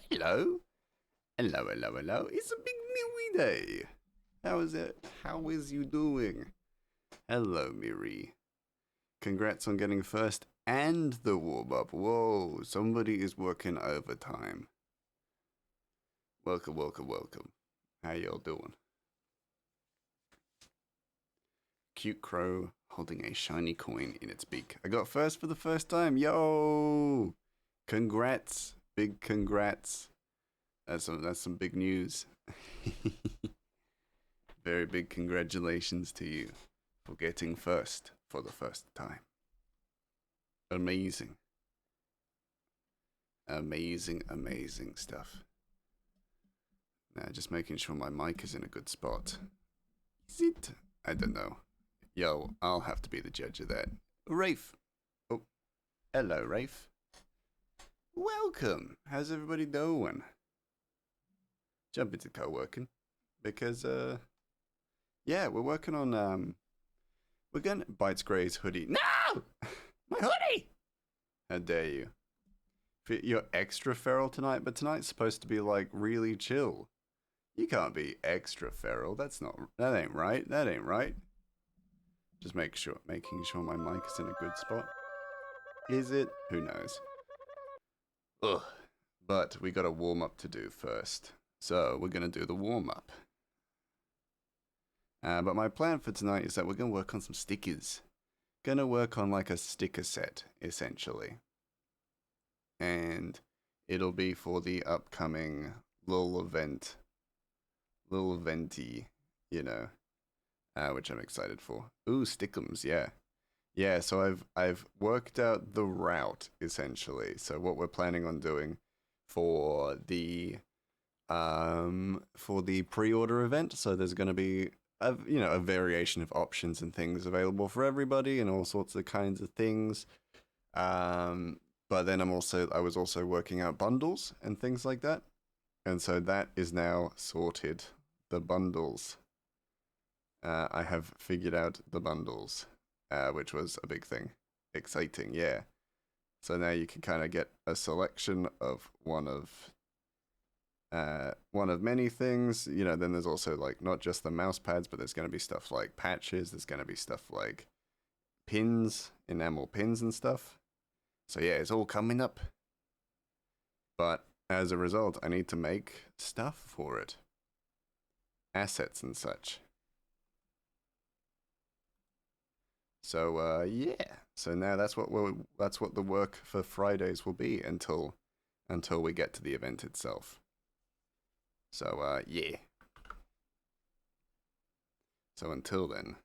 Hello? Hello, hello, hello. It's a big Miri day. How is it? How is you doing? Hello, Miri. Congrats on getting first and the warm up. Whoa, somebody is working overtime. Welcome, welcome, welcome. How y'all doing? Cute crow holding a shiny coin in its beak. I got first for the first time. Yo! Congrats. Big congrats. That's some big news. Very big congratulations to you for getting first for the first time. Amazing. Amazing, amazing stuff. Now, just making sure my mic is in a good spot. Is it? I don't know. Yo, I'll have to be the judge of that. Rafe. Oh, hello, Rafe. Welcome. How's everybody doing? Jump into co-working. Because, yeah, we're working on, we're going to Bites Gray's hoodie. No! My hoodie! How dare you? You're extra feral tonight, but tonight's supposed to be, like, really chill. You can't be extra feral. That ain't right. That ain't right. Just making sure my mic is in a good spot. Is it? Who knows? Ugh. But we got a warm-up to do first. So, we're going to do the warm-up. But my plan for tonight is that we're going to work on some stickers. Going to work on like a sticker set, essentially. And it'll be for the upcoming little eventy, you know, which I'm excited for. Ooh, stickums, yeah. Yeah, so I've worked out the route, essentially. So what we're planning on doing for the pre-order event. So there's going to be a variation of options and things available for everybody and all sorts of kinds of things. But then I was also working out bundles and things like that. And so that is now sorted. The bundles. I have figured out the bundles, which was a big thing. Exciting, yeah. So now you can kind of get a selection of one of many things. You know, then there's also like not just the mouse pads, but there's going to be stuff like patches. There's going to be stuff like pins, enamel pins and stuff. So yeah, it's all coming up. But as a result, I need to make stuff for it. Assets and such. So yeah. So now that's what the work for Fridays will be until we get to the event itself. So yeah. So until then,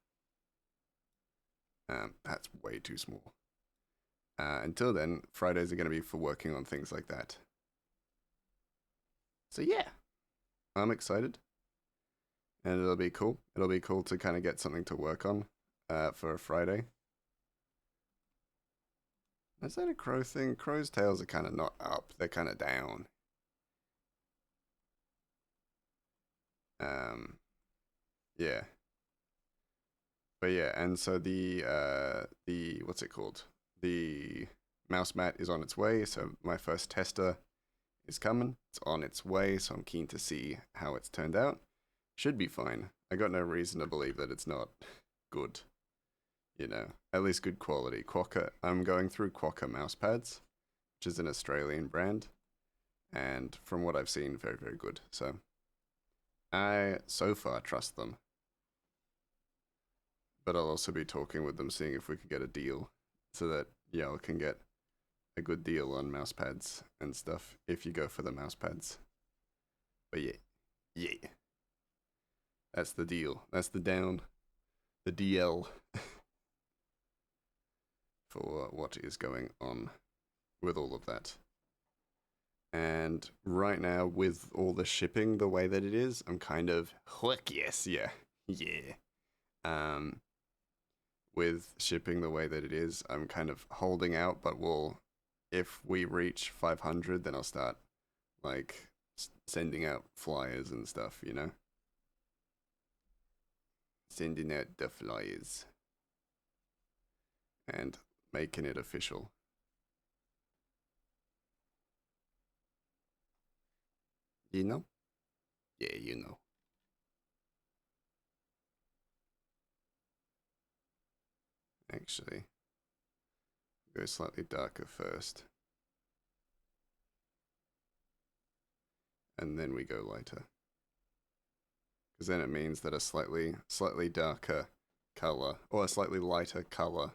that's way too small. Until then, Fridays are going to be for working on things like that. So yeah, I'm excited. And it'll be cool. It'll be cool to kind of get something to work on for a Friday. Is that a crow thing? Crow's tails are kind of not up. They're kind of down. Yeah. But yeah, and so the what's it called? The mouse mat is on its way, so my first tester is coming. It's on its way, so I'm keen to see how it's turned out. Should be fine. I got no reason to believe that it's not good. You know, at least good quality. Quokka, I'm going through Quokka mouse pads, which is an Australian brand, and from what I've seen, very, very good. So I so far trust them. But I'll also be talking with them, seeing if we can get a deal so that y'all can get a good deal on mouse pads and stuff if you go for the mouse pads. But yeah. That's the deal. That's the DL for what is going on with all of that. And right now, with all the shipping the way that it is, I'm kind of, heck yes, yeah. With shipping the way that it is, I'm kind of holding out, but if we reach 500, then I'll start, like, sending out flyers and stuff, you know? Sending out the flyers. And making it official. You know? Yeah, you know. Actually, go slightly darker first. And then we go lighter. Because then it means that a slightly darker color or a slightly lighter color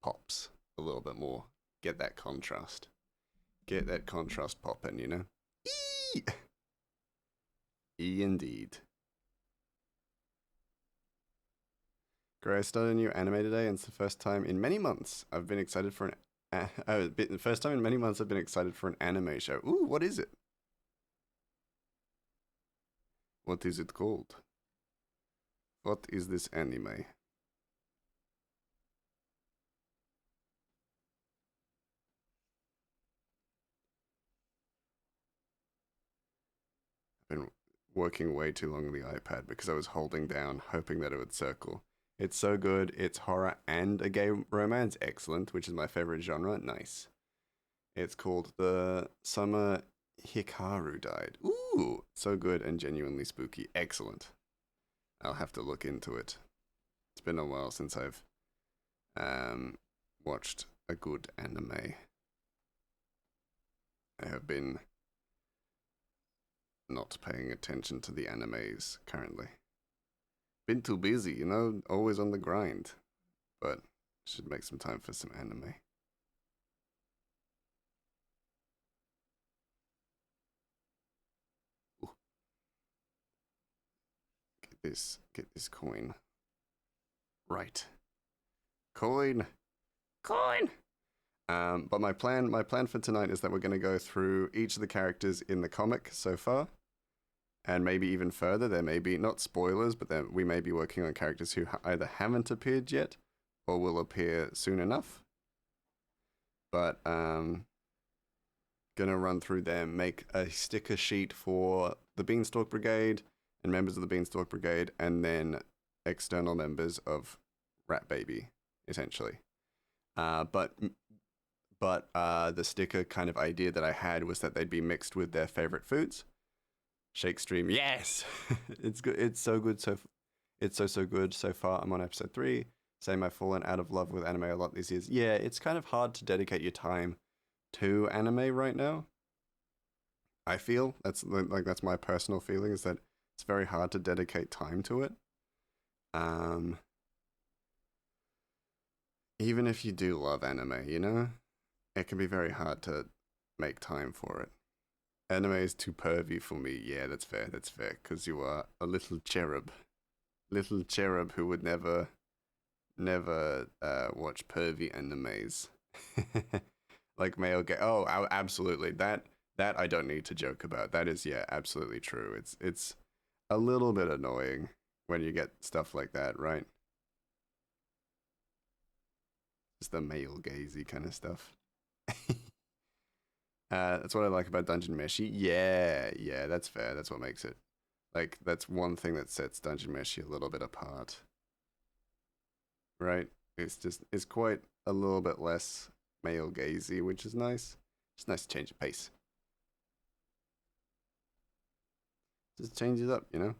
pops a little bit more. Get that contrast. Get that contrast popping, you know? E! E indeed. Gray, I started a new anime today, and it's the first time in many months I've been excited for the first time in many months I've been excited for an anime show. Ooh, what is it? What is it called? What is this anime? I've been working way too long on the iPad because I was holding down, hoping that it would circle. It's so good. It's horror and a gay romance. Excellent, which is my favorite genre. Nice. It's called The Summer Hikaru Died. Ooh, so good and genuinely spooky. Excellent. I'll have to look into it. It's been a while since I've watched a good anime. I have been not paying attention to the animes currently. Been too busy, you know, always on the grind. But should make some time for some anime. Ooh. Get this coin. Right. Coin. Coin. But my plan for tonight is that we're going to go through each of the characters in the comic so far, and maybe even further. There may be not spoilers, but then we may be working on characters who either haven't appeared yet or will appear soon enough. But gonna run through them, make a sticker sheet for the Beanstalk Brigade and members of the Beanstalk Brigade, and then external members of RATBB, essentially. But the sticker kind of idea that I had was that they'd be mixed with their favorite foods. Shake Stream, yes, it's good. It's so good. It's so good so far. I'm on episode 3. Saying I've fallen out of love with anime a lot these years. Yeah, it's kind of hard to dedicate your time to anime right now. I feel that's my personal feeling is that it's very hard to dedicate time to it. Even if you do love anime, you know, it can be very hard to make time for it. Anime is too pervy for me. Yeah, that's fair. That's fair. Because you are a little cherub who would never watch pervy animes. Like male gay. Oh, absolutely. That I don't need to joke about. That is, yeah, absolutely true. It's a little bit annoying when you get stuff like that, right? Just the male gazy kind of stuff. That's what I like about Dungeon Meshi. Yeah, that's fair. That's what makes it. Like, that's one thing that sets Dungeon Meshi a little bit apart. Right? It's quite a little bit less male gazy, which is nice. It's nice to change the pace. Just change it up, you know?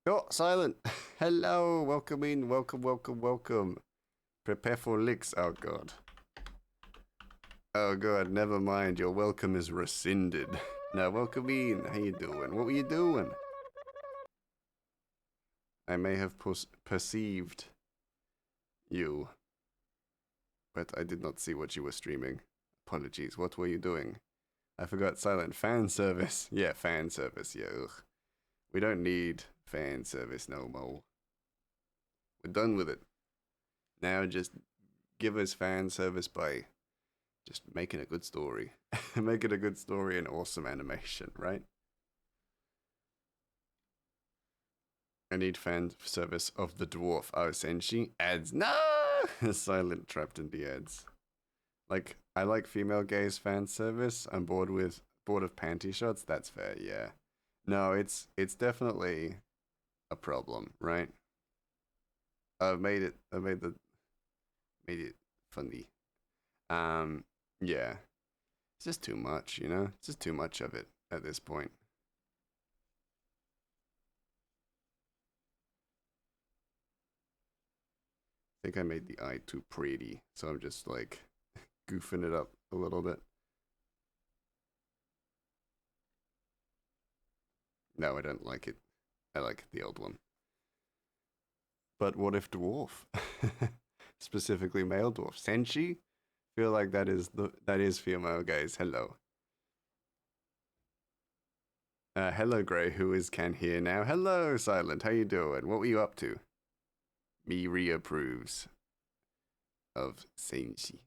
Oh, silent. Hello, welcome in, welcome. Prepare for licks. Oh god. Oh god, never mind. Your welcome is rescinded. Now welcome in. How you doing? What were you doing? I may have perceived you, but I did not see what you were streaming. Apologies. What were you doing? I forgot silent fan service. Yeah, fan service. Yeah, ugh. We don't need fan service no more. We're done with it. Now just give us fan service by just making a good story. Making a good story and awesome animation, right? I need fan service of the dwarf. Oh, Senshi. Ads. No! Silent trapped in the ads. Like, I like female gaze fan service. I'm bored of panty shots. That's fair, yeah. No, it's definitely a problem, right? I've made it funny. Um, yeah, it's just too much, you know. It's just too much of it at this point. I think I made the eye too pretty, so I'm just like goofing it up a little bit. No, I don't like it. I like the old one. But what if dwarf? Specifically male dwarf. Senshi? Feel like that is female guys. Hello. Hello Grey, who is Can here now. Hello Silent, how you doing? What were you up to? Me reapproves of Senshi.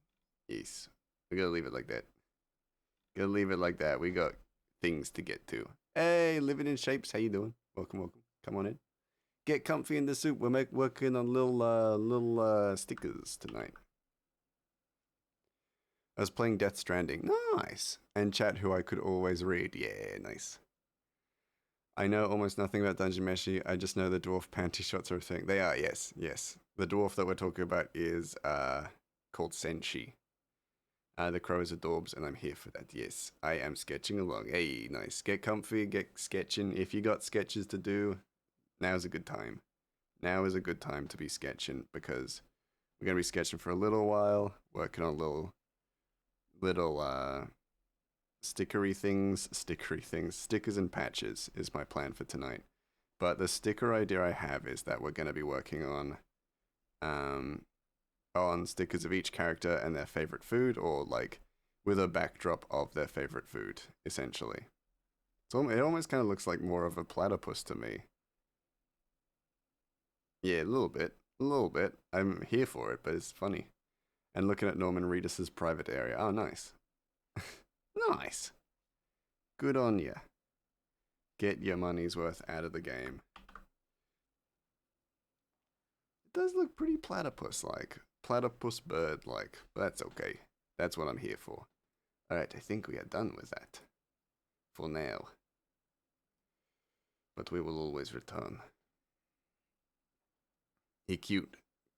Yes. We're gonna leave it like that. Gonna leave it like that. We got things to get to. Hey, living in shapes, how you doing? Welcome, welcome. Come on in. Get comfy in the soup. We're working on little stickers tonight. I was playing Death Stranding. Nice. And chat who I could always read. Yeah, nice. I know almost nothing about Dungeon Meshi. I just know the dwarf panty shots are a thing. They are, yes, yes. The dwarf that we're talking about is called Senshi. The crow is adorbs, and I'm here for that. Yes, I am sketching along. Hey, nice. Get comfy, get sketching. If you got sketches to do, now's a good time. Now is a good time to be sketching because we're going to be sketching for a little while, working on little stickers and patches is my plan for tonight. But the sticker idea I have is that we're going to be working on stickers of each character and their favorite food, or like with a backdrop of their favorite food, essentially. So it almost kind of looks like more of a platypus to me. Yeah, a little bit. I'm here for it, but it's funny. And looking at Norman Reedus's private area. Oh, nice. Nice. Good on ya. Get your money's worth out of the game. It does look pretty platypus-like. Platypus bird-like. But that's okay. That's what I'm here for. Alright, I think we are done with that. For now. But we will always return. A cute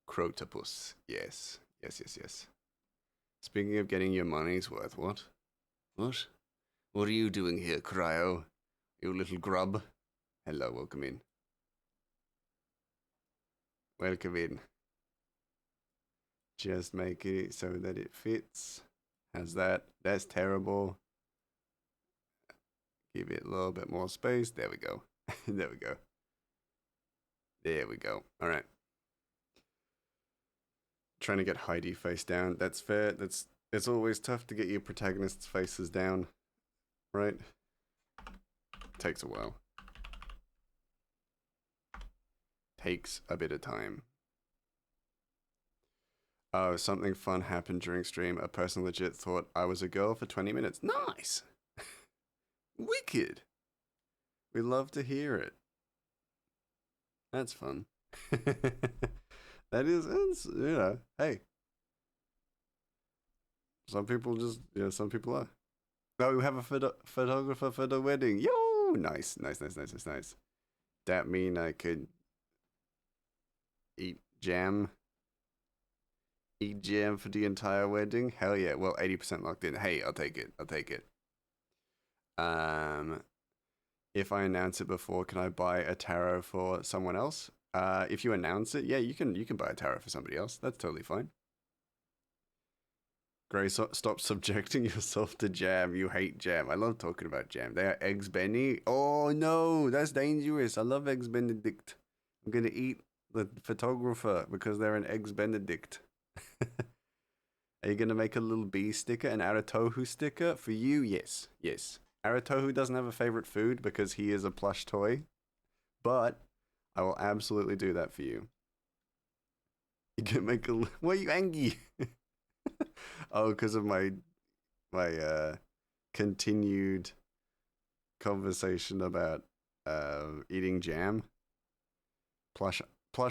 crotopus. Yes. Yes. Speaking of getting your money's worth, what? What? What are you doing here, Cryo? You little grub. Hello, welcome in. Welcome in. Just make it so that it fits. How's that? That's terrible. Give it a little bit more space. There we go. There we go. There we go. Alright. Trying to get Heidi face down. That's fair. It's always tough to get your protagonists' faces down. Right? Takes a while. Takes a bit of time. Oh, something fun happened during stream. A person legit thought I was a girl for 20 minutes. Nice! Wicked! We love to hear it. That's fun. That is, you know, hey. Some people just, you know, some people are. Oh, we have a photographer for the wedding. Yo! Nice. That mean I could eat jam for the entire wedding? Hell yeah. Well, 80% locked in. Hey, I'll take it. If I announce it before, can I buy a tarot for someone else? If you announce it, yeah, you can buy a tarot for somebody else. That's totally fine. Gray, stop subjecting yourself to jam. You hate jam. I love talking about jam. They are eggs Benny. Oh no, that's dangerous. I love eggs Benedict. I'm gonna eat the photographer because they're an eggs Benedict. Are you gonna make a little bee sticker, an Aratohu sticker for you? Yes. Aratohu doesn't have a favorite food because he is a plush toy, but I will absolutely do that for you. You can make a. Why are you angry? Oh, because of my continued conversation about eating jam. Plush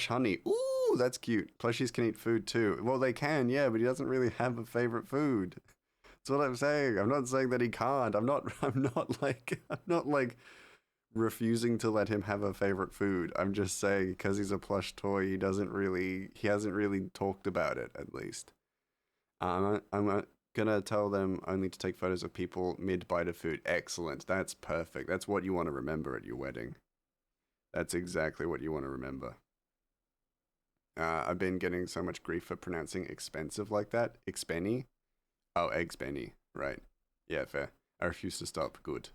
honey. Ooh, that's cute. Plushies can eat food too. Well, they can, yeah, but he doesn't really have a favorite food. That's what I'm saying. I'm not saying that he can't. I'm not like refusing to let him have a favorite food. I'm just saying because he's a plush toy, he hasn't really talked about it, at least. I'm gonna tell them only to take photos of people mid-bite of food. Excellent. That's perfect. That's what you want to remember at your wedding. That's exactly what you want to remember. I've been getting so much grief for pronouncing expensive like that. Expenny. Oh, eggs Benny. Right. Yeah, fair. I refuse to stop. Good.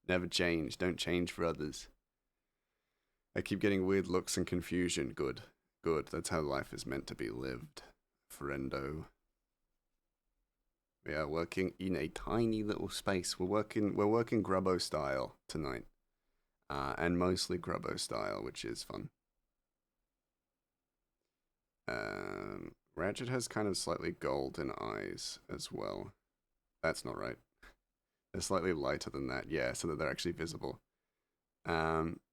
Never change. Don't change for others. I keep getting weird looks and confusion. Good. Good. That's how life is meant to be lived. Friendo. We are working in a tiny little space. We're working Grubbo style tonight. And mostly Grubbo style, which is fun. Ratchet has kind of slightly golden eyes as well. That's not right. They're slightly lighter than that, yeah, so that they're actually visible.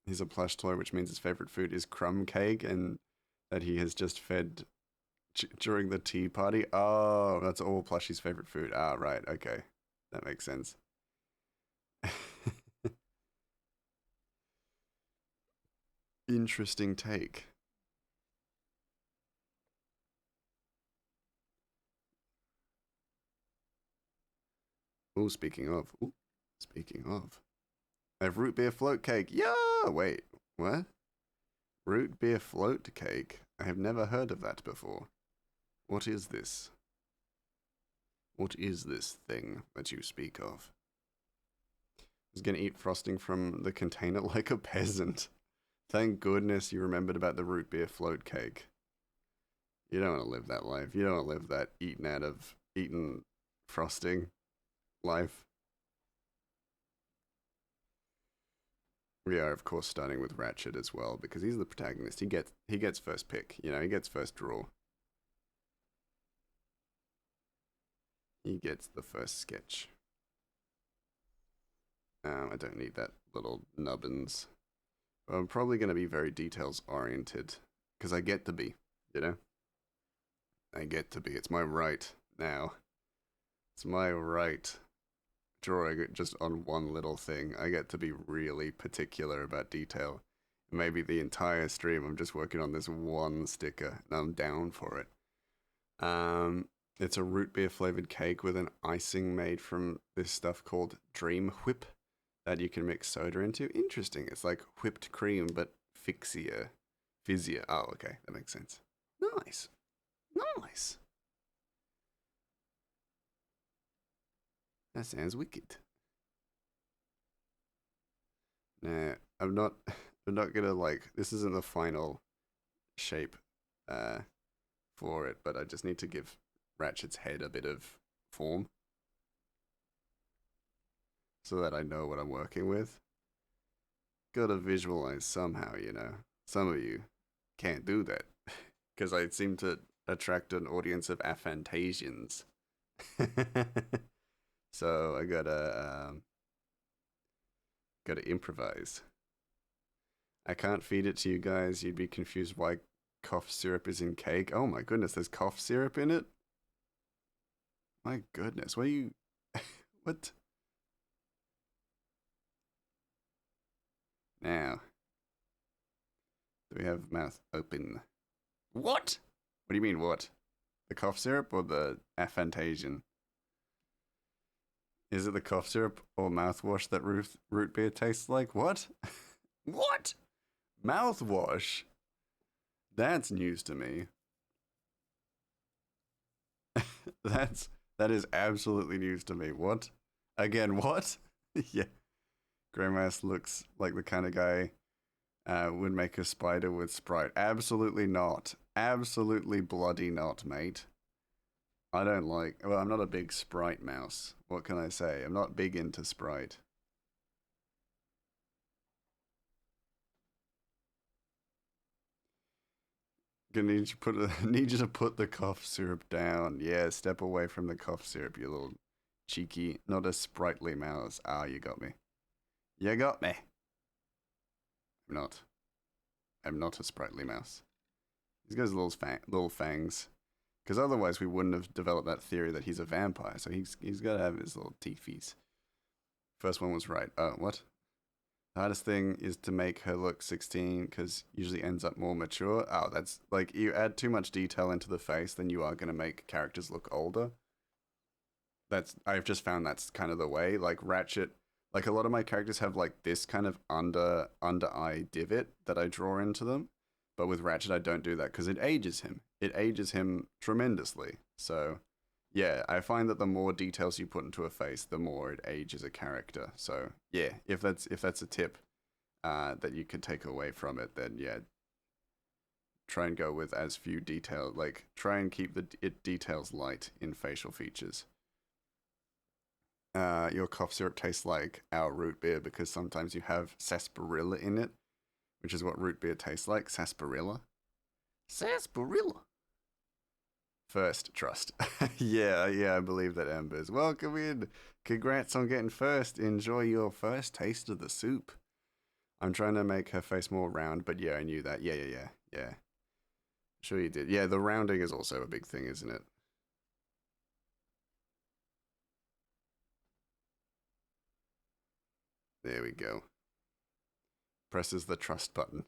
He's a plush toy, which means his favorite food is crumb cake, and that he has just fed during the tea party. Oh, that's all Plushie's favorite food. Ah, right, okay. That makes sense. Interesting take. Oh, speaking of. Ooh, speaking of. I have root beer float cake. Yeah, wait, what? Root beer float cake? I have never heard of that before. What is this? What is this thing that you speak of? I was gonna eat frosting from the container like a peasant. Thank goodness you remembered about the root beer float cake. You don't want to live that life. You don't want to live that eaten frosting life. We are, of course, starting with Ratchet as well because he's the protagonist. He gets first pick. You know, he gets first draw. He gets the first sketch. I don't need that little nubbins. I'm probably going to be very details oriented because I get to be, you know? I get to be. It's my right now. It's my right. Drawing it just on one little thing. I get to be really particular about detail. Maybe the entire stream I'm just working on this one sticker and I'm down for it. It's a root beer flavored cake with an icing made from this stuff called Dream Whip that you can mix soda into. Interesting. It's like whipped cream but fizzier. Oh, okay. That makes sense. Nice. Nice. That sounds wicked. Nah, I'm not. I'm not gonna like. This isn't the final shape, for it, but I just need to give Ratchet's head a bit of form, so that I know what I'm working with. Gotta visualize somehow, you know. Some of you can't do that because I seem to attract an audience of aphantasians. So I gotta improvise. I can't feed it to you guys. You'd be confused why cough syrup is in cake. Oh my goodness, there's cough syrup in it? My goodness, what are you... what? Now, do we have mouth open? What? What do you mean, what? The cough syrup or the aphantasian? Is it the cough syrup or mouthwash that root beer tastes like? What? What? Mouthwash? That's news to me. That is absolutely news to me. What? Again, what? Yeah. Greymouse looks like the kind of guy would make a spider with Sprite. Absolutely not. Absolutely bloody not, mate. I don't like... Well, I'm not a big Sprite mouse. What can I say? I'm not big into Sprite. Gonna need you to put the cough syrup down. Yeah, step away from the cough syrup, you little cheeky, not a sprightly mouse. Ah, you got me. You got me. I'm not. I'm not a sprightly mouse. He's got his little fangs. Because otherwise we wouldn't have developed that theory that he's a vampire. So he's got to have his little teethies. First one was right. Oh, what? The hardest thing is to make her look 16 because usually ends up more mature. Oh, that's like you add too much detail into the face, then you are going to make characters look older. I've just found that's kind of the way. Like Ratchet, like a lot of my characters have like this kind of under eye divot that I draw into them. But with Ratchet, I don't do that because it ages him. It ages him tremendously. So yeah, I find that the more details you put into a face, the more it ages a character. So yeah, if that's a tip that you could take away from it, then yeah, try and go with as few detail. Like try and keep it details light in facial features. Your cough syrup tastes like our root beer because sometimes you have sarsaparilla in it, which is what root beer tastes like. Sarsaparilla. Sarsaparilla. First, trust. yeah, I believe that, Embers. Welcome in. Congrats on getting first. Enjoy your first taste of the soup. I'm trying to make her face more round, but yeah, I knew that. Yeah. Sure you did. Yeah, the rounding is also a big thing, isn't it? There we go. Presses the trust button.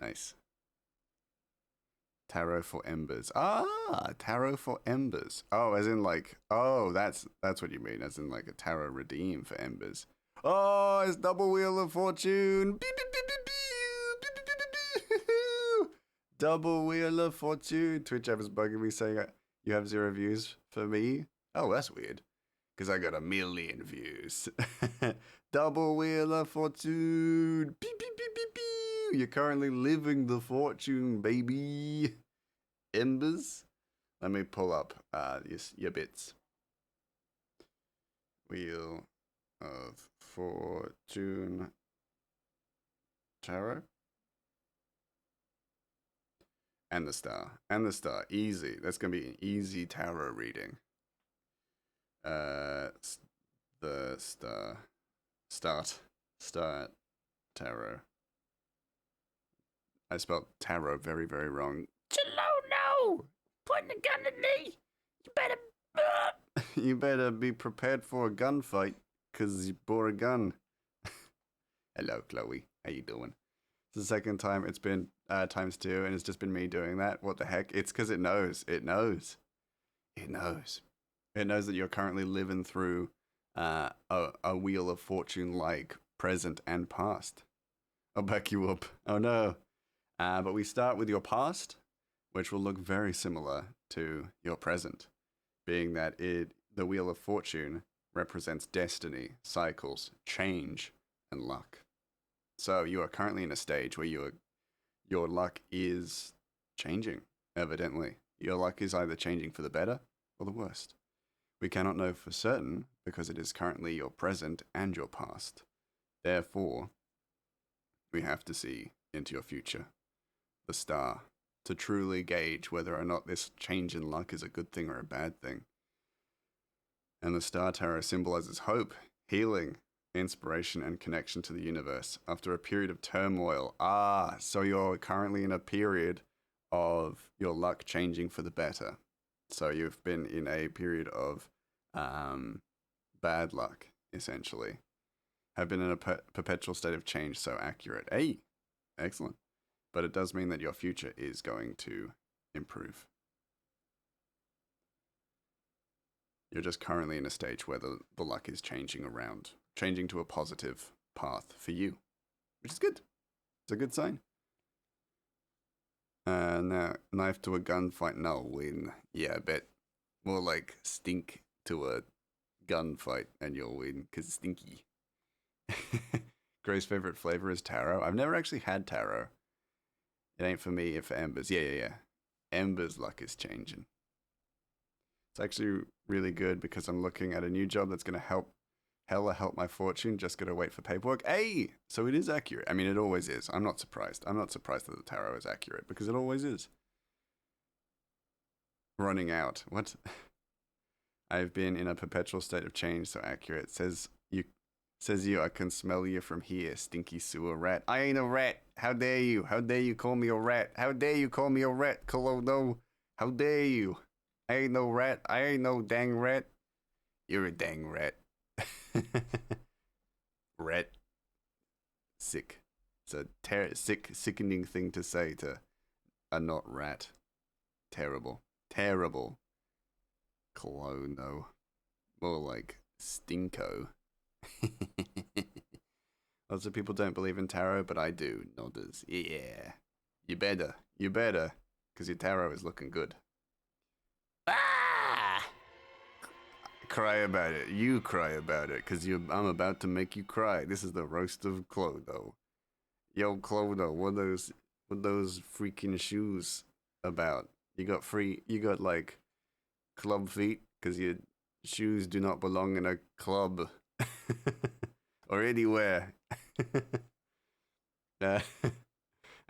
Nice. Tarot for Embers. Ah, Tarot for Embers. Oh, as in like, oh, that's what you mean, as in like a tarot redeem for Embers. Oh, it's double wheel of fortune. Double wheel of fortune. Twitch app is bugging me saying you have 0 views for me. Oh, that's weird. Because I got 1 million views. Double wheel of fortune. Pew, pew, pew, pew, pew. You're currently living the fortune, baby. Embers. Let me pull up your bits. Wheel of Fortune Tarot. And the star. And the star. Easy. That's going to be an easy tarot reading. The star. Start tarot. I spelled tarot very, very wrong. Hello, no! Point the gun at me! You better... you better be prepared for a gunfight, because you bore a gun. Hello, Chloe. How you doing? It's the second time it's been ×2, and it's just been me doing that. What the heck? It's because it knows. It knows. It knows. It knows that you're currently living through a wheel of fortune like present and past. I'll back you up. Oh no. But we start with your past, which will look very similar to your present, being that the wheel of fortune represents destiny, cycles, change, and luck. So you are currently in a stage where your luck is changing, evidently. Your luck is either changing for the better or the worst. We cannot know for certain because it is currently your present and your past. Therefore, we have to see into your future, the star, to truly gauge whether or not this change in luck is a good thing or a bad thing. And the star tarot symbolizes hope, healing, inspiration, and connection to the universe after a period of turmoil. So you're currently in a period of your luck changing for the better. So you've been in a period of bad luck, essentially. Have been in a perpetual state of change, so accurate. Hey, excellent. But it does mean that your future is going to improve. You're just currently in a stage where the luck is changing around, changing to a positive path for you, which is good. It's a good sign. Now, knife to a gunfight, no win. Yeah, I bet. More like stink to a gunfight and you'll win, because stinky. Gray's favorite flavor is taro. I've never actually had taro. It ain't for me, if for Embers. Yeah. Embers' luck is changing. It's actually really good because I'm looking at a new job that's going to help my fortune. Just got to wait for paperwork. Hey! So it is accurate. I mean, it always is. I'm not surprised. I'm not surprised that the tarot is accurate because it always is. Running out. What? I've been in a perpetual state of change, so accurate. Says you, I can smell you from here, stinky sewer rat. I ain't a rat. How dare you? How dare you call me a rat? How dare you call me a rat, Colono? How dare you? I ain't no rat. I ain't no dang rat. You're a dang rat. rat sick. It's a sickening thing to say to a not rat. Terrible. Terrible. Clono. More like stinko. Lots of people don't believe in tarot, but I do. Nodders. Yeah. You better. You better. Because your tarot is looking good. Ah! Cry about it. You cry about it. Because I'm about to make you cry. This is the roast of Clodo. Yo, Clodo, what those freaking shoes about? You got like club feet? Because your shoes do not belong in a club. Or anywhere. I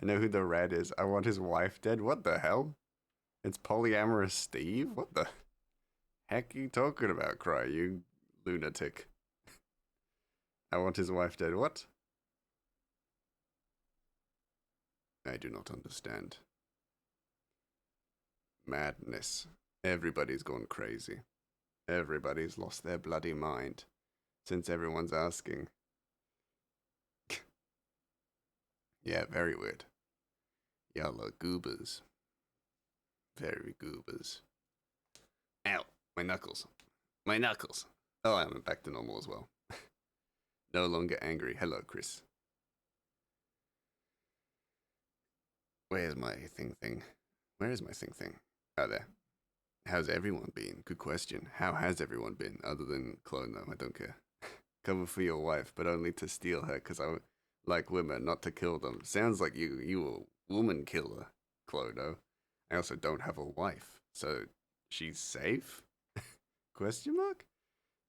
know who the rat is. I want his wife dead. What the hell? It's polyamorous Steve? What the heck are you talking about, Cry, you lunatic? I want his wife dead. What? I do not understand. Madness. Everybody's gone crazy. Everybody's lost their bloody mind. Since everyone's asking. Yeah, very weird. Y'all are goobers. Very goobers. Ow! My knuckles. My knuckles! Oh, I'm back to normal as well. No longer angry. Hello, Chris. Where's my thing? Where is my thing? Oh, there. How's everyone been? Good question. How has everyone been? Other than clone them, I don't care. Cover for your wife, but only to steal her, because I like women, not to kill them. Sounds like you a woman killer, Clodo. I also don't have a wife, so she's safe? Question mark?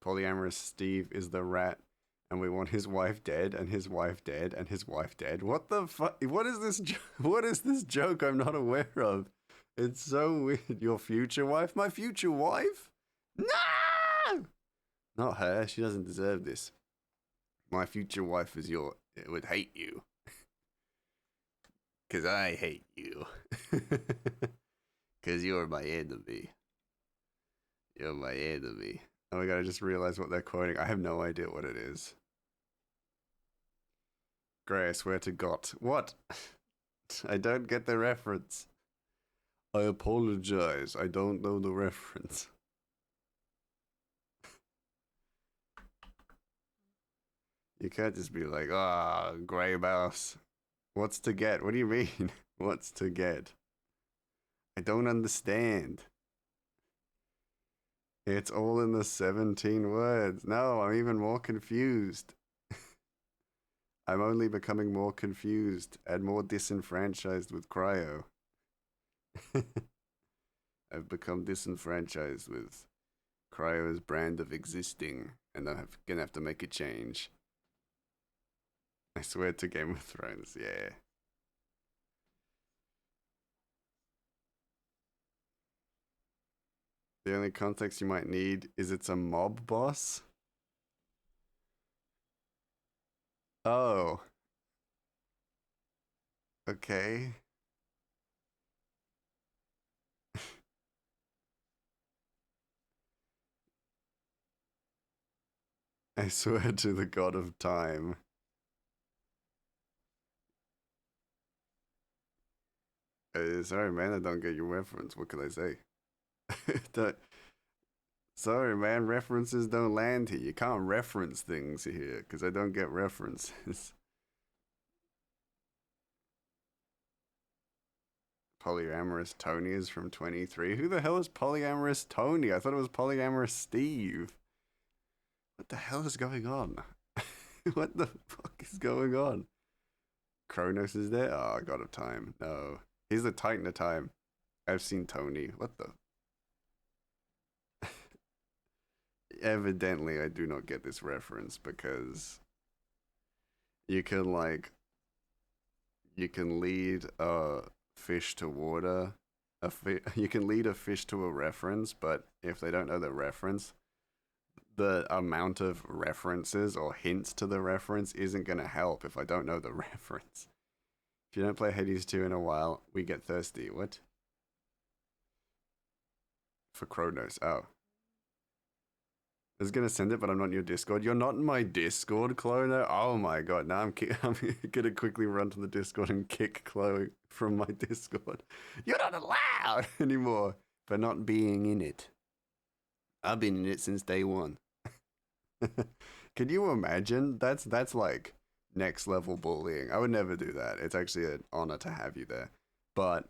Polyamorous Steve is the rat, and we want his wife dead, and his wife dead, and his wife dead. What the fuck? What is this? What is this joke I'm not aware of? It's so weird. Your future wife? My future wife? No! Not her. She doesn't deserve this. My future wife would hate you. Because I hate you. Because you're my enemy. You're my enemy. Oh my god, I just realized what they're quoting. I have no idea what it is. Gray, I swear to God. What? I don't get the reference. I apologize. I don't know the reference. You can't just be like, Grey Mouse. What's to get? What do you mean? What's to get? I don't understand. It's all in the 17 words. No, I'm even more confused. I'm only becoming more confused and more disenfranchised with Cryo. I've become disenfranchised with Cryo's brand of existing, and I'm gonna have to make a change. I swear to Game of Thrones, yeah. The only context you might need is it's a mob boss. Oh. Okay. I swear to the god of time. Sorry, man, I don't get your reference. What can I say? Sorry, man, references don't land here. You can't reference things here because I don't get references. Polyamorous Tony is from 23. Who the hell is polyamorous Tony? I thought it was polyamorous Steve. What the hell is going on? What the fuck is going on? Kronos is there? Oh, God of Time. No. He's the Titan of Time. I've seen Tony. What the? Evidently, I do not get this reference because you can, like, you can lead a fish to water. You can lead a fish to a reference, but if they don't know the reference, the amount of references or hints to the reference isn't going to help if I don't know the reference. If you don't play Hades 2 in a while, we get thirsty. What? For Kronos. Oh. I was gonna send it, but I'm not in your Discord. You're not in my Discord, Chloe. No. Oh my god. Now I'm gonna quickly run to the Discord and kick Chloe from my Discord. You're not allowed anymore for not being in it. I've been in it since day one. Can you imagine? That's like next level bullying. I would never do that. It's actually an honor to have you there. But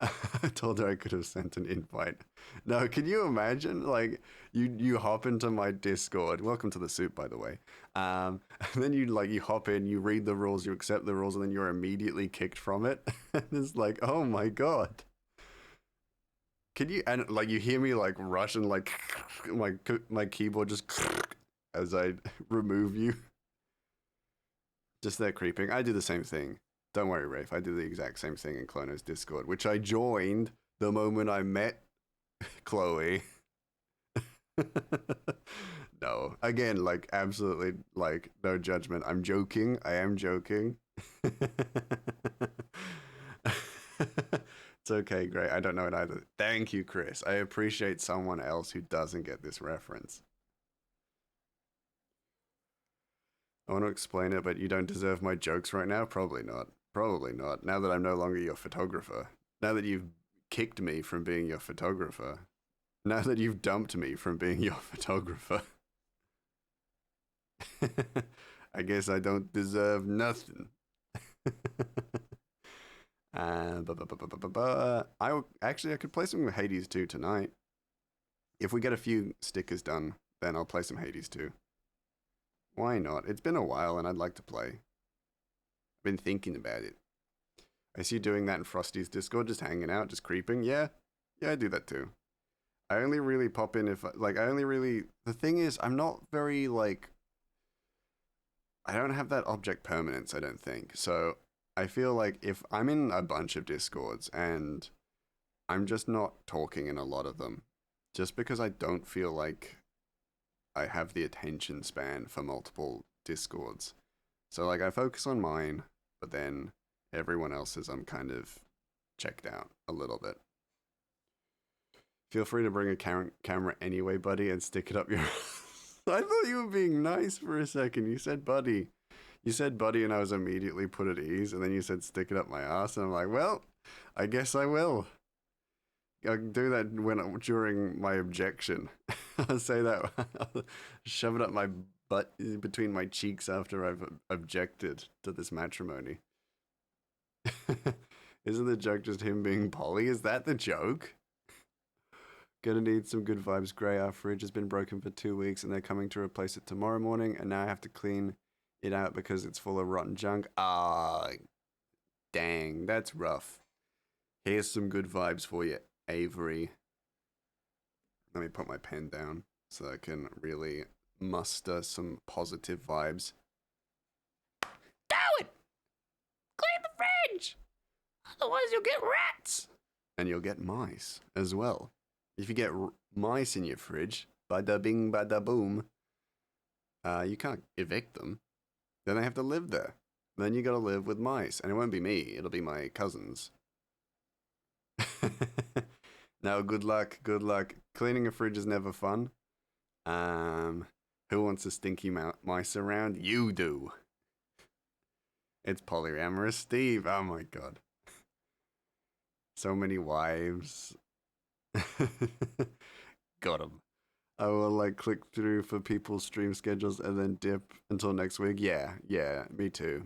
I told her I could have sent an invite. No, can you imagine? Like you hop into my Discord. Welcome to the soup, by the way. And then you hop in, you read the rules, you accept the rules, and then you're immediately kicked from it. And it's like, oh my god. Can you and like you hear me like rush and like my keyboard just as I remove you. Just that creeping. I do the same thing. Don't worry, Rafe. I do the exact same thing in Clono's Discord, which I joined the moment I met Chloe. No, again, like absolutely, like no judgment. I'm joking. I am joking. It's okay, great. I don't know it either. Thank you, Chris. I appreciate someone else who doesn't get this reference. I want to explain it, but you don't deserve my jokes right now? Probably not. Probably not. Now that I'm no longer your photographer. Now that you've kicked me from being your photographer. Now that you've dumped me from being your photographer. I guess I don't deserve nothing. I could play some Hades 2 tonight. If we get a few stickers done, then I'll play some Hades 2. Why not? It's been a while and I'd like to play. I've been thinking about it. I see you doing that in Frosty's Discord, just hanging out, just creeping. Yeah, I do that too. I only really pop in if, the thing is, I'm not very, I don't have that object permanence, I don't think. So I feel like if I'm in a bunch of Discords and I'm just not talking in a lot of them, just because I don't feel like I have the attention span for multiple Discords. So I focus on mine, but then everyone else's I'm kind of checked out a little bit. Feel free to bring a camera anyway, buddy, and stick it up your I thought you were being nice for a second. You said buddy. You said buddy and I was immediately put at ease, and then you said stick it up my ass, and I'm like, well, I guess I will. I can do that during my objection. I'll say that. I'll shove it up my butt between my cheeks after I've objected to this matrimony. Isn't the joke just him being Polly? Is that the joke? Gonna need some good vibes, Grey. Our fridge has been broken for 2 weeks and they're coming to replace it tomorrow morning, and now I have to clean it out because it's full of rotten junk. Ah, dang, that's rough. Here's some good vibes for you, Avery. Let me put my pen down so I can really muster some positive vibes. Do it! Clean the fridge! Otherwise you'll get rats! And you'll get mice as well. If you get mice in your fridge, bada bing, bada boom, you can't evict them. Then they have to live there. Then you gotta live with mice. And it won't be me, it'll be my cousins. No, good luck, good luck. Cleaning a fridge is never fun. Who wants a stinky mice around? You do. It's polyamorous Steve. Oh my god. So many wives. Got him. I will click through for people's stream schedules and then dip until next week. Yeah, me too.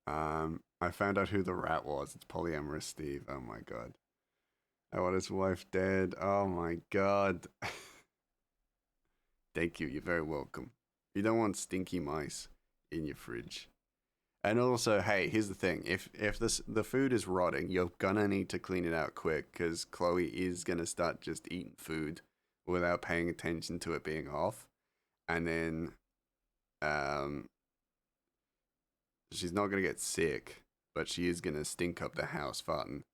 I found out who the rat was. It's polyamorous Steve. Oh my god. I want his wife dead. Oh my god. Thank you. You're very welcome. You don't want stinky mice in your fridge. And also, hey, here's the thing. If the food is rotting, you're gonna need to clean it out quick, because Chloe is gonna start just eating food without paying attention to it being off. And then she's not gonna get sick, but she is gonna stink up the house farting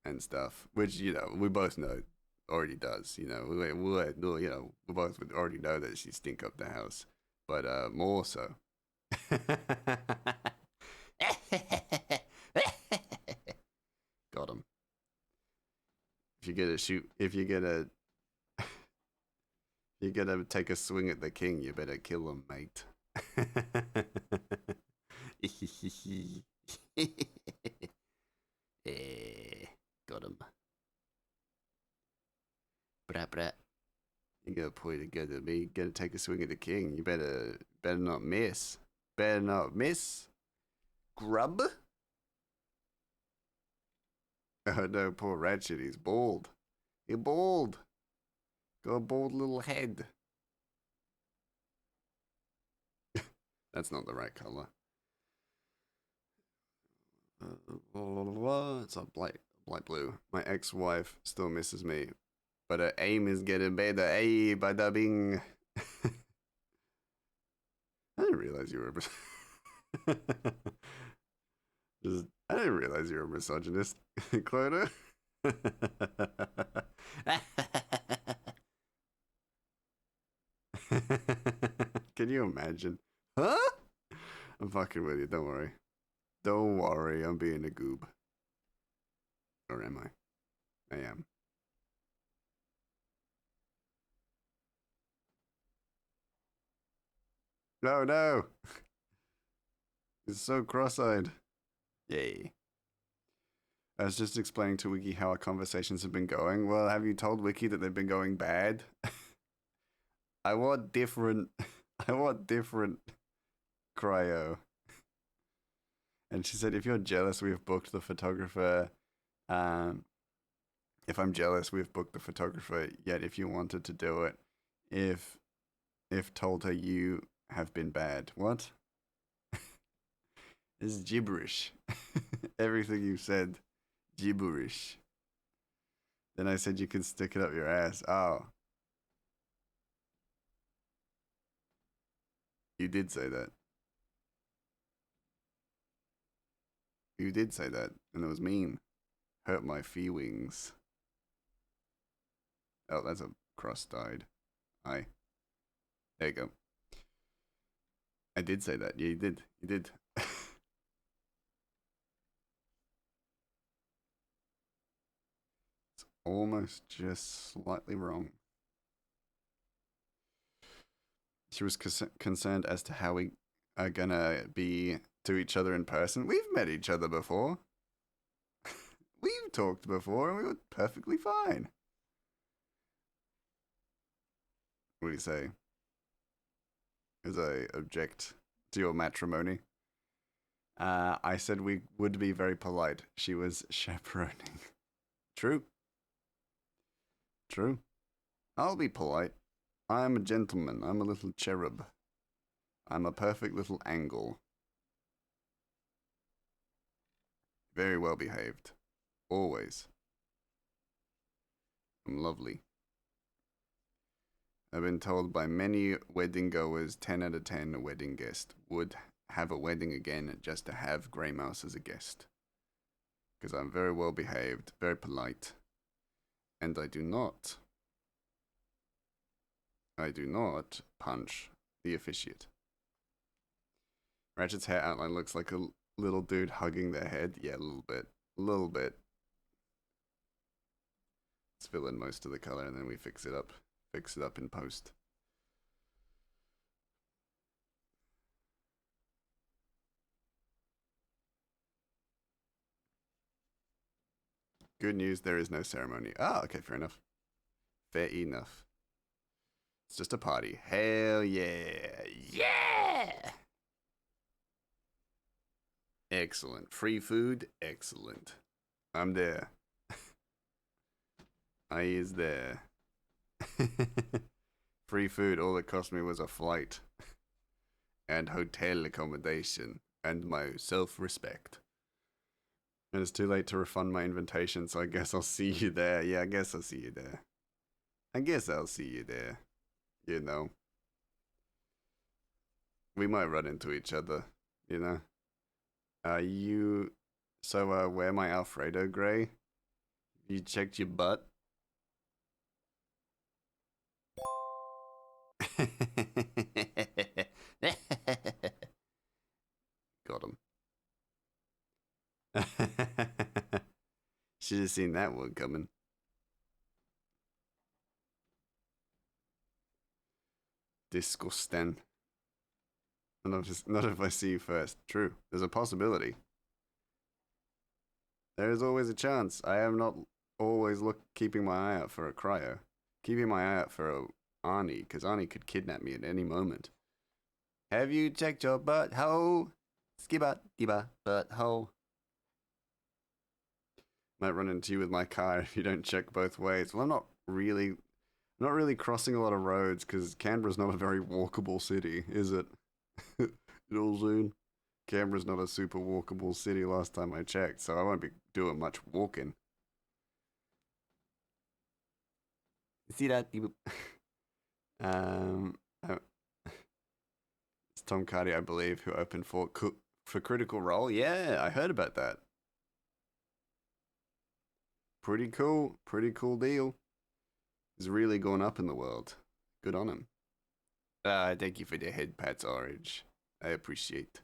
and stuff, which, we both know already does. We both would already know that she stink up the house, but more so. Got him. If you get a you're gonna take a swing at the king, you better kill him, mate. Got him. Brat brat. You gotta point it good at me. You gotta take a swing at the king. You better not miss. Better not miss. Grub? Oh no, poor Ratchet, he's bald. You're bald. Got a bald little head. That's not the right color. It's a light blue. My ex-wife still misses me, but her aim is getting better. Hey, bada bing. I didn't realize you were I didn't realize you were a misogynist, Clodo. Can you imagine? Huh? I'm fucking with you, don't worry. Don't worry, I'm being a goob. Or am I? I am. No, no! He's so cross-eyed. Yay. I was just explaining to Wiki how our conversations have been going. Well, have you told Wiki that they've been going bad? I want different cryo. And she said, if you're jealous, we've booked the photographer. If I'm jealous, we've booked the photographer. Yet if you wanted to do it, if told her you have been bad. What? This is gibberish. Everything you said, gibberish. Then I said you can stick it up your ass. Oh. You did say that. You did say that, and it was mean. Hurt my feelings. Oh, that's a cross-dyed. Aye. There you go. I did say that. Yeah, you did. You did. It's almost just slightly wrong. She was concerned as to how we are gonna be to each other in person. We've met each other before. We've talked before and we were perfectly fine. What do you say? As I object to your matrimony. I said we would be very polite. She was chaperoning. True. True. I'll be polite. I'm a gentleman. I'm a little cherub. I'm a perfect little angle. Very well behaved. Always. I'm lovely. I've been told by many wedding goers 10 out of 10 a wedding guest would have a wedding again just to have Grey Mouse as a guest. Because I'm very well behaved, very polite. And I do not punch the officiate. Ratchet's hair outline looks like a little dude hugging their head. Yeah, a little bit. A little bit. Let's fill in most of the color and then we fix it up. Fix it up in post. Good news, there is no ceremony. Ah, okay, fair enough. Fair enough. It's just a party. Hell yeah. Yeah! Excellent. Free food? Excellent. I'm there. I is there. Free food, all it cost me was a flight. And hotel accommodation. And my self-respect. And it's too late to refund my invitation, so I guess I'll see you there. Yeah, I guess I'll see you there. I guess I'll see you there. You know. We might run into each other, you know. Where my Alfredo Gray? You checked your butt? Got him. Should have seen that one coming. Disgusting. Not if I see you first. True. There's a possibility. There is always a chance. I am not always keeping my eye out for a cryo. Keeping my eye out for a Arnie, because Arnie could kidnap me at any moment. Have you checked your butthole? Skibba, dibba, butthole. Might run into you with my car if you don't check both ways. Well, I'm not really crossing a lot of roads because Canberra's not a very walkable city, is it? You know, soon. Canberra's not a super walkable city last time I checked, so I won't be doing much walking. See that? It's Tom Cardy, I believe, who opened for Critical Role. Yeah, I heard about that. Pretty cool deal. He's really gone up in the world. Good on him. Thank you for the head pats, Orange. I appreciate.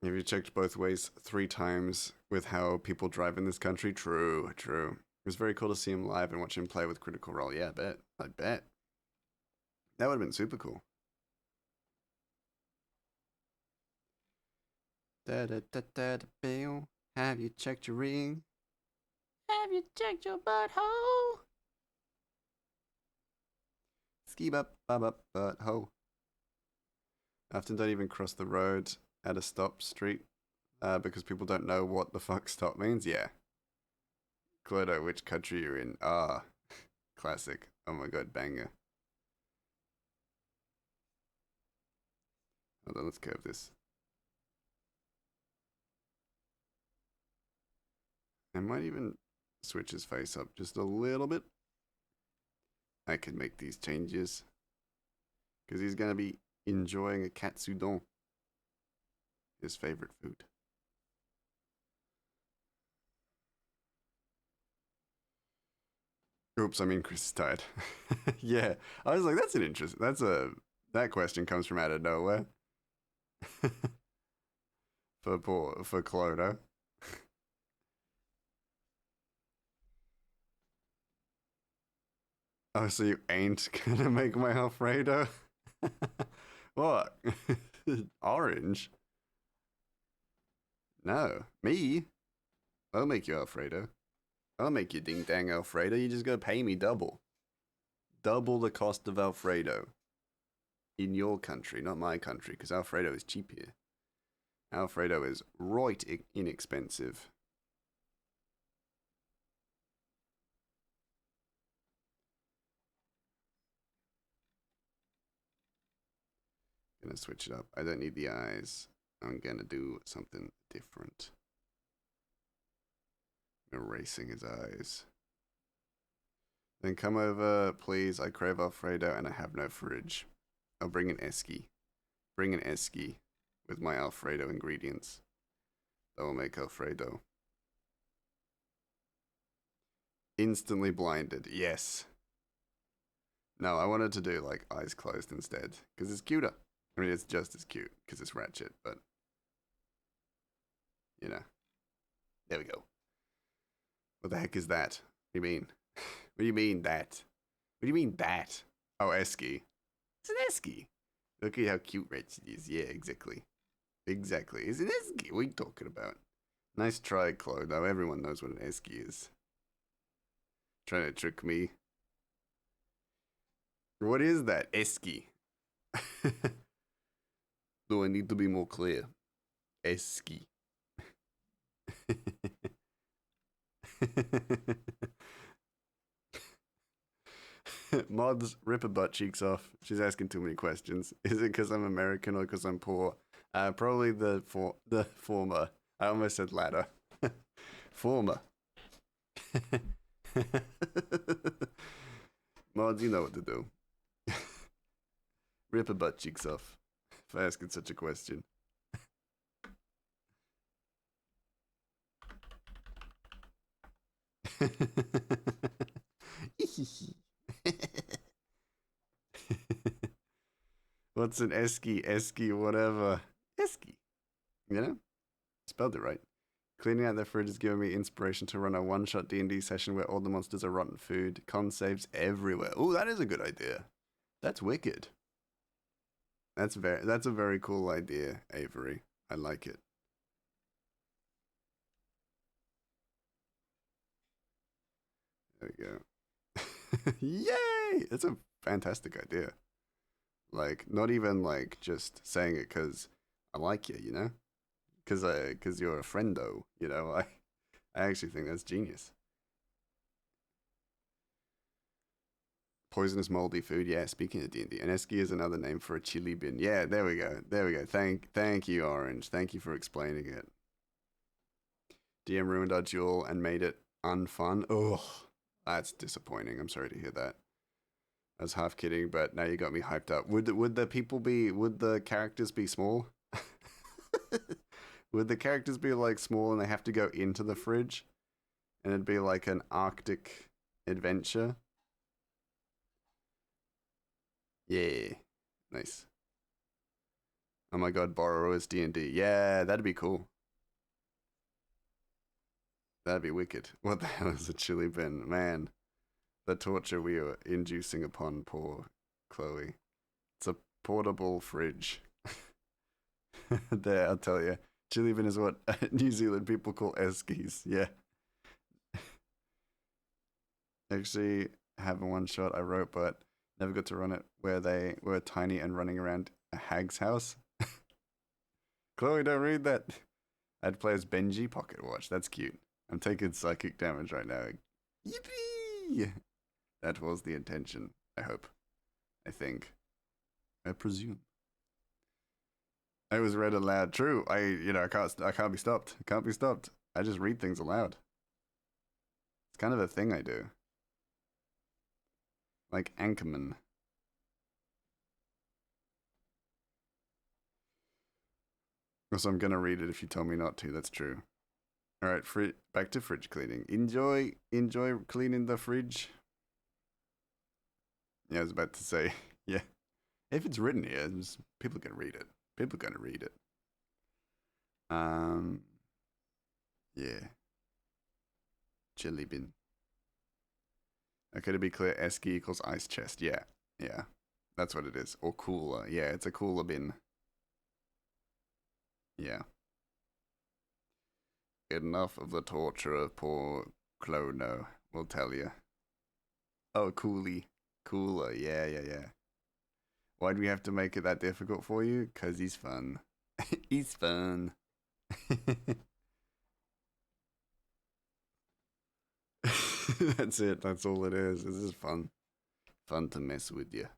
Have you checked both ways 3 times with how people drive in this country? True. It was very cool to see him live and watch him play with Critical Role. Yeah, I bet. That would have been super cool. Bill, have you checked your ring? Have you checked your butthole? Ski butthole. I often don't even cross the road at a stop street because people don't know what the fuck stop means. Yeah. Clodo, which country you're in? Classic. Oh my god, banger. Hold on, let's curve this. I might even switch his face up just a little bit. I can make these changes because he's gonna be enjoying a katsudon, his favorite food. Oops, I mean Chris is tired. Yeah, I was like, that's an interest. That question comes from out of nowhere. for Clodo. Oh, so you ain't gonna make my Alfredo? What? Orange? No. Me? I'll make you Alfredo. I'll make you ding dang Alfredo. You just gotta pay me double. Double the cost of Alfredo. In your country, not my country, because Alfredo is cheap here. Alfredo is right inexpensive. Gonna switch it up. I don't need the eyes. I'm gonna do something different. Erasing his eyes. Then come over, please. I crave Alfredo and I have no fridge. I'll bring an esky. Bring an esky with my Alfredo ingredients. That will make Alfredo. Instantly blinded. Yes. No, I wanted to do like eyes closed instead because it's cuter. I mean, it's just as cute because it's Ratchet, but you know. There we go. What the heck is that? What do you mean? What do you mean that? What do you mean that? Oh, esky. It's an esky. Look at how cute Ratchet is. Yeah, exactly. Exactly. It's an esky. What are you talking about? Nice try, Clodo. Everyone knows what an esky is. Trying to trick me. What is that? Esky. Do I need to be more clear? Esky. Mods, rip her butt cheeks off. She's asking too many questions. Is it because I'm American or because I'm poor? Probably the former. I almost said latter. Former. Mods, you know what to do. Rip her butt cheeks off for asking such a question. What's an esky? Esky, whatever. Esky. You know? Spelled it right. Cleaning out the fridge has given me inspiration to run a one-shot D&D session where all the monsters are rotten food. Con saves everywhere. Oh, that is a good idea. That's wicked. That's a very cool idea, Avery. I like it. There we go. Yay! That's a fantastic idea. Like, not even like just saying it because I like you, you know? Because you're a friendo, you know? I actually think that's genius. Poisonous moldy food. Yeah, speaking of D&D, an esky is another name for a chili bin. Yeah, there we go. There we go. Thank you, Orange. Thank you for explaining it. DM ruined our duel and made it unfun. Ugh, that's disappointing. I'm sorry to hear that. I was half kidding, but now you got me hyped up. Would the characters be small? Would the characters be like small and they have to go into the fridge? And it'd be like an Arctic adventure? Yeah. Nice. Oh my god, Borrower's D&D. Yeah, that'd be cool. That'd be wicked. What the hell is a chili bin? Man, the torture we are inducing upon poor Chloe. It's a portable fridge. There, I'll tell you. Chili bin is what New Zealand people call eskies. Yeah. Actually, have a one shot I wrote, but never got to run it, where they were tiny and running around a hag's house. Chloe, don't read that. I'd play as Benji Pocket Watch. That's cute. I'm taking psychic damage right now. Yippee! That was the intention. I hope. I think. I presume. I was read aloud. True. I can't be stopped. I can't be stopped. I just read things aloud. It's kind of a thing I do. Like Anchorman. So I'm gonna read it if you tell me not to. That's true. All right, back to fridge cleaning. Enjoy cleaning the fridge. Yeah, I was about to say. Yeah, if it's written here, people can read it. People are gonna read it. Yeah. Chili bin. Okay, to be clear, esky equals ice chest. Yeah, yeah, that's what it is. Or cooler. Yeah, it's a cooler bin. Yeah. Enough of the torture of poor Clono, we'll tell you. Oh, Coolie. Cooler. Yeah, yeah, yeah. Why'd we have to make it that difficult for you? Because he's fun. He's fun. That's it. That's all it is. This is fun. Fun to mess with you.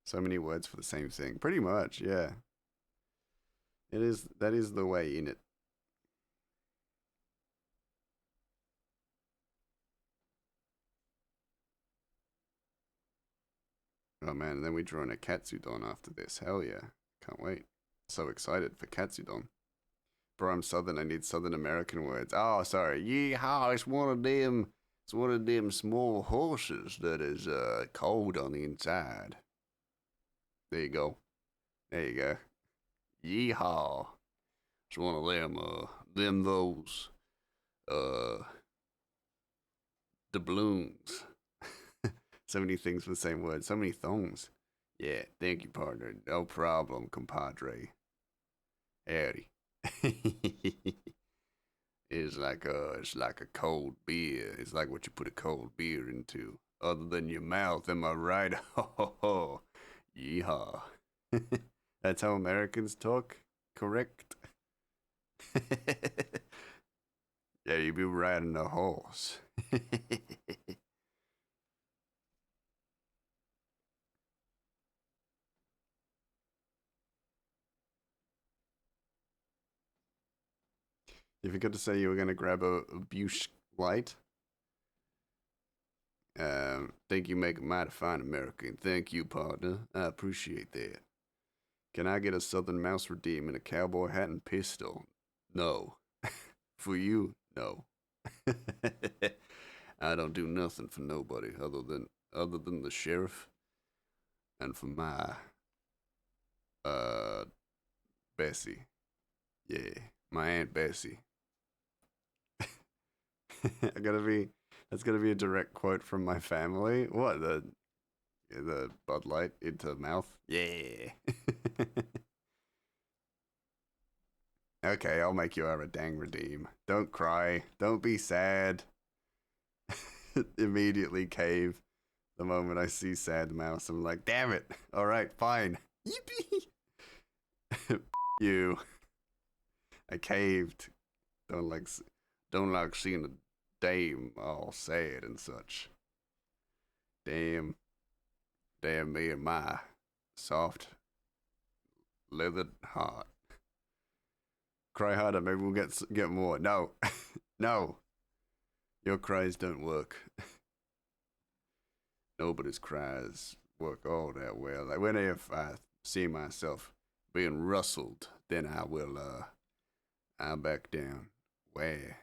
So many words for the same thing. Pretty much, yeah. It is. That is the way in it. Oh man, and then we draw in a Katsudon after this. Hell yeah. Can't wait. So excited for Katsudon. Bro, I'm Southern. I need Southern American words. Oh, sorry. Yeehaw, it's one of them. It's one of them small horses that is cold on the inside. There you go. There you go. Yeehaw. It's one of them those, doubloons. So many things with the same word. So many thongs. Yeah, thank you, partner. No problem, compadre. Howdy. It's like a cold beer. It's like what you put a cold beer into, other than your mouth. Am I right? Ho ho ho! Yeehaw! That's how Americans talk. Correct. Yeah, you be riding a horse. You forgot to say you were gonna grab a Busch Light. Think you make a mighty fine American. Thank you, partner. I appreciate that. Can I get a Southern Mouse Redeem and a cowboy hat and pistol? No. For you, no. I don't do nothing for nobody other than the sheriff and for my Uh, Bessie. Yeah, my Aunt Bessie. I gotta be. That's gonna be a direct quote from my family. What the Bud Light into mouth? Yeah. Okay, I'll make you a dang redeem. Don't cry. Don't be sad. Immediately cave. The moment I see sad mouse, I'm like, damn it. All right, fine. Yippee. You. I caved. Don't like, don't like seeing a dame all sad and such. Damn, damn me and my soft leathered heart. Cry harder, maybe we'll get more. No, no, your cries don't work. Nobody's cries work all that well. Like when if I see myself being rustled, then I'll back down. Where?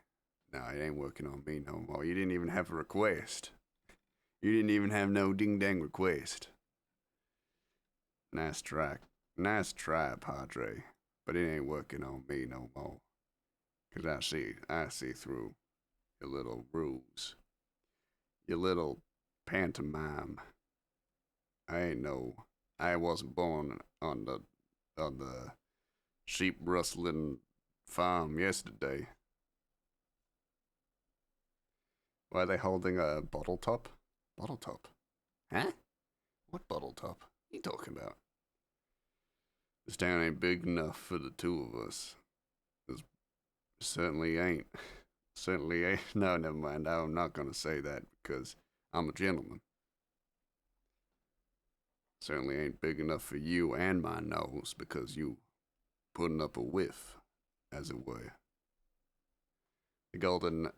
No, it ain't working on me no more. You didn't even have a request. You didn't even have no ding dang request. Nice try. Nice try, Padre. But it ain't working on me no more. 'Cause I see through your little ruse. Your little pantomime. I wasn't born on the sheep rustling farm yesterday. Why are they holding a bottle top? Bottle top? Huh? What bottle top? What are you talking about? This town ain't big enough for the two of us. This certainly ain't. Certainly ain't. No, never mind. I'm not gonna say that because I'm a gentleman. Certainly ain't big enough for you and my nose because you putting up a whiff, as it were. The golden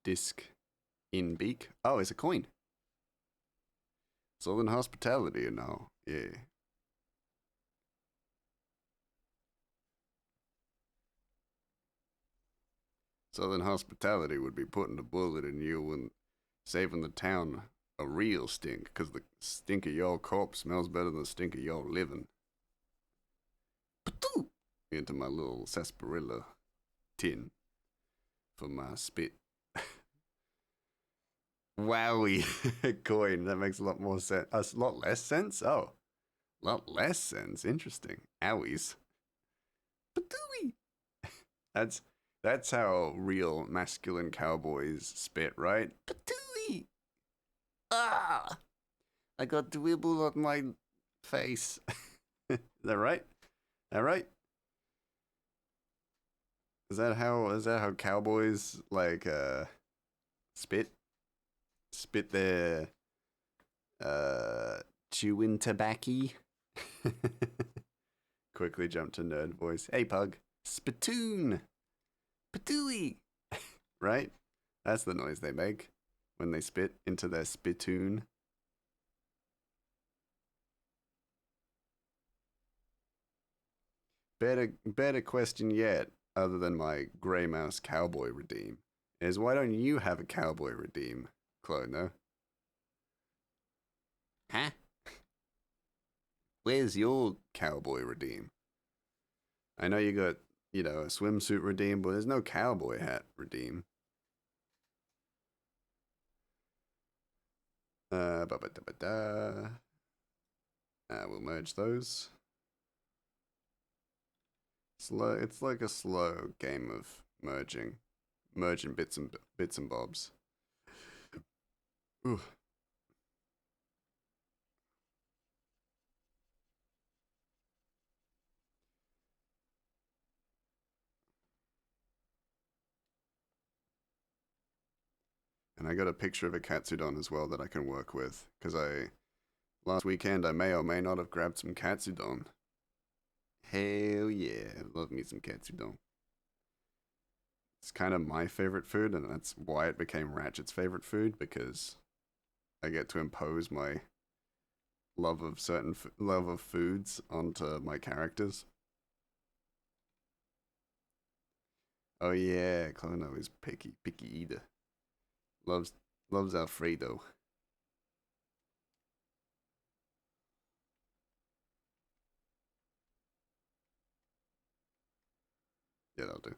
disc in beak. Oh, it's a coin. Southern hospitality, you know. Yeah. Southern hospitality would be putting a bullet in you and saving the town a real stink, because the stink of your corpse smells better than the stink of your living. Into my little sarsaparilla tin for my spit. Wowie. Coin. That makes a lot more sense. A lot less sense? Oh. A lot less sense. Interesting. Owies. Patooey. That's how real masculine cowboys spit, right? Patooey. Ah. I got dribble on my face. Is that right? That right? Is that how cowboys like spit? Spit their chewing tobacco? Quickly jump to nerd voice. Hey pug. Spittoon. Patooey. Right? That's the noise they make when they spit into their spittoon. Better question yet, other than my Grey Mouse cowboy redeem, is why don't you have a cowboy redeem, Clono? Huh? Where's your cowboy redeem? I know you got, a swimsuit redeem, but there's no cowboy hat redeem. We'll merge those. Slow. It's like a slow game of merging bits and bobs. Ooh. And I got a picture of a katsudon as well that I can work with, because last weekend I may or may not have grabbed some katsudon. Hell yeah, love me some katsudon. It's kind of my favorite food, and that's why it became Ratchet's favorite food, because I get to impose my love of love of foods onto my characters. Oh yeah, Clono is picky eater. Loves Alfredo. Yeah, that'll do.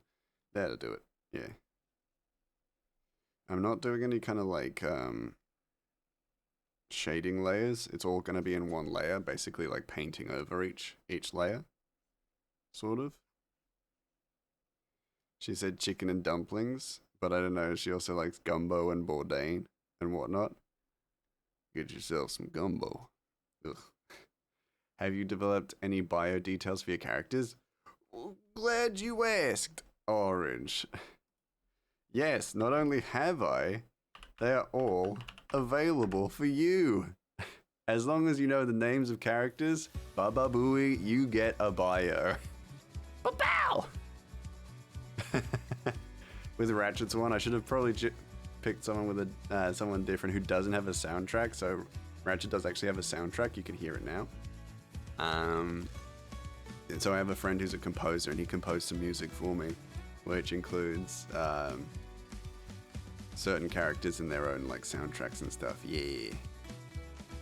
That'll do it. Yeah. I'm not doing any kind of like shading layers. It's all gonna be in one layer, basically like painting over each layer, sort of. She said chicken and dumplings, but I don't know. She also likes gumbo and bourdain and whatnot. Get yourself some gumbo. Ugh. Have you developed any bio details for your characters? Well, glad you asked, Orange. Yes, not only have I, they are all available for you. As long as you know the names of characters, Baba Booey, you get a bio. Ba-bow! With Ratchet's one, I should have probably picked someone with someone different who doesn't have a soundtrack. So Ratchet does actually have a soundtrack. You can hear it now. And so I have a friend who's a composer, and he composed some music for me, which includes certain characters in their own like soundtracks and stuff. Yeah.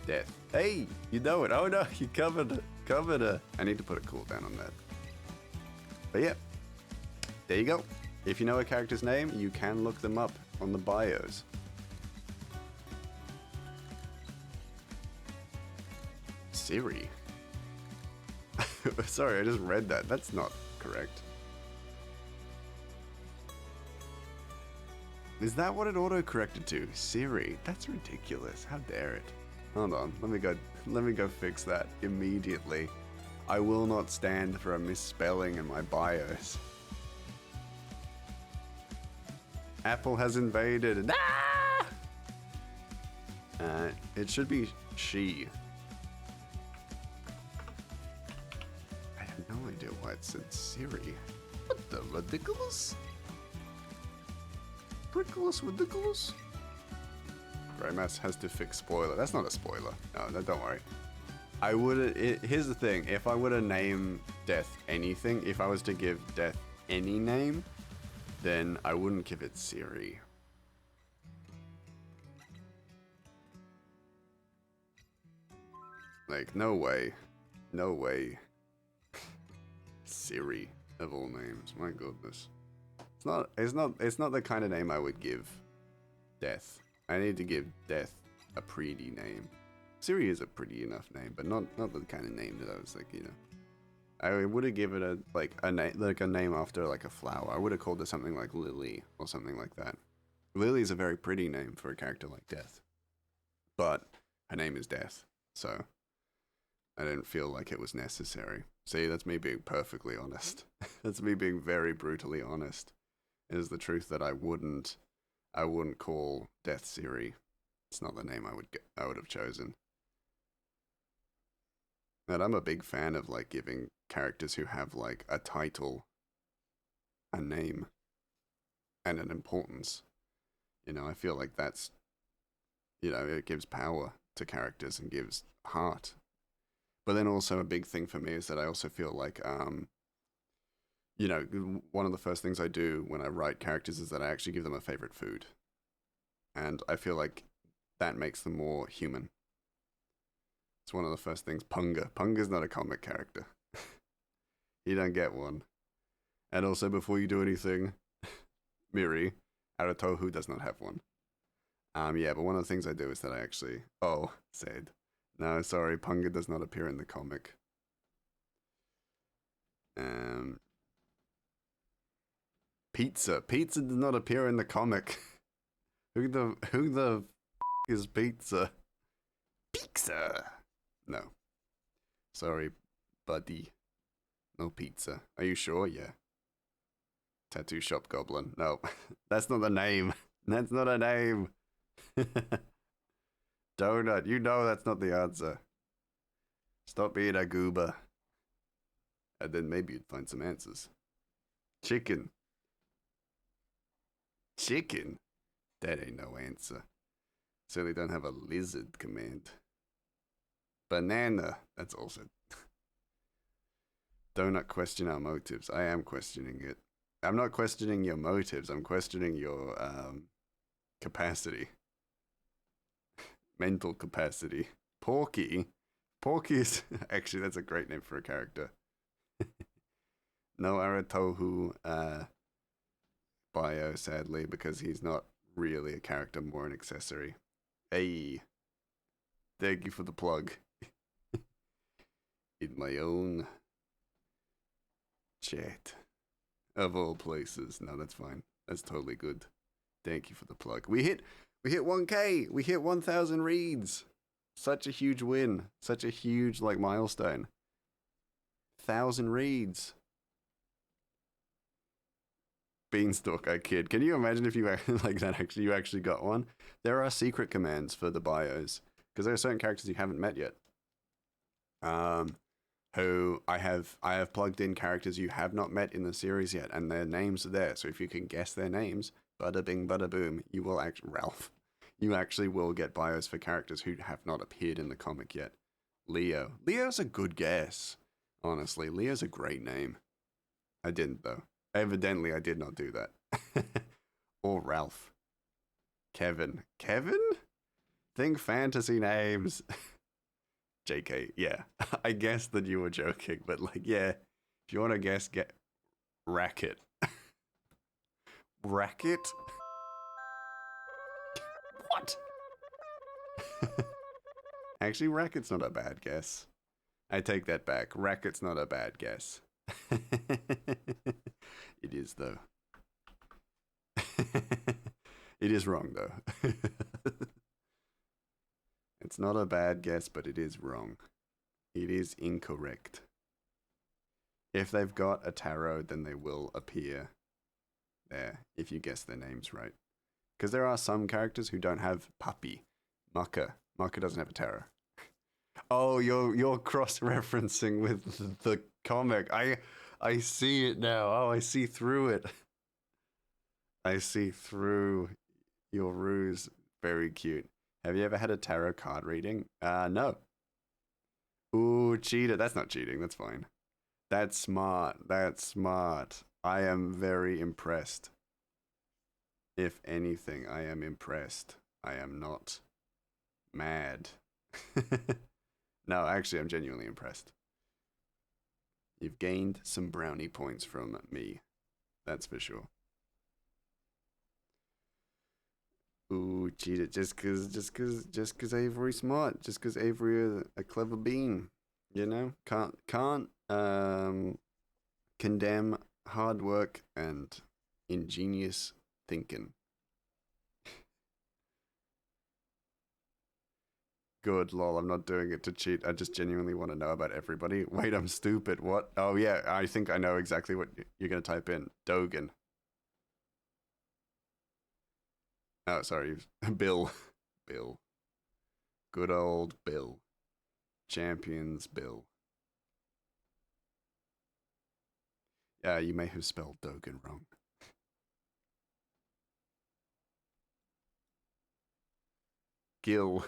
Death. Hey, you know it. Oh no, you covered it. I need to put a cooldown on that. But yeah, there you go. If you know a character's name, you can look them up on the bios. Siri. Sorry, I just read that. That's not correct. Is that what it auto-corrected to? Siri. That's ridiculous. How dare it? Hold on. Let me go fix that immediately. I will not stand for a misspelling in my bios. Apple has invaded. Ah! It should be she. I have no idea why it said Siri. What the ridiculous? Ridiculous. Greymass has to fix spoiler. That's not a spoiler. No, don't worry. I would. Here's the thing. If I were to name Death anything, if I was to give Death any name, then I wouldn't give it Siri. Like, no way. No way. Siri, of all names. My goodness. It's not the kind of name I would give Death. I need to give Death a pretty name. Siri is a pretty enough name, but not the kind of name that I was like, you know. I would have given it a name after like a flower. I would have called it something like Lily or something like that. Lily is a very pretty name for a character like Death, but her name is Death, so I didn't feel like it was necessary. See, that's me being perfectly honest. That's me being very brutally honest. It is the truth that I wouldn't call Death Siri. It's not the name I would have chosen. And I'm a big fan of like giving characters who have like a title, a name, and an importance. You know, I feel like that's, you know, it gives power to characters and gives heart. But then also a big thing for me is that I also feel like, you know, one of the first things I do when I write characters is that I actually give them a favorite food. And I feel like that makes them more human. It's one of the first things. Punga. Punga's not a comic character. You don't get one. And also, before you do anything, Miri, Aratohu does not have one. Yeah, but one of the things I do is that I actually... Oh, said. No, sorry, Punga does not appear in the comic. Pizza. Pizza does not appear in the comic. Who the f is Pizza? Pizza! No. Sorry, buddy. No pizza. Are you sure? Yeah. Tattoo shop goblin. No. That's not the name. That's not a name. Donut. You know that's not the answer. Stop being a goober. And then maybe you'd find some answers. Chicken. Chicken? That ain't no answer. Certainly don't have a lizard command. Banana. That's also... Do not question our motives. I am questioning it. I'm not questioning your motives. I'm questioning your capacity. Mental capacity. Porky. Porky is... Actually, that's a great name for a character. No Aratohu bio, sadly, because he's not really a character, more an accessory. Hey, thank you for the plug. In my own chat. Of all places. No, that's fine. That's totally good. Thank you for the plug. We hit 1K. We hit 1,000 reads. Such a huge win. Such a huge milestone. 1,000 reads. Beanstalk, I kid. Can you imagine if you you actually got one? There are secret commands for the bios because there are certain characters you haven't met yet. Who I have plugged in characters you have not met in the series yet, and their names are there. So if you can guess their names, bada bing, bada boom, you will Ralph. You actually will get bios for characters who have not appeared in the comic yet. Leo. Leo's a good guess. Honestly, Leo's a great name. I didn't though. Evidently, I did not do that. Or Ralph. Kevin. Kevin? Think fantasy names. JK, yeah. I guessed that you were joking, but yeah. If you want to guess, get Racket. Racket? What? Actually, Racket's not a bad guess. I take that back. Racket's not a bad guess. It is, though. It is wrong, though. It's not a bad guess, but it is wrong. It is incorrect. If they've got a tarot, then they will appear there if you guess their names right. Because there are some characters who don't have puppy. Mucka. Mucka doesn't have a tarot. Oh, you're cross-referencing with the comic. I see it now. Oh, I see through it. I see through your ruse. Very cute. Have you ever had a tarot card reading? No. Ooh, cheated. That's not cheating. That's fine. That's smart. That's smart. I am very impressed. If anything, I am impressed. I am not mad. No, actually, I'm genuinely impressed. You've gained some brownie points from me. That's for sure. Ooh, cheated just cause Avery's smart, just cause Avery a clever bean, you know? Can't condemn hard work and ingenious thinking. Good, lol, I'm not doing it to cheat. I just genuinely want to know about everybody. Wait, I'm stupid. What? Oh yeah, I think I know exactly what you're gonna type in. Dogan. Oh, sorry. Bill. Bill. Good old Bill. Champions Bill. Yeah, you may have spelled Dogan wrong. Gil.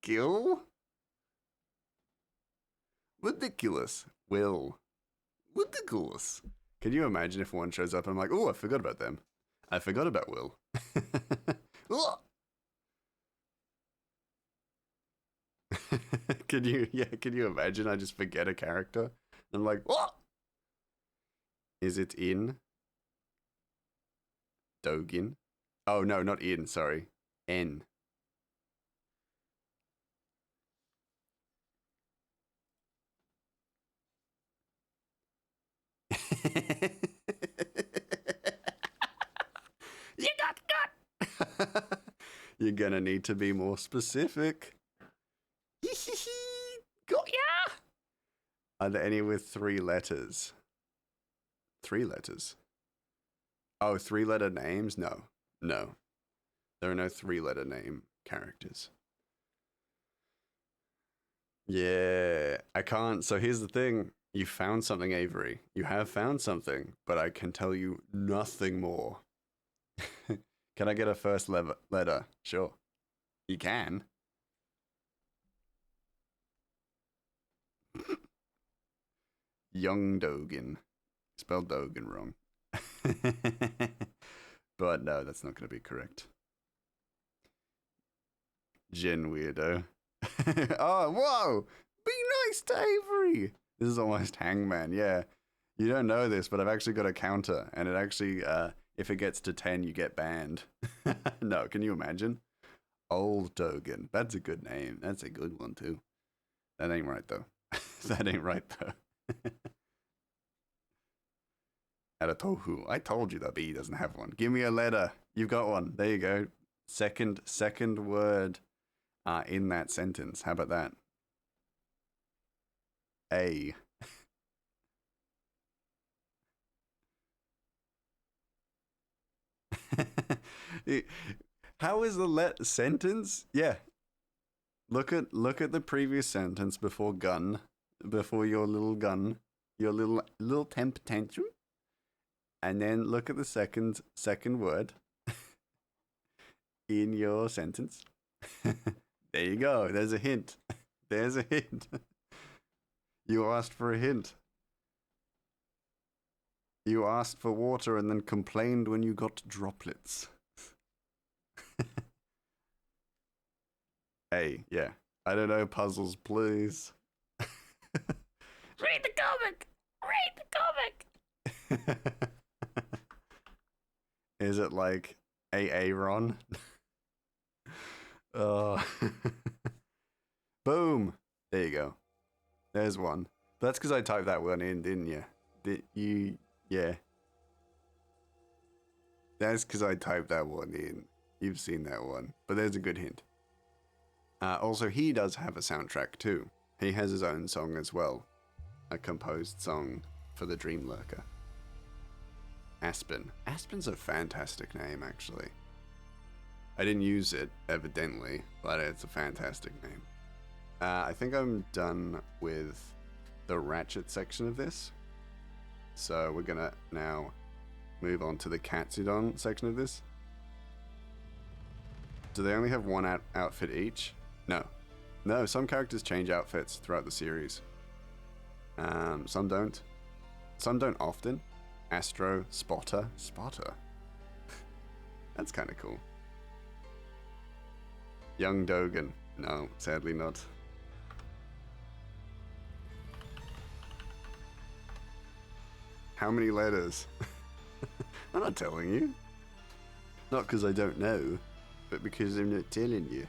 Gil? Ridiculous. Will. Ridiculous. Can you imagine if one shows up and I'm like, oh, I forgot about them. I forgot about Will. Can you imagine I just forget a character? And I'm like, what? Is it in Dogin? Oh no, not in, sorry. N. You got. You're gonna need to be more specific. Got ya! Are there any with 3 letters? 3 letters? Oh, 3-letter names? No. No. There are no 3-letter name characters. Yeah, I can't. So here's the thing. You found something, Avery. You have found something, but I can tell you nothing more. Can I get a first letter? Sure. You can. Young Dogan. Spelled Dogan wrong. But no, that's not going to be correct. Gen weirdo. Oh, whoa! Be nice to Avery! This is almost Hangman, yeah. You don't know this, but I've actually got a counter, and it actually, if it gets to 10, you get banned. No, can you imagine? Old Dogen. That's a good name. That's a good one, too. That ain't right, though. That ain't right, though. Adatohu. I told you that B doesn't have one. Give me a letter. You've got one. There you go. Second word in that sentence. How about that? A. How is the sentence? Yeah. Look at the previous sentence before gun, before your little gun, your little temper tantrum, and then look at the second word in your sentence. There you go. There's a hint. There's a hint. You asked for a hint. You asked for water and then complained when you got droplets. Hey, yeah. I don't know puzzles, please. Read the comic! Read the comic! Is it like Aaron? Oh. Boom! There you go. There's one. That's because I typed that one in, didn't you? Yeah. That's because I typed that one in. You've seen that one. But there's a good hint. Also, he does have a soundtrack too. He has his own song as well. A composed song for the Dream Lurker. Aspen. Aspen's a fantastic name, actually. I didn't use it, evidently, but it's a fantastic name. I think I'm done with the Ratchet section of this. So we're gonna now move on to the Katsudon section of this. Do they only have one outfit each? No, some characters change outfits throughout the series. Some don't. Some don't often. Astro, Spotter. That's kind of cool. Young Dogen. No, sadly not. How many letters? I'm not telling you. Not because I don't know, but because I'm not telling you.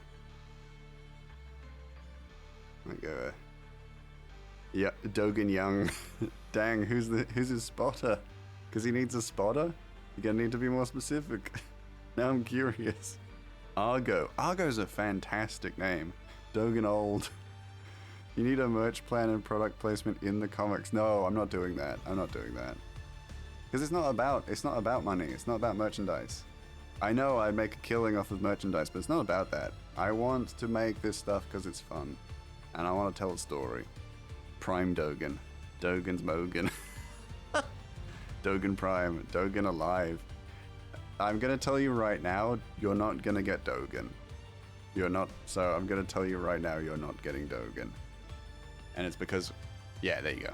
Like, yeah, Dogen Young. Dang, who's his spotter? Because he needs a spotter? You're gonna need to be more specific. Now I'm curious. Argo. Argo's a fantastic name. Dogen Old. You need a merch plan and product placement in the comics. No, I'm not doing that. Because it's not about money. It's not about merchandise. I know I make a killing off of merchandise, but it's not about that. I want to make this stuff because it's fun. And I want to tell a story. Prime Dogen. Dogen's Mogan. Dogen Prime. Dogen Alive. I'm going to tell you right now, you're not going to get Dogen. You're not. So I'm going to tell you right now, you're not getting Dogen. And it's because, yeah, there you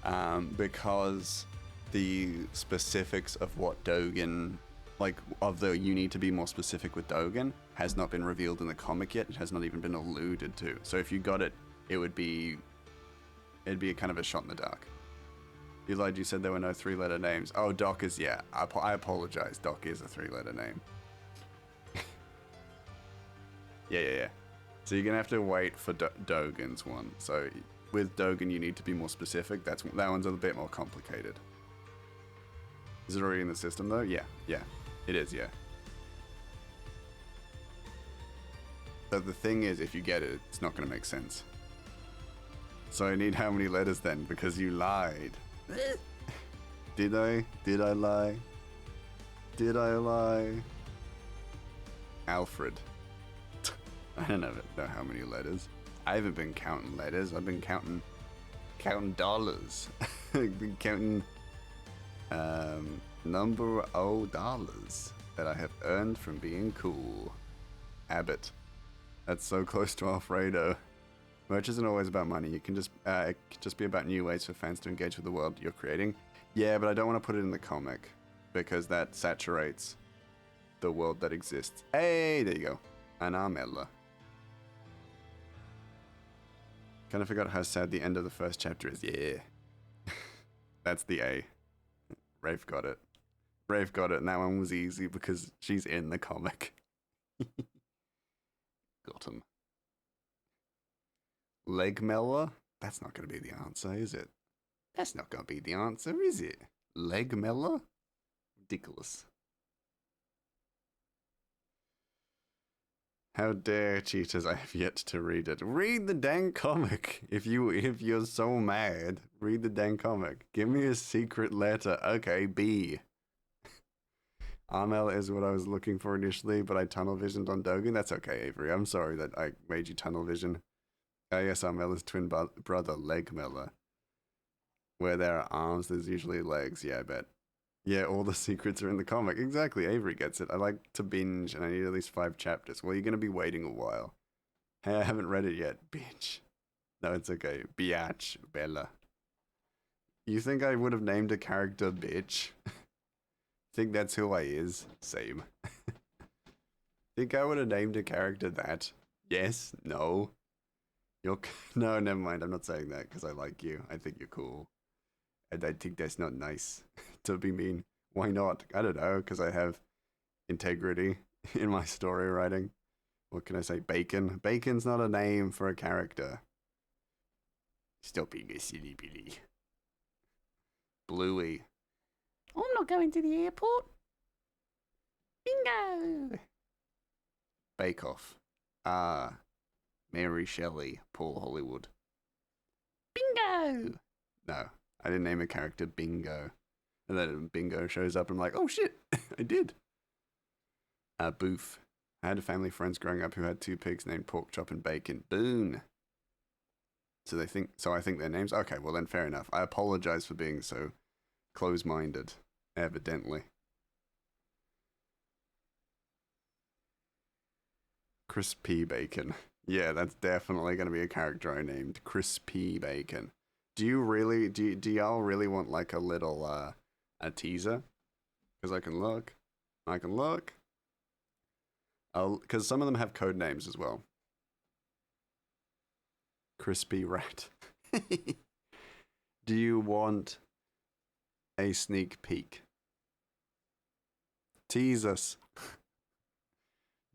go. Because the specifics of what Dogen, you need to be more specific with Dogen, has not been revealed in the comic yet. It has not even been alluded to. So if you got it, it'd be a kind of a shot in the dark. Elijah, you said there were no 3-letter names. Oh, Doc is, yeah. I apologize. Doc is a 3-letter name. Yeah. So you're gonna have to wait for Dogen's one. So with Dogen, you need to be more specific. That one's a bit more complicated. Is it already in the system though? Yeah. It is, yeah. But the thing is, if you get it, it's not gonna make sense. So I need how many letters then? Because you lied. Did I? Did I lie? Did I lie? Alfred. I don't know how many letters. I haven't been counting letters. I've been counting dollars. I've been counting number of dollars that I have earned from being cool. Abbott. That's so close to Alfredo. Merch isn't always about money. It can just be about new ways for fans to engage with the world you're creating. Yeah, but I don't want to put it in the comic because that saturates the world that exists. Hey, there you go. An Armella. Kind of forgot how sad the end of the first chapter is. Yeah. That's the A. Rafe got it. Rafe got it, and that one was easy because she's in the comic. Got him. Legmella? That's not going to be the answer, is it? That's not going to be the answer, is it? Legmella? Ridiculous. How dare cheaters, I have yet to read it. Read the dang comic. If you're so mad, read the dang comic. Give me a secret letter. Okay, B. Armel is what I was looking for initially, but I tunnel visioned on Dogen. That's okay, Avery. I'm sorry that I made you tunnel vision. Yes, Armel is twin brother Legmella. Where there are arms, there's usually legs. Yeah, I bet. Yeah, all the secrets are in the comic. Exactly, Avery gets it. I like to binge, and I need at least 5 chapters. Well, you're going to be waiting a while. Hey, I haven't read it yet, bitch. No, it's okay. Biatch, Bella. You think I would have named a character bitch? Think that's who I is? Same. Think I would have named a character that? Yes? No? No, never mind. I'm not saying that because I like you. I think you're cool. And I think that's not nice to be mean. Why not? I don't know, because I have integrity in my story writing. What can I say? Bacon. Bacon's not a name for a character. Stop being a silly Billy. Bluey. I'm not going to the airport. Bingo! Bake Off. Ah. Mary Shelley. Paul Hollywood. Bingo! No. I didn't name a character Bingo. And then Bingo shows up and I'm like, oh shit, I did. Boof. I had a family friends growing up who had 2 pigs named Pork Chop and Bacon. Boon. So I think their names. Okay, well then fair enough. I apologize for being so close-minded, evidently. Crispy Bacon. Yeah, that's definitely going to be a character I named. Crispy Bacon. Do y'all really want like a little a teaser? Because I can look. Because some of them have code names as well. Crispy Rat. Do you want a sneak peek? Tease us.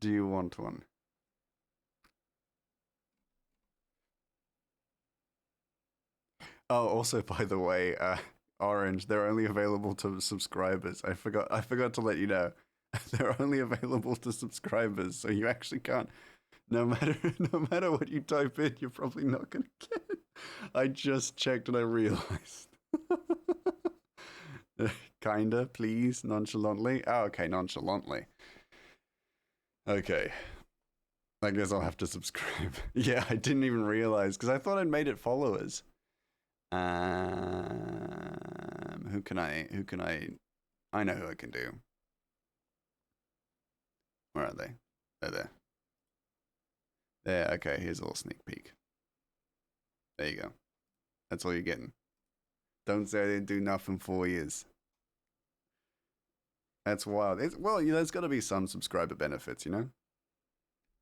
Do you want one? Oh, also, by the way, Orange, they're only available to subscribers. I forgot to let you know. They're only available to subscribers, so you actually can't. No matter what you type in, you're probably not gonna get it. I just checked and I realized. Kinda, please, nonchalantly. Oh, okay, nonchalantly. Okay. I guess I'll have to subscribe. Yeah, I didn't even realize because I thought I'd made it followers. Who can I know who I can do. Where are they? They're there. There, okay, here's a little sneak peek. There you go. That's all you're getting. Don't say I didn't do nothing for years. That's wild. Well, there's got to be some subscriber benefits, you know?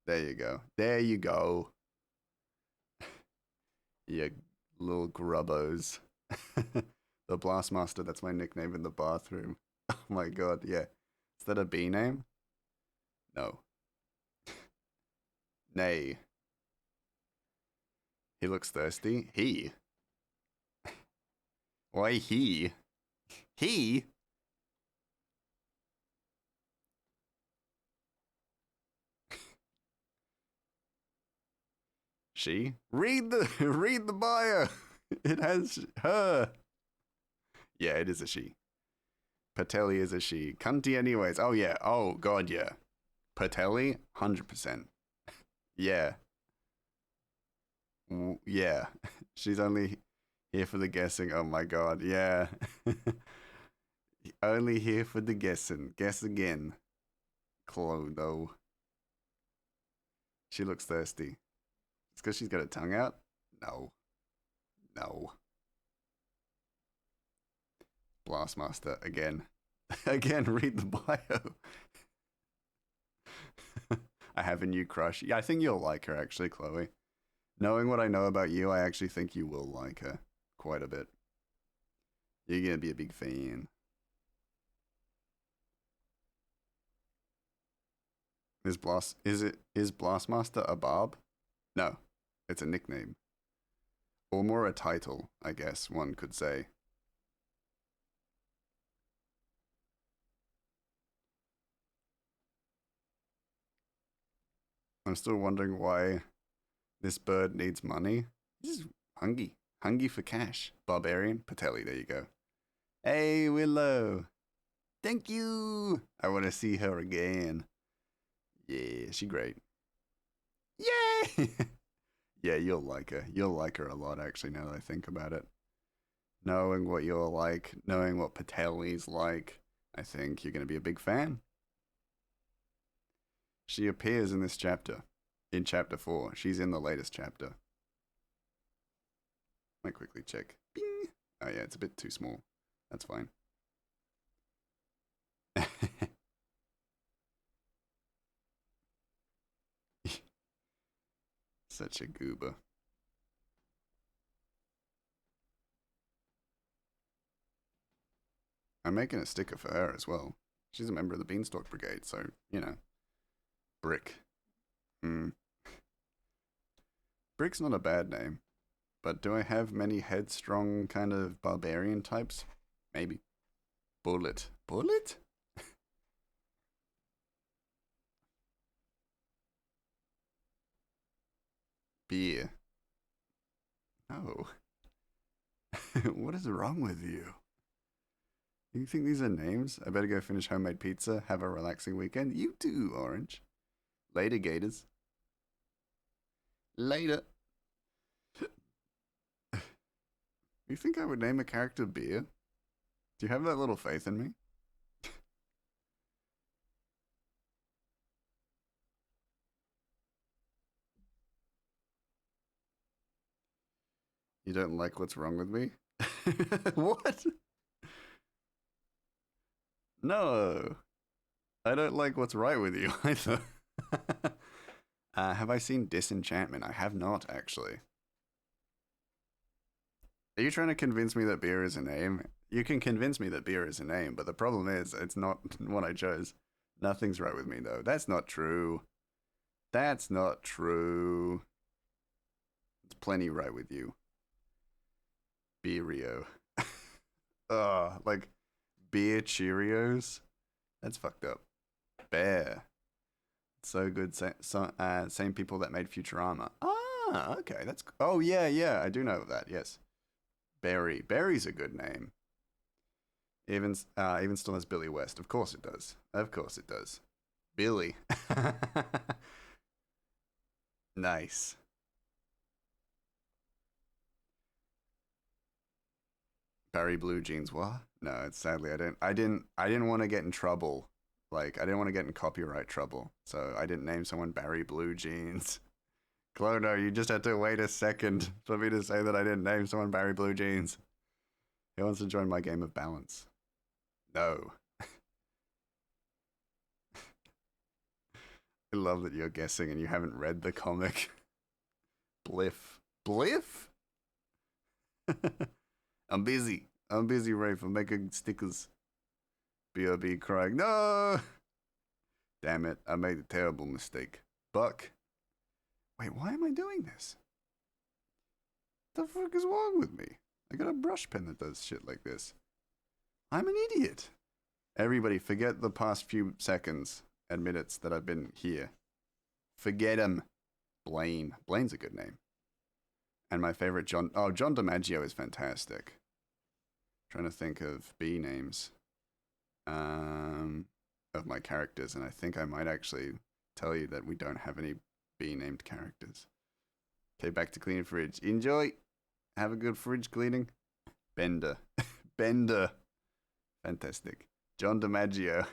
There you go. There you go. You little grubbos. The Blastmaster, that's my nickname in the bathroom. Oh my god, yeah. Is that a B name? No. Nay. He looks thirsty. He? Why he? He? She? Read the bio. It has her. Yeah, it is a she. Patelli is a she. Cunty anyways. Oh yeah. Oh god, yeah. Patelli? 100%. Yeah. Yeah. She's only here for the guessing. Oh my god, yeah. Only here for the guessing. Guess again. Clodo. She looks thirsty. It's because she's got her tongue out? No. No. Blastmaster, again. Again, read the bio. I have a new crush. Yeah, I think you'll like her, actually, Chloe. Knowing what I know about you, I actually think you will like her quite a bit. You're gonna be a big fan. Is Blastmaster a barb? No, it's a nickname. Or more a title, I guess one could say. I'm still wondering why this bird needs money. He's hungry. Hungry for cash. Barbarian. Patelli, there you go. Hey, Willow. Thank you. I want to see her again. Yeah, she great. Yay! Yeah, you'll like her. You'll like her a lot, actually, now that I think about it. Knowing what you're like, knowing what Patelli's like, I think you're going to be a big fan. She appears in this chapter. In chapter 4. She's in the latest chapter. Might quickly check. Bing! Oh yeah, it's a bit too small. That's fine. Such a goober. I'm making a sticker for her as well. She's a member of the Beanstalk Brigade, so, you know. Brick. Brick's not a bad name. But do I have many headstrong kind of barbarian types? Maybe. Bullet. Bullet? Beer. No. What is wrong with you? You think these are names? I better go finish homemade pizza, have a relaxing weekend. You too, Orange. Later, Gators. Later. You think I would name a character Beer? Do you have that little faith in me? You don't like what's wrong with me? What? No. I don't like what's right with you either. Have I seen Disenchantment? I have not, actually. Are you trying to convince me that beer is a name? You can convince me that beer is a name, but the problem is it's not what I chose. Nothing's right with me, though. That's not true. That's not true. It's plenty right with you. Beerio. Like beer Cheerios? That's fucked up. Bear. So good. Same people that made Futurama. Ah, okay. That's. Oh yeah. I do know that. Yes. Barry. Barry's a good name. Even still has Billy West. Of course it does. Of course it does. Billy. Nice. Barry Blue Jeans. What? No, it's sadly I didn't want to get in trouble. Like I didn't want to get in copyright trouble, so I didn't name someone Barry Blue Jeans. Clono, you just had to wait a second for me to say that I didn't name someone Barry Blue Jeans. Who wants to join my game of balance? No. I love that you're guessing and you haven't read the comic. Bliff. Bliff? I'm busy, Rafe. I'm making stickers. BRB crying, no! Damn it, I made a terrible mistake. Buck. Wait, why am I doing this? What the fuck is wrong with me? I got a brush pen that does shit like this. I'm an idiot. Everybody, forget the past few seconds and minutes that I've been here. Forget them. Blaine. Blaine's a good name. And my favorite John DiMaggio is fantastic. Trying to think of B names of my characters, and I think I might actually tell you that we don't have any B named characters. Okay, back to cleaning fridge. Enjoy. Have a good fridge cleaning. Bender. Bender. Fantastic. John DiMaggio.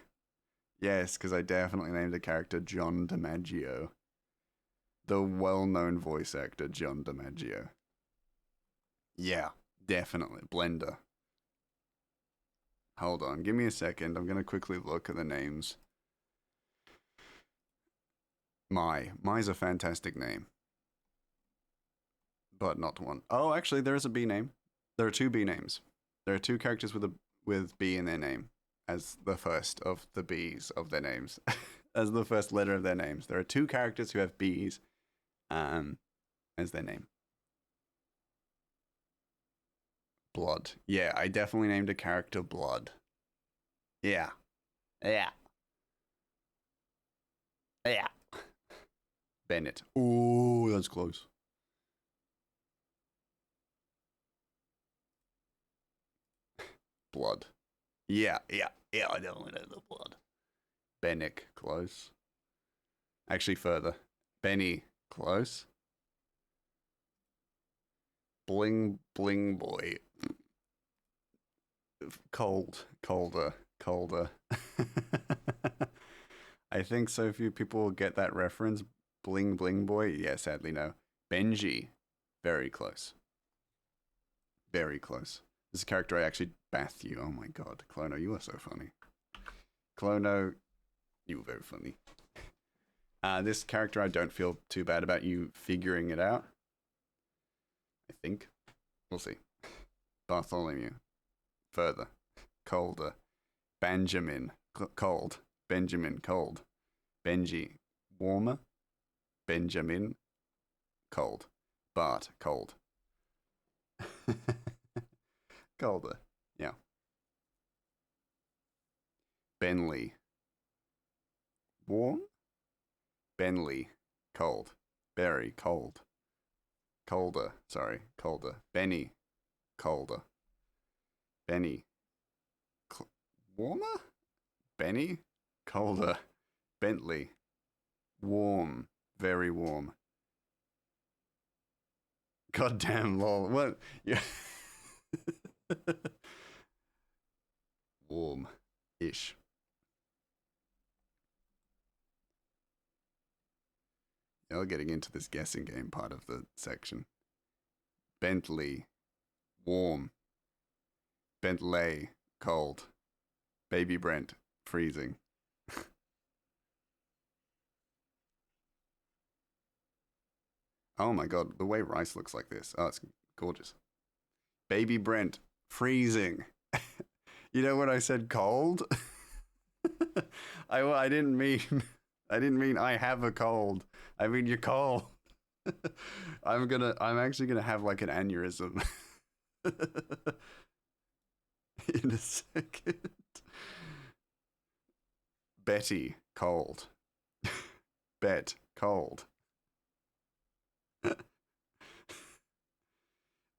Yes, because I definitely named a character John DiMaggio. The well-known voice actor John DiMaggio. Yeah, definitely. Blender. Hold on, give me a second. I'm going to quickly look at the names. Mai's a fantastic name. But not one. Oh, actually, there is a B name. There are two B names. There are two characters with B in their name as the first of the B's of their names, as the first letter of their names. There are two characters who have B's as their name. Blood. Yeah, I definitely named a character Blood. Yeah. Yeah. Yeah. Bennett. Ooh, that's close. Blood. Yeah, yeah, yeah, I definitely know the Blood. Bennick, close. Actually, further. Benny, close. Bling, bling boy. Cold, colder, colder. I think so few people will get that reference. Bling, bling boy. Yeah, sadly, no. Benji, very close. Very close. This is a character I actually bath you. Oh my god, Clono, you are so funny. Clono, you were very funny. This character I don't feel too bad about you figuring it out. I think. We'll see. Bartholomew. Further. Colder. Benjamin. Cold. Benjamin. Cold. Benji. Warmer. Benjamin. Cold. Bart. Cold. Colder. Yeah. Benley. Warm? Benley. Cold. Berry. Cold. Colder. Sorry. Colder. Benny. Colder. Benny. Warmer? Benny? Colder. Bentley. Warm. Very warm. Goddamn lol. What? Yeah. Warm-ish. Now getting into this guessing game part of the section. Bentley. Warm. Bentley. Cold. Baby Brent. Freezing. Oh my god, the way rice looks like this. Oh, it's gorgeous. Baby Brent. Freezing. You know when I said cold? I didn't mean I have a cold. I mean you're cold. I'm actually gonna have like an aneurysm in a second. Betty, cold. Bet, cold.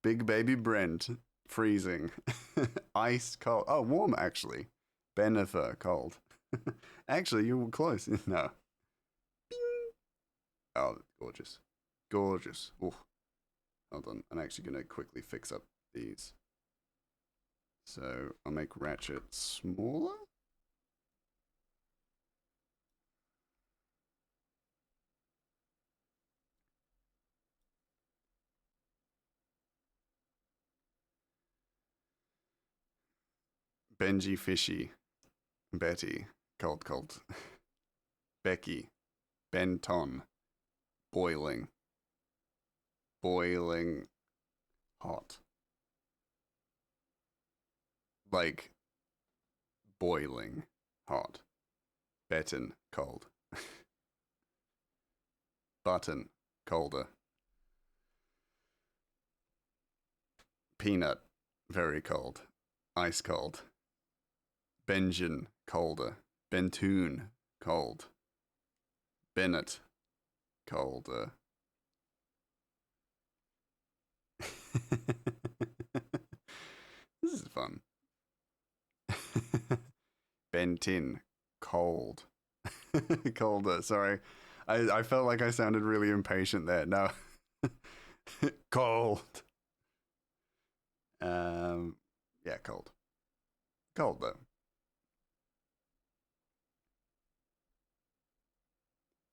Big baby Brent, freezing. Ice, cold. Oh, warm actually. Benifer, cold. Actually, you were close. No. Bing. Oh, gorgeous. Gorgeous. Ooh. Hold on. I'm actually going to quickly fix up these. So I'll make Ratchet smaller. Benji Fishy. Betty. Cold, cold. Becky. Benton. Boiling. Boiling hot. Like boiling hot. Betten, cold. Button, colder. Peanut, very cold. Ice cold. Benjamin, colder. Bentoon, cold. Bennett, colder. This is fun. Bentin, cold. Colder, sorry. I felt like I sounded really impatient there. No. Cold. Yeah, cold. Cold though.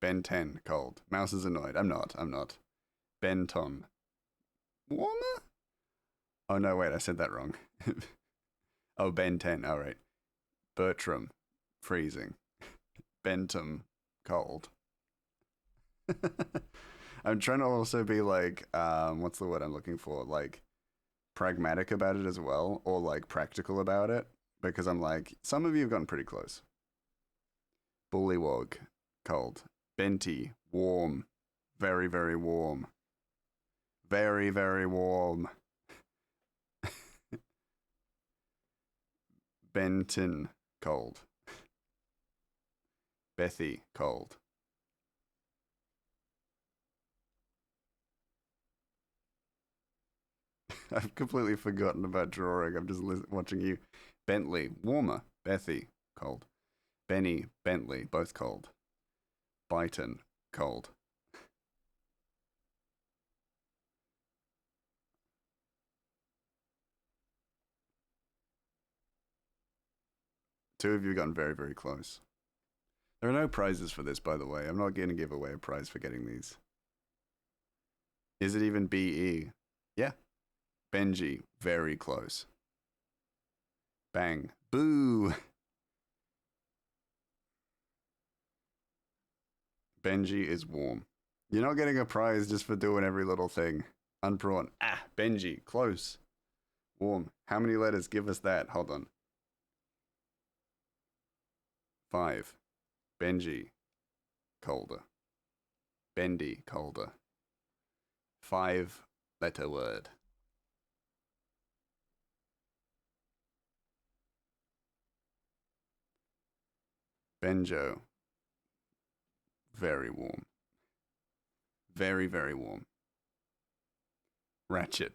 Ben 10, cold. Mouse is annoyed. I'm not. Benton. Warmer? Oh no, wait, I said that wrong. Oh, Ben 10, alright. Bertram, freezing. Bentham, cold. I'm trying to also be like, what's the word I'm looking for? Like, pragmatic about it as well, or like practical about it, because I'm like, some of you have gotten pretty close. Bullywog, cold. Benti, warm. Very, very warm. Very, very warm. Benton, cold. Bethy, cold. I've completely forgotten about drawing. I'm just watching you. Bentley, warmer. Bethy, cold. Benny, Bentley, both cold. Byton, cold. Two of you have gotten very, very close. There are no prizes for this, by the way. I'm not going to give away a prize for getting these. Is it even BE? Yeah. Benji, very close. Bang. Boo! Benji is warm. You're not getting a prize just for doing every little thing. Unprawn. Ah, Benji, close. Warm. How many letters? Give us that. Hold on. 5. Benji, colder. Bendy, colder. 5-letter word. Benjo, very warm. Very, very warm. Ratchet,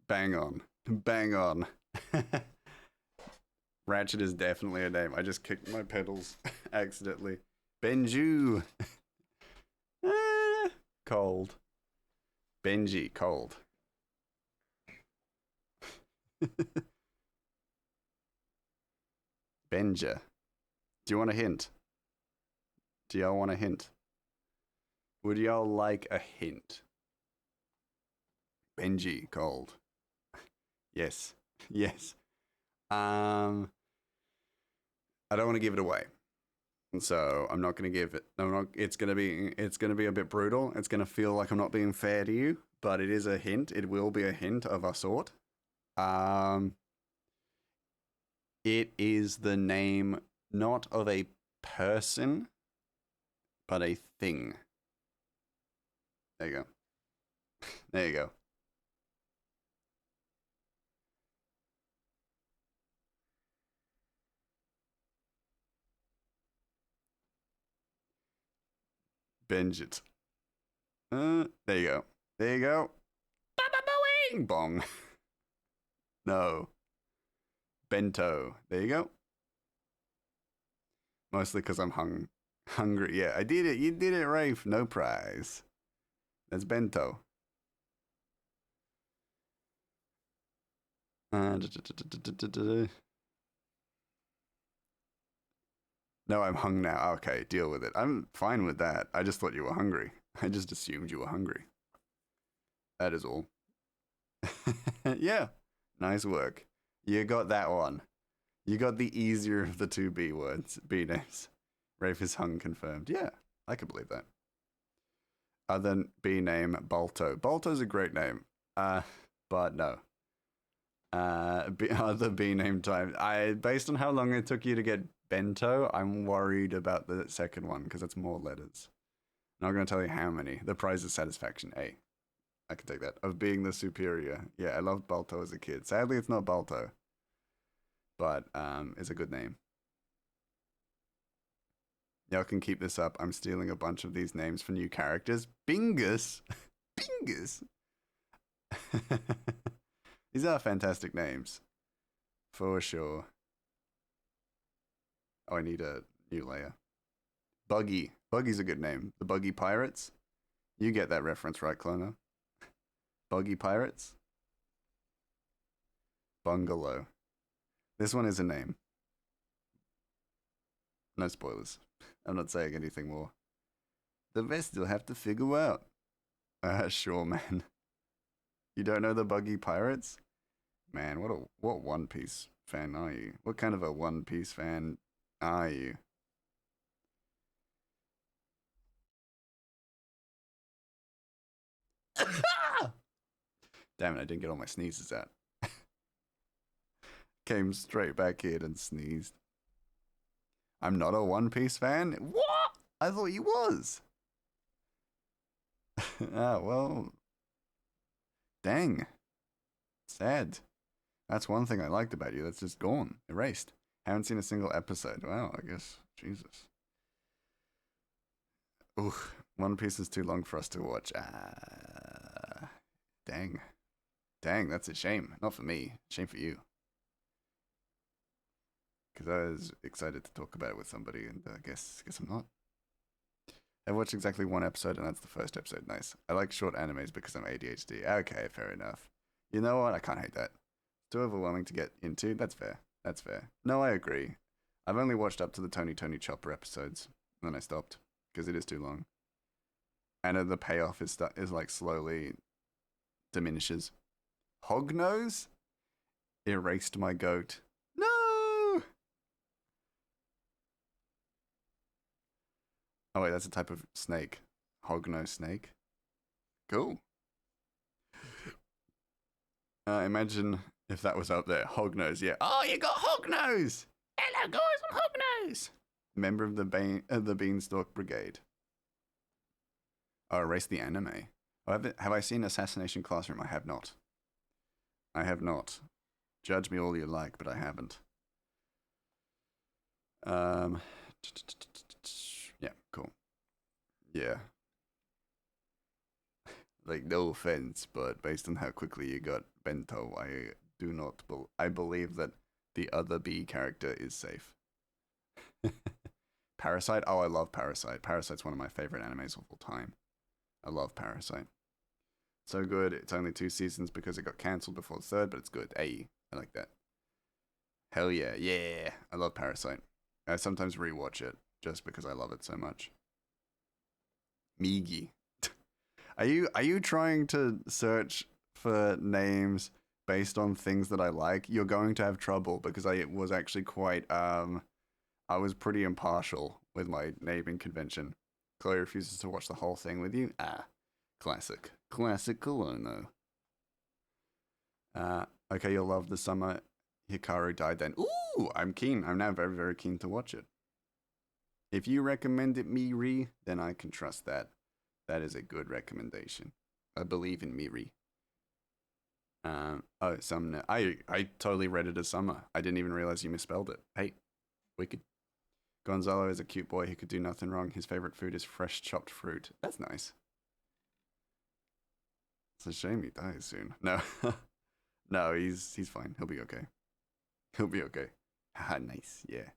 bang on. Bang on. Ratchet is definitely a name. I just kicked my pedals accidentally. Benju. Cold. Benji, cold. Benja. Do you want a hint? Do y'all want a hint? Would y'all like a hint? Benji, cold. Yes. Yes. I don't want to give it away. And so I'm not going to give it. I'm not. It's going to be a bit brutal. It's going to feel like I'm not being fair to you, but it is a hint. It will be a hint of a sort. It is the name not of a person, but a thing. There you go. There you go. Binge it. There you go. There you go. Bing bong. No. Bento. There you go. Mostly because I'm hungry. Yeah, I did it. You did it, Rafe. No prize. That's bento. No, I'm hung now. Okay, deal with it. I'm fine with that. I just thought you were hungry. I just assumed you were hungry. That is all. Yeah, nice work. You got that one. You got the easier of the two B words, B names. Rafe is hung confirmed. Yeah, I could believe that. Other B name, Balto. Balto's a great name. But no. Other B name time. Based on how long it took you to get bento, I'm worried about the second one because it's more letters. I'm not going to tell you how many. The prize is satisfaction. A. I can take that. Of being the superior. Yeah, I loved Balto as a kid. Sadly, it's not Balto. But it's a good name. Y'all can keep this up. I'm stealing a bunch of these names for new characters. Bingus. Bingus. These are fantastic names. For sure. Oh, I need a new layer. Buggy. Buggy's a good name. The Buggy Pirates. You get that reference, right, Cloner? Buggy Pirates. Bungalow. This one is a name. No spoilers. I'm not saying anything more. The rest you'll have to figure out. Sure, man. You don't know the Buggy Pirates? Man, what One Piece fan are you? What kind of a One Piece fan are you? Damn it, I didn't get all my sneezes out. Came straight back in and sneezed. I'm not a One Piece fan? What? I thought you was. Ah, well. Dang. Sad. That's one thing I liked about you. That's just gone. Erased. Haven't seen a single episode. Wow, I guess. Jesus. Ooh, One Piece is too long for us to watch. Dang. Dang, that's a shame. Not for me. Shame for you. Because I was excited to talk about it with somebody, and I guess I'm not. I watched exactly one episode, and that's the first episode. Nice. I like short animes because I'm ADHD. Okay, fair enough. You know what? I can't hate that. It's too overwhelming to get into. That's fair. That's fair. No, I agree. I've only watched up to the Tony Chopper episodes, and then I stopped because it is too long. And the payoff is like slowly diminishes. Hognose erased my goat. No. Oh wait, that's a type of snake. Hognose snake. Cool. Imagine if that was up there. Hognose, yeah. Oh, you got Hognose! Hello guys, I'm Hognose! Member of the Beanstalk Brigade. Oh, erase the anime. Oh, have I seen Assassination Classroom? I have not. I have not. Judge me all you like, but I haven't. Yeah, cool. Yeah. Like, no offense, but based on how quickly you got Bento, I do not. I believe that the other B character is safe. Parasite? Oh, I love Parasite. Parasite's one of my favorite animes of all time. I love Parasite. So good. It's only 2 seasons because it got cancelled before the 3rd, but it's good. Hey, I like that. Hell yeah. Yeah. I love Parasite. I sometimes rewatch it just because I love it so much. Migi. Are you trying to search for names based on things that I like? You're going to have trouble because I was actually quite I was pretty impartial with my naming convention. Chloe refuses to watch the whole thing with you. Classic. Classic Colono. Okay, you'll love the summer Hikaru died then. Ooh, I'm keen. I'm now very, very keen to watch it. If you recommend it, Miri, then I can trust that. That is a good recommendation. I believe in Miri. Sumner. I totally read it as summer. I didn't even realize you misspelled it. Hey, wicked. Gonzalo is a cute boy who could do nothing wrong. His favorite food is fresh chopped fruit. That's nice. It's a shame he dies soon. No. No, he's fine. He'll be okay. He'll be okay. Haha, nice. Yeah.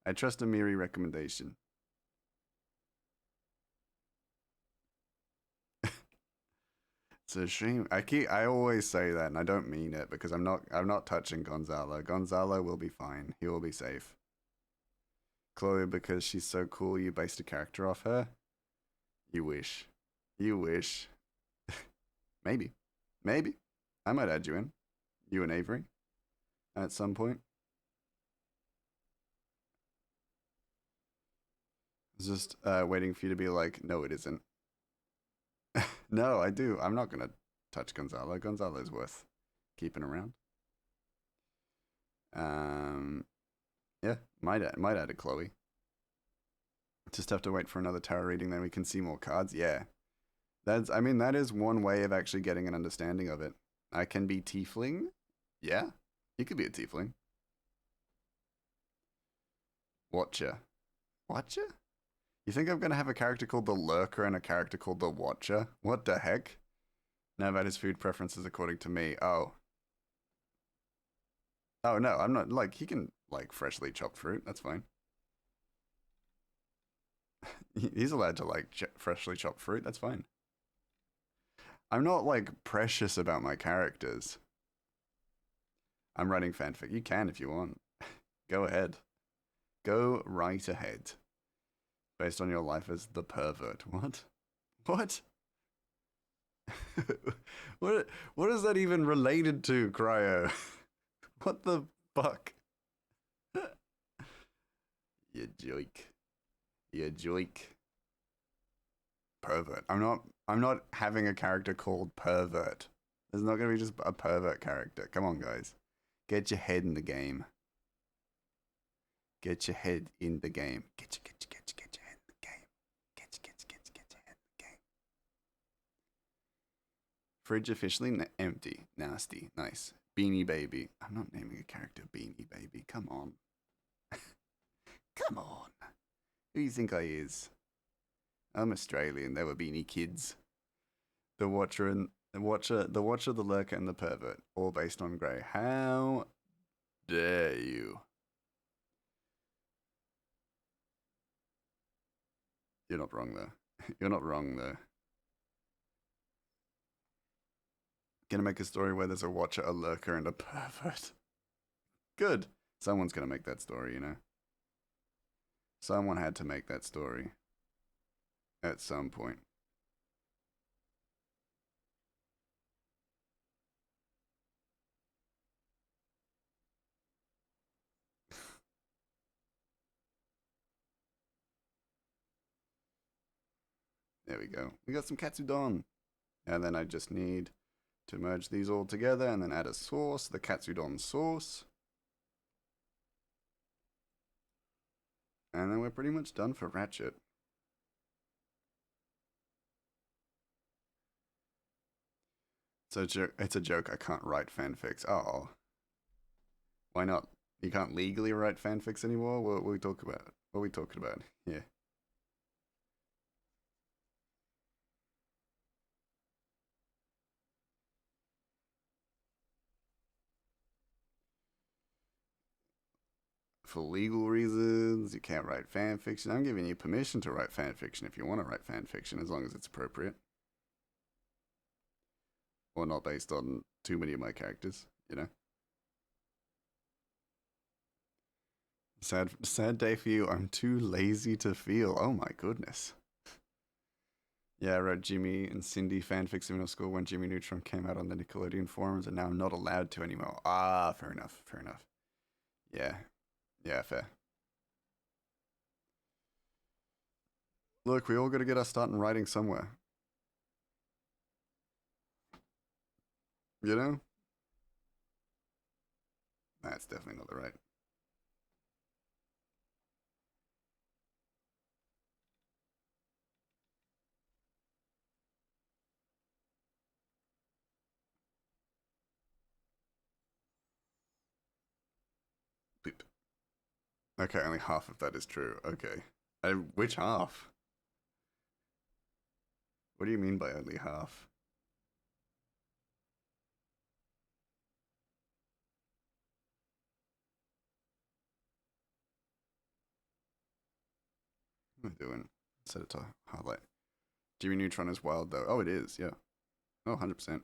I trust a Miri recommendation. It's a shame. I always say that and I don't mean it because I'm not touching Gonzalo. Gonzalo will be fine. He will be safe. Chloe, because she's so cool, you based a character off her? You wish. You wish. Maybe. Maybe. I might add you in. You and Avery. At some point. I was just waiting for you to be like, no, it isn't. No, I do. I'm not going to touch Gonzalo. Gonzalo's worth keeping around. Yeah, might add a Chloe. Just have to wait for another tarot reading, then we can see more cards. Yeah. That is one way of actually getting an understanding of it. I can be tiefling. Yeah, you could be a tiefling. Watcher. Watcher? You think I'm going to have a character called the Lurker and a character called the Watcher? What the heck? Now about his food preferences according to me. Oh. Oh, no, I'm not, like, he can, like, freshly chopped fruit. That's fine. He's allowed to, like, freshly chopped fruit. That's fine. I'm not, like, precious about my characters. I'm writing fanfic. You can if you want. Go ahead. Go right ahead. Based on your life as the pervert. What? What? What is that even related to, Cryo? What the fuck? You joke. You joke. Pervert. I'm not having a character called Pervert. There's not gonna be just a pervert character. Come on, guys. Get your head in the game. Get your head in the game. Get your head in the game. Get your head in the game. Fridge officially empty. Nasty. Nice. Beanie Baby. I'm not naming a character Beanie Baby. Come on. Come on. Who do you think I is? I'm Australian. They were Beanie Kids. The Watcher and the Watcher, the Lurker, and the Pervert, all based on Grey. How dare you? You're not wrong though. You're not wrong though. Gonna make a story where there's a Watcher, a Lurker, and a Pervert. Good. Someone's gonna make that story, you know. Someone had to make that story. At some point. There we go. We got some katsudon. And then I just need to merge these all together and then add a sauce, the katsudon sauce. And then we're pretty much done for Ratchet. So it's a joke. I can't write fanfics. Oh. Why not? You can't legally write fanfics anymore? What we talk about? What are we talking about? Yeah. For legal reasons, you can't write fan fiction. I'm giving you permission to write fan fiction if you want to write fan fiction, as long as it's appropriate. Or not based on too many of my characters, you know? Sad day for you. I'm too lazy to feel. Oh my goodness. Yeah, I wrote Jimmy and Cindy fanfics in middle school when Jimmy Neutron came out on the Nickelodeon forums, and now I'm not allowed to anymore. Ah, fair enough. Fair enough. Yeah. Yeah, fair. Look, we all got to get our start in writing somewhere. You know? That's definitely not the right. Boop. Okay, only half of that is true. Okay. Which half? What do you mean by only half? What am I doing? Set it to highlight. Jimmy Neutron is wild though. Oh, it is, yeah. Oh, 100%.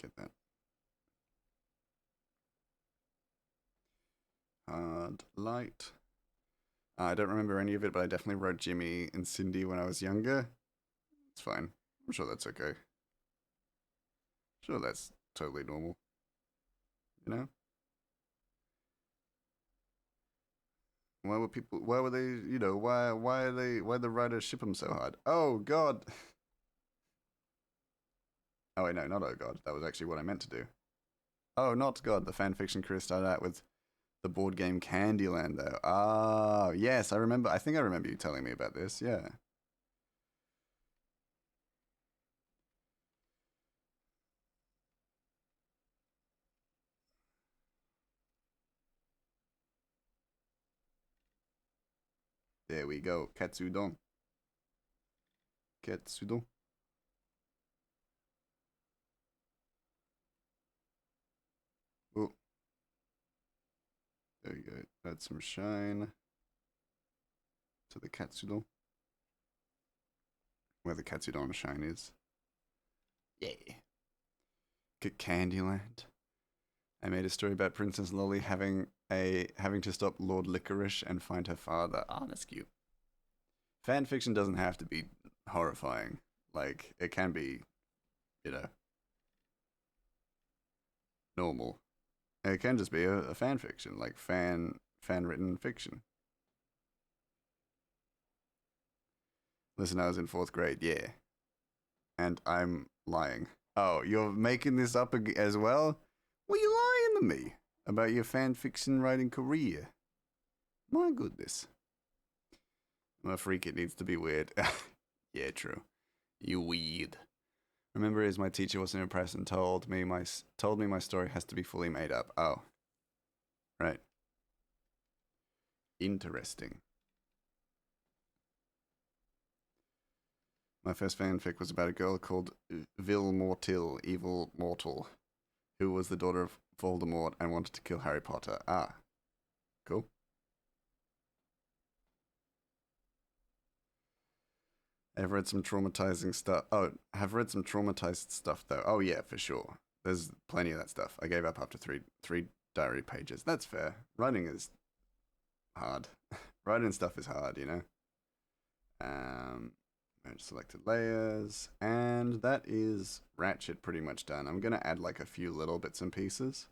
Get that. Hard light. I don't remember any of it, but I definitely wrote Jimmy and Cindy when I was younger. It's fine. I'm sure that's okay. Sure, that's totally normal. You know? Why were people? Why were they? You know? Why are they? Why the writers ship them so hard? Oh God! Oh wait, no, not oh God. That was actually what I meant to do. Oh, not God. The fanfiction career started out with the board game Candyland, though. Ah, yes, I remember. I think I remember you telling me about this. Yeah. There we go. Katsudon. Katsudon. Oh. There you go. Add some shine to the Katsudon. Where the Katsudon shine is. Yeah. Get Candyland. I made a story about Princess Lolly having to stop Lord Licorice and find her father. Ah, that's cute. Fan fiction doesn't have to be horrifying. Like, it can be, you know, normal. It can just be a fan fiction, like fan written fiction. Listen, I was in 4th grade, yeah. And I'm lying. Oh, you're making this up as well? Well, you're lying to me about your fan fiction writing career. My goodness. I'm a freak, it needs to be weird. Yeah, true. You weird. Remember, is my teacher wasn't impressed and told me my story has to be fully made up. Oh, right. Interesting. My first fanfic was about a girl called Vil Mortil, Evil Mortal, who was the daughter of Voldemort and wanted to kill Harry Potter. Ah, cool. I've read some traumatizing stuff. Oh, have read some traumatized stuff though. Oh yeah, for sure. There's plenty of that stuff. I gave up after three diary pages. That's fair. Writing is hard. Writing stuff is hard, you know. Merge selected layers, and that is Ratchet pretty much done. I'm gonna add like a few little bits and pieces.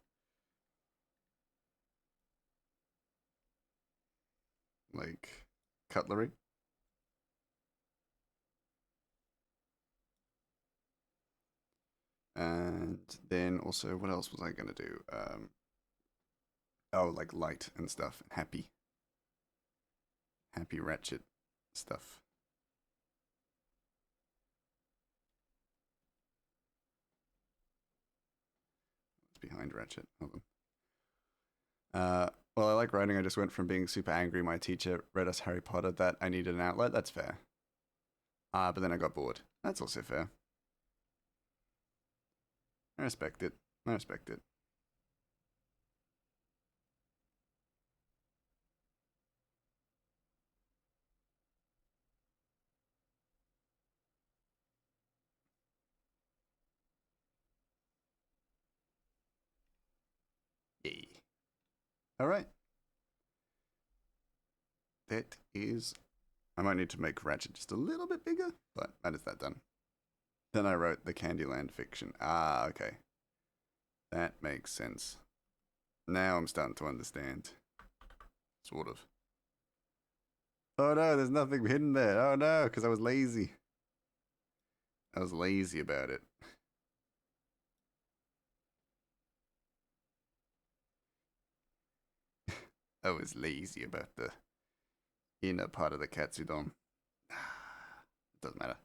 Like cutlery. And then also, what else was I gonna do? Oh, like light and stuff. Happy Ratchet stuff. What's behind Ratchet? Hold on. Well, I like writing. I just went from being super angry my teacher read us Harry Potter that I needed an outlet. That's fair. But then I got bored. That's also fair. I respect it. I respect it. Yay. All right. That is. I might need to make Ratchet just a little bit bigger, but that is that done. Then I wrote the Candyland fiction. Ah, okay. That makes sense. Now I'm starting to understand. Sort of. Oh no, there's nothing hidden there. Oh no, because I was lazy. I was lazy about it. I was lazy about the inner part of the Katsudon. It doesn't matter.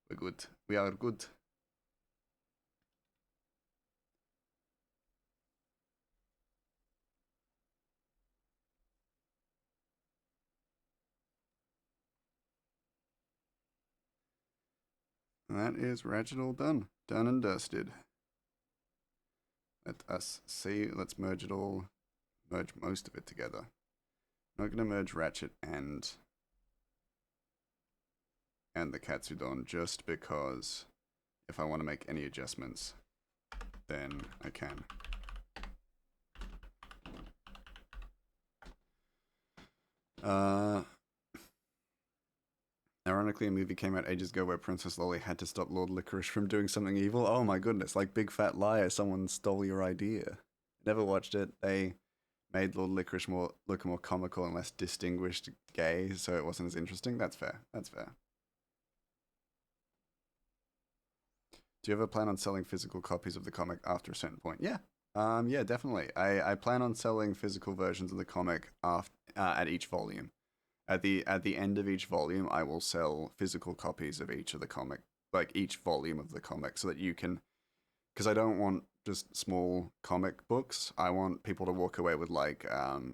We're good. We are good. That is Ratchet all done. Done and dusted. Let us see. Let's merge it all. Merge most of it together. I'm not going to merge Ratchet and the Katsudon just because if I want to make any adjustments, then I can. Ironically, a movie came out ages ago where Princess Lolly had to stop Lord Licorice from doing something evil. Oh my goodness, like Big Fat Liar, someone stole your idea. Never watched it. They made Lord Licorice look more comical and less distinguished gay, so it wasn't as interesting. That's fair. That's fair. Do you ever plan on selling physical copies of the comic after a certain point? Yeah. Yeah, definitely. I plan on selling physical versions of the comic at each volume. At the end of each volume, I will sell physical copies of each of the comic, like each volume of the comic, so that you can, because I don't want just small comic books. I want people to walk away with like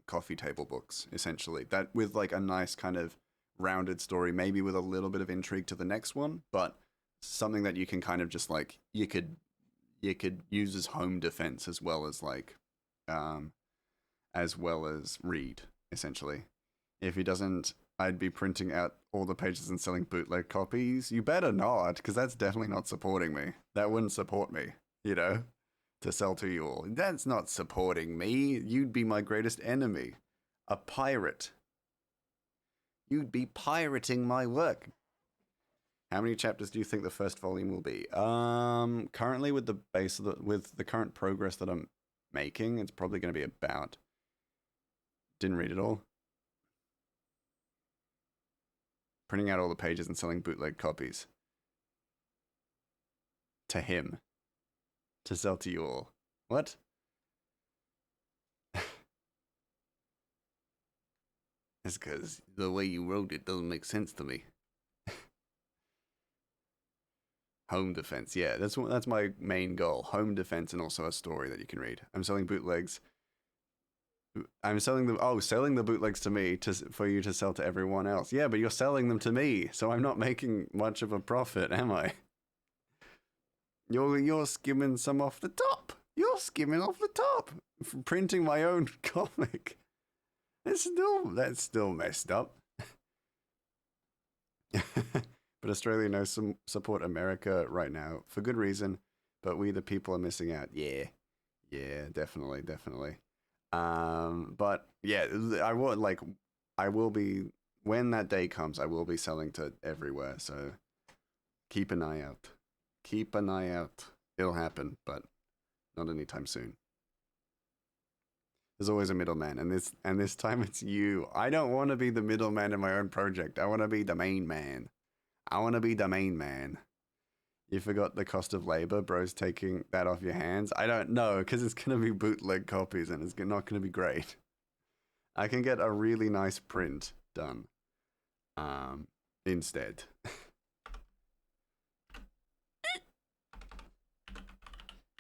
coffee table books, essentially. That with like a nice kind of rounded story, maybe with a little bit of intrigue to the next one, but something that you can kind of just like you could use as home defense as well as read, essentially. If he doesn't, I'd be printing out all the pages and selling bootleg copies. You better not, because that's definitely not supporting me. That wouldn't support me, you know, to sell to you all. That's not supporting me. You'd be my greatest enemy. A pirate. You'd be pirating my work. How many chapters do you think the first volume will be? Currently with with the current progress that I'm making, it's probably going to be about. Didn't read it all. printing out all the pages and selling bootleg copies to him to sell to you all. What? It's because the way you wrote it doesn't make sense to me. Home defense, yeah, that's my main goal. Home defense and also a story that you can read. I'm selling bootlegs. I'm selling them. Oh, selling the bootlegs to me for you to sell to everyone else. Yeah, but you're selling them to me, so I'm not making much of a profit, am I? You're skimming some off the top. You're skimming off the top from printing my own comic. That's still messed up. But Australia knows some support America right now for good reason. But we the people are missing out. Yeah, definitely. But yeah, I will be when that day comes. I will be selling to everywhere. So keep an eye out. Keep an eye out. It'll happen, but not anytime soon. There's always a middleman, and this time it's you. I don't want to be the middleman in my own project. I want to be the main man. You forgot the cost of labor, bro's taking that off your hands. I don't know, because it's going to be bootleg copies, and it's not going to be great. I can get a really nice print done instead.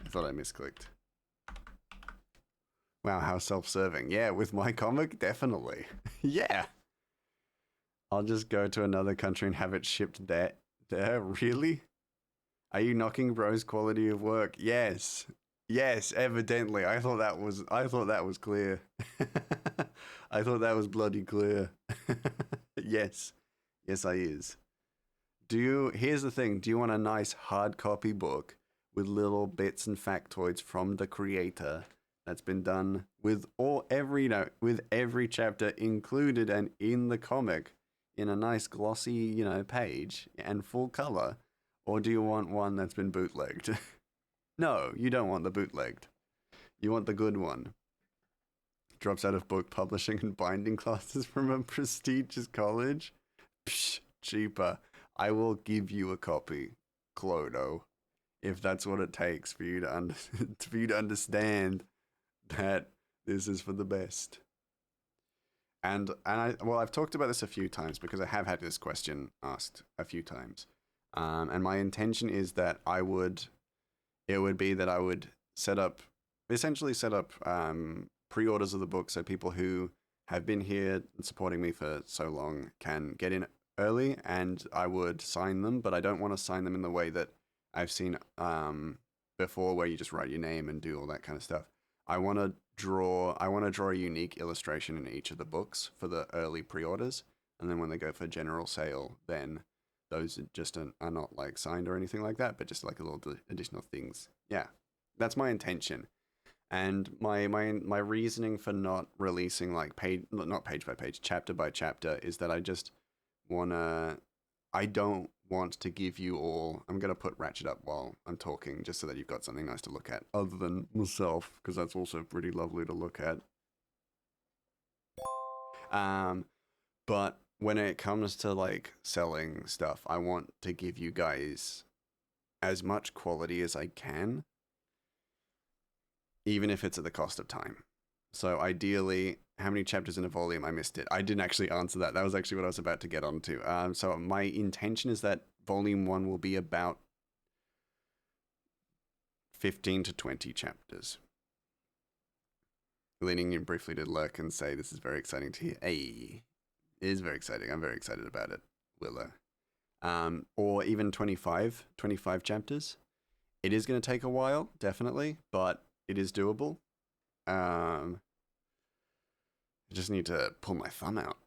I thought I misclicked. Wow, how self-serving. Yeah, with my comic, definitely. Yeah. I'll just go to another country and have it shipped there. Really? Are you knocking bro's quality of work? Yes. Yes, evidently. I thought that was clear. I thought that was bloody clear. Yes. Yes, I is. Here's the thing. Do you want a nice hard copy book with little bits and factoids from the creator that's been done with every chapter included and in the comic in a nice glossy, page and full color? Or do you want one that's been bootlegged? No, you don't want the bootlegged. You want the good one. Drops out of book publishing and binding classes from a prestigious college? Psh, cheaper. I will give you a copy, Clodo, if that's what it takes for you to understand that this is for the best. And I've talked about this a few times because I have had this question asked a few times. And my intention is that I would essentially set up pre-orders of the book so people who have been here and supporting me for so long can get in early, and I would sign them, but I don't want to sign them in the way that I've seen before, where you just write your name and do all that kind of stuff. I want to draw a unique illustration in each of the books for the early pre-orders, and then when they go for general sale, then those just are not like signed or anything like that, but just like a little additional things. Yeah, that's my intention. And my reasoning for not releasing like not page by page, chapter by chapter, is that I don't want to give you all. I'm gonna put Ratchet up while I'm talking, just so that you've got something nice to look at, other than myself, because that's also pretty lovely to look at. But when it comes to like selling stuff, I want to give you guys as much quality as I can, even if it's at the cost of time. So ideally, how many chapters in a volume? I missed it. I didn't actually answer that. That was actually what I was about to get onto. So my intention is that volume 1 will be about 15 to 20 chapters. Leaning in briefly to Lurk and say, this is very exciting to hear. Hey, it is very exciting. I'm very excited about it, Willow. Or even 25 chapters. It is going to take a while, definitely, but it is doable. I just need to pull my thumb out.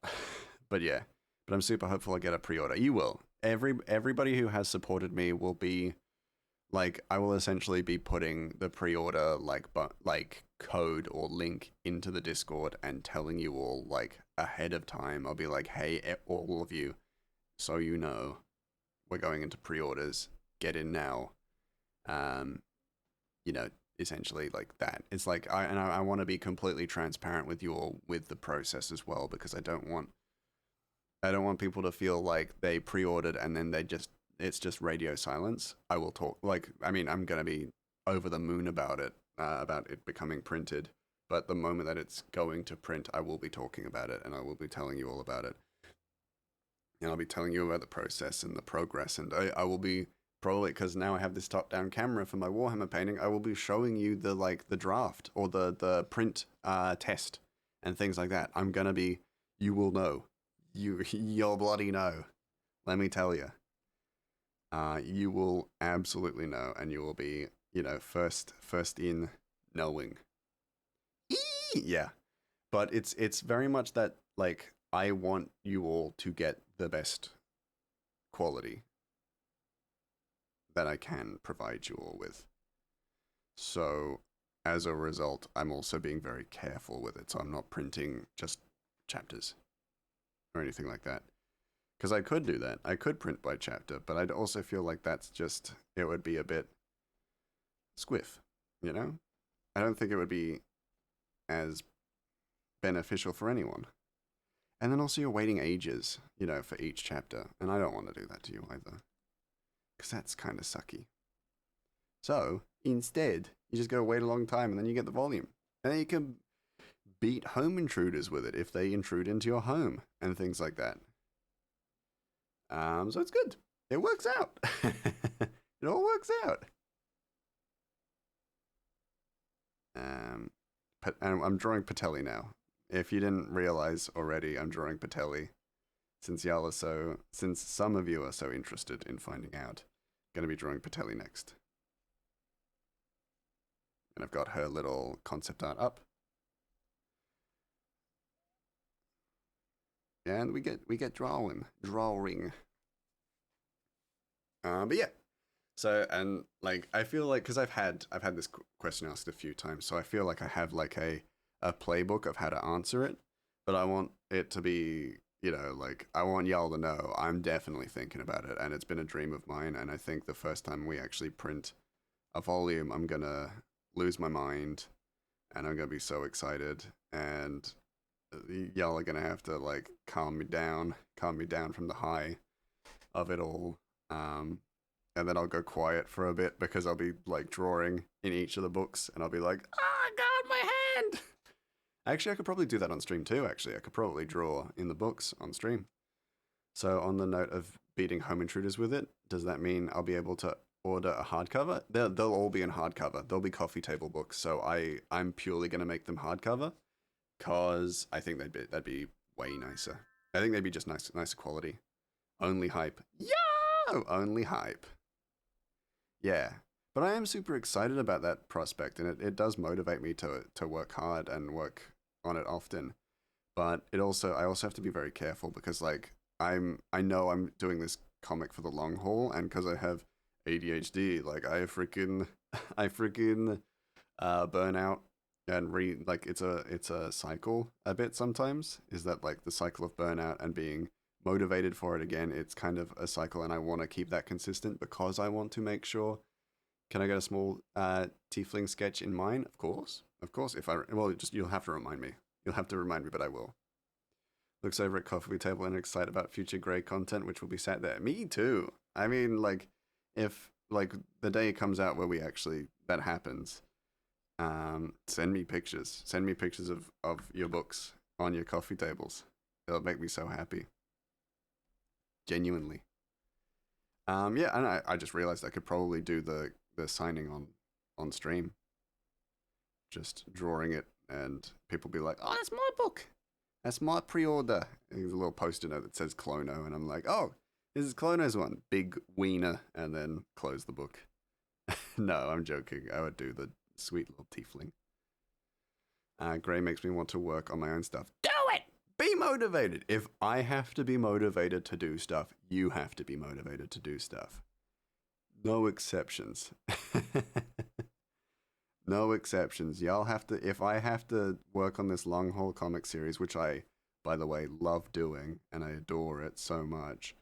But yeah, I'm super hopeful I get a pre-order. You will. Everybody who has supported me will be like, I will essentially be putting the pre-order like code or link into the Discord and telling you all like ahead of time. I'll be like, hey, all of you, so you know, we're going into pre-orders. Get in now. Essentially like that. It's like I want to be completely transparent with you all with the process as well, because I don't want I don't want people to feel like they pre-ordered and then it's just radio silence. I will talk, like, I mean, I'm going to be over the moon about it becoming printed. But the moment that it's going to print, I will be talking about it and I will be telling you all about it. And I'll be telling you about the process and the progress. And I will be probably, because now I have this top-down camera for my Warhammer painting, I will be showing you the draft or the print test and things like that. I'm going to be, you will know. You'll bloody know. Let me tell you. You will absolutely know, and you will be, first in knowing. Yeah, but it's very much that, like, I want you all to get the best quality that I can provide you all with. So as a result, I'm also being very careful with it. So I'm not printing just chapters or anything like that. Because I could do that. I could print by chapter, but I'd also feel like it would be a bit squiff, I don't think it would be as beneficial for anyone. And then also you're waiting ages, for each chapter. And I don't want to do that to you either. Because that's kind of sucky. So, instead, you just go wait a long time and then you get the volume. And then you can beat home intruders with it if they intrude into your home and things like that. So it's good. It works out. It all works out. And I'm drawing Patelli now. If you didn't realize already, I'm drawing Patelli. Since some of you are so interested in finding out, I'm going to be drawing Patelli next. And I've got her little concept art up. And we get drawing. But yeah. So, and like, I feel like, because I've had this question asked a few times, so I feel like I have like a playbook of how to answer it, but I want it to be, like, I want y'all to know I'm definitely thinking about it, and it's been a dream of mine, and I think the first time we actually print a volume, I'm gonna lose my mind, and I'm gonna be so excited, and y'all are gonna have to, like, calm me down from the high of it all, and then I'll go quiet for a bit because I'll be, like, drawing in each of the books, and I'll be like, oh god, my hand! Actually, I could probably do that on stream too, actually. I could probably draw in the books on stream. So on the note of beating home intruders with it, does that mean I'll be able to order a hardcover? They'll all be in hardcover. They'll be coffee table books, so I'm purely going to make them hardcover because I think that'd be way nicer. I think they'd be just nicer quality. Only hype. Yo! Only hype. Yeah. But I am super excited about that prospect, and it does motivate me to work hard and work on it often. But I also have to be very careful because, like, I know I'm doing this comic for the long haul, and because I have ADHD, like, I freaking burn out and like, it's a cycle a bit sometimes, is that, like, the cycle of burnout and being motivated for it again. It's kind of a cycle, and I want to keep that consistent because I want to make sure. Can I get a small tiefling sketch in mine? Of course. You'll have to remind me. You'll have to remind me, but I will. Looks over at coffee table and excited about future Grey content, which will be sat there. Me too. I mean, like, if, like, the day comes out where that happens, send me pictures. Send me pictures of your books on your coffee tables. It'll make me so happy. Genuinely. Yeah, and I just realized I could probably do the signing on stream. Just drawing it, and people be like, oh, that's my book. That's my pre-order. And there's a little post-it note that says Clono, and I'm like, oh, this is Clono's one. Big wiener, and then close the book. No, I'm joking. I would do the sweet little tiefling. Grey makes me want to work on my own stuff. Do it! Be motivated. If I have to be motivated to do stuff, you have to be motivated to do stuff. No exceptions. No exceptions. Y'all have to, if I have to work on this long haul comic series, which I, by the way, love doing, and I adore it so much.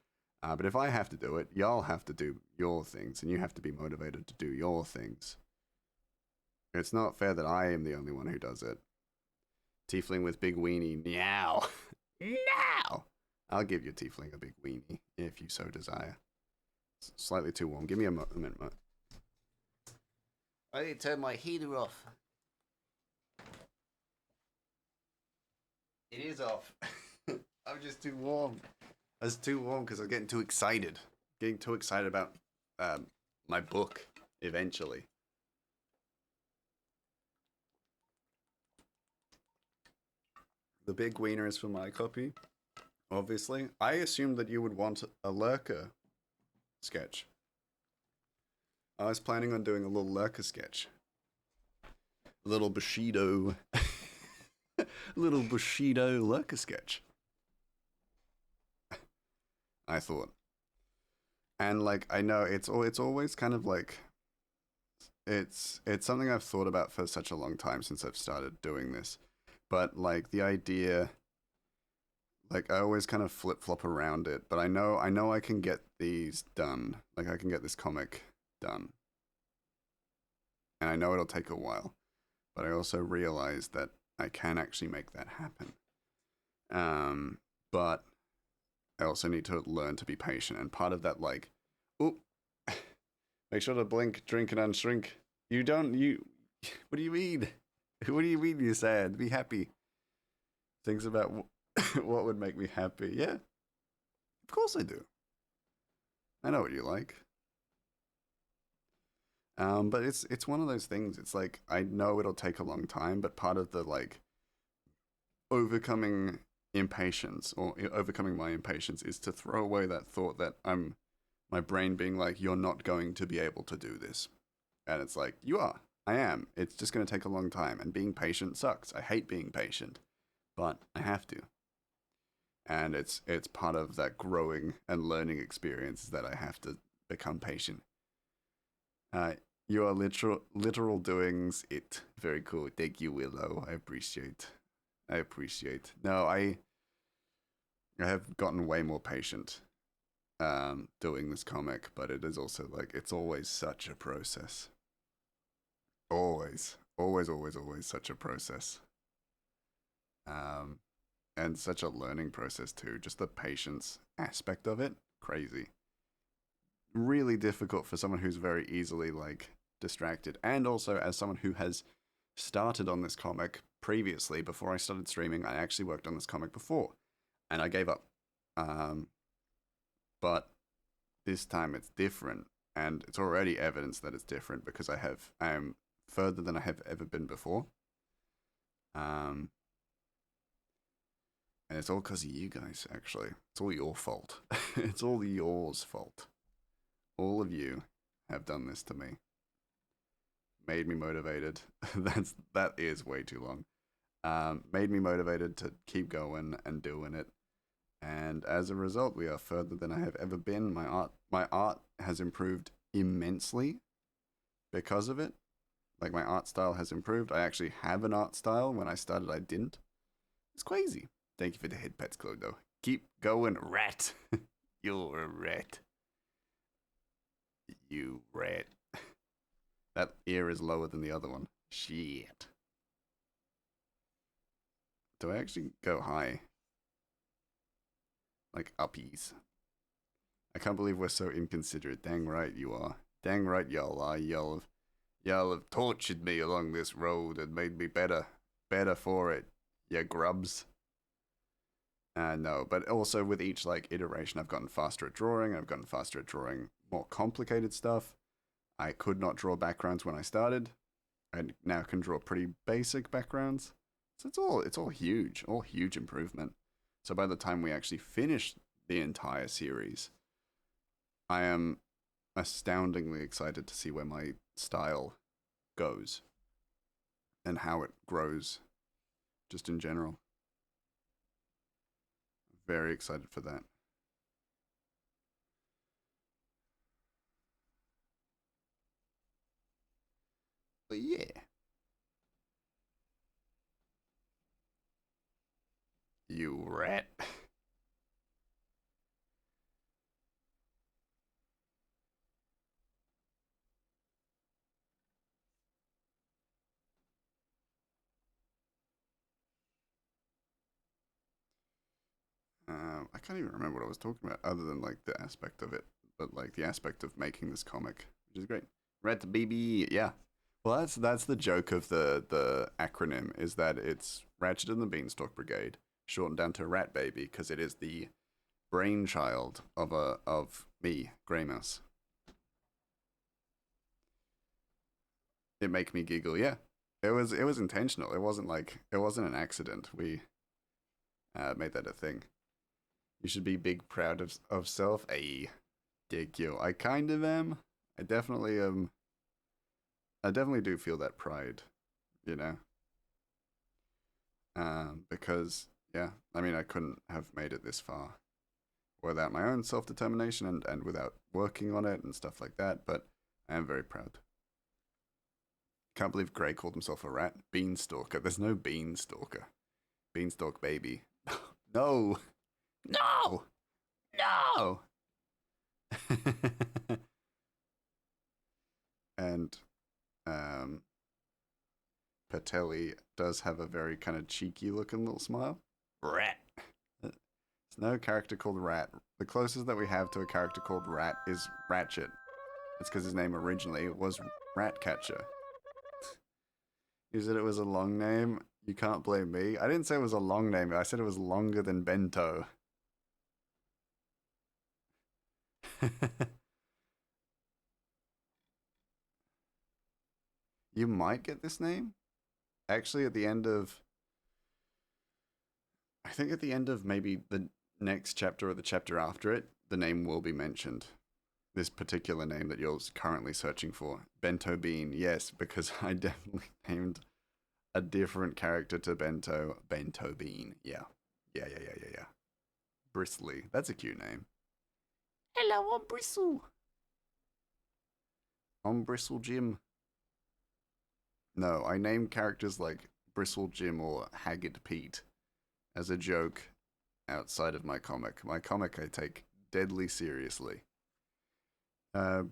But if I have to do it, y'all have to do your things, and you have to be motivated to do your things. It's not fair that I am the only one who does it. Tiefling with big weenie. Meow. Now. I'll give your tiefling a big weenie if you so desire. It's slightly too warm. Give me a minute. I need to turn my heater off. It is off. I'm just too warm. I was too warm because I was getting too excited. Getting too excited about my book eventually. The big wiener is for my copy, obviously. I assumed that you would want a lurker sketch. I was planning on doing a little lurker sketch. A little Bushido. Little Bushido lurker sketch. I thought. And like I know it's always kind of like it's something I've thought about for such a long time since I've started doing this. But like the idea, like I always kind of flip-flop around it, but I know I can get these done. Like I can get this comic done. And I know it'll take a while, but I also realize that I can actually make that happen. But I also need to learn to be patient, and part of that, like, oh, make sure to blink, drink, and unshrink. You don't, you, what do you mean? What do you mean you're sad? Be happy. Things about what would make me happy. Yeah, of course I do. I know what you like. But it's one of those things. It's like I know it'll take a long time, but part of the like overcoming impatience or overcoming my impatience is to throw away that thought that my brain being like, you're not going to be able to do this. And it's like, you are. I am. It's just going to take a long time. And being patient sucks. I hate being patient, but I have to. And it's part of that growing and learning experience that I have to become patient. Your literal doings, it. Very cool. Thank you, Willow. I appreciate. No, I have gotten way more patient doing this comic, but it is also like it's always such a process. Always such a process. And such a learning process too. Just the patience aspect of it, crazy. Really difficult for someone who's very easily like distracted, and also as someone who has started on this comic previously. Before I started streaming, I actually worked on this comic before, and I gave up. But this time it's different, and it's already evidence that it's different because I am further than I have ever been before. And it's all because of you guys, actually. It's all your fault. It's all yours fault. All of you have done this to me. Made me motivated. That is way too long. Made me motivated to keep going and doing it. And as a result, we are further than I have ever been. My art has improved immensely because of it. Like my art style has improved. I actually have an art style. When I started, I didn't. It's crazy. Thank you for the head pets, Clodo. Keep going, rat. You're a rat. You rat. That ear is lower than the other one. Shit. Do I actually go high? Like uppies. I can't believe we're so inconsiderate. Dang right you are. Dang right y'all are. Y'all have tortured me along this road and made me better for it. Ya grubs. No, but also with each like iteration, I've gotten faster at drawing. I've gotten faster at drawing more complicated stuff. I could not draw backgrounds when I started. I now can draw pretty basic backgrounds. So it's all huge improvement. So by the time we actually finish the entire series, I am astoundingly excited to see where my style goes and how it grows just in general. Very excited for that. But yeah. You rat. I can't even remember what I was talking about other than like the aspect of it, but like the aspect of making this comic, which is great. RATBB, yeah. Well, that's the joke of the acronym, is that it's Ratchet and the Beanstalk Brigade, shortened down to RATBB, because it is the brainchild of me, Grey Mouse. It make me giggle, yeah. It was intentional. It wasn't an accident. We made that a thing. You should be big proud of self. Ay, dig you. I kind of am. I definitely I definitely do feel that pride, you know. Because yeah, I mean, I couldn't have made it this far without my own self determination and without working on it and stuff like that. But I am very proud. Can't believe Gray called himself a rat. Beanstalker. There's no Beanstalker. Beanstalk baby. No. No. No. And Patelli does have a very kind of cheeky looking little smile. Rat. There's no character called Rat. The closest that we have to a character called Rat is Ratchet. It's because his name originally was Ratcatcher. You said it was a long name. You can't blame me. I didn't say it was a long name. I said it was longer than Bento. You might get this name. Actually, at the end of... I think at the end of maybe the next chapter or the chapter after it, the name will be mentioned. This particular name that you're currently searching for. Bento Bean, yes, because I definitely named a different character to Bento. Bento Bean, yeah. Yeah. Bristly, that's a cute name. Hello, I'm Bristle. I'm Bristle Jim. No, I name characters like Bristle Jim or Haggard Pete as a joke outside of my comic. My comic I take deadly seriously.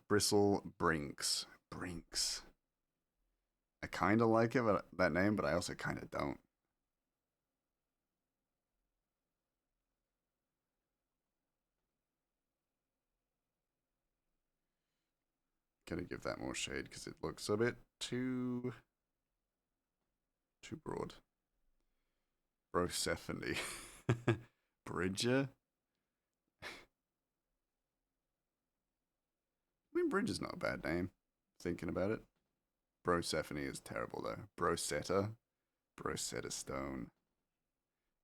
Bristle Brinks. Brinks. I kind of like it, that name, but I also kind of don't. Gotta give that more shade because it looks a bit too broad. Brosephone. Bridger? I mean, Bridger's not a bad name, thinking about it. Brosephone is terrible, though. Brosetta? Brosetta Stone.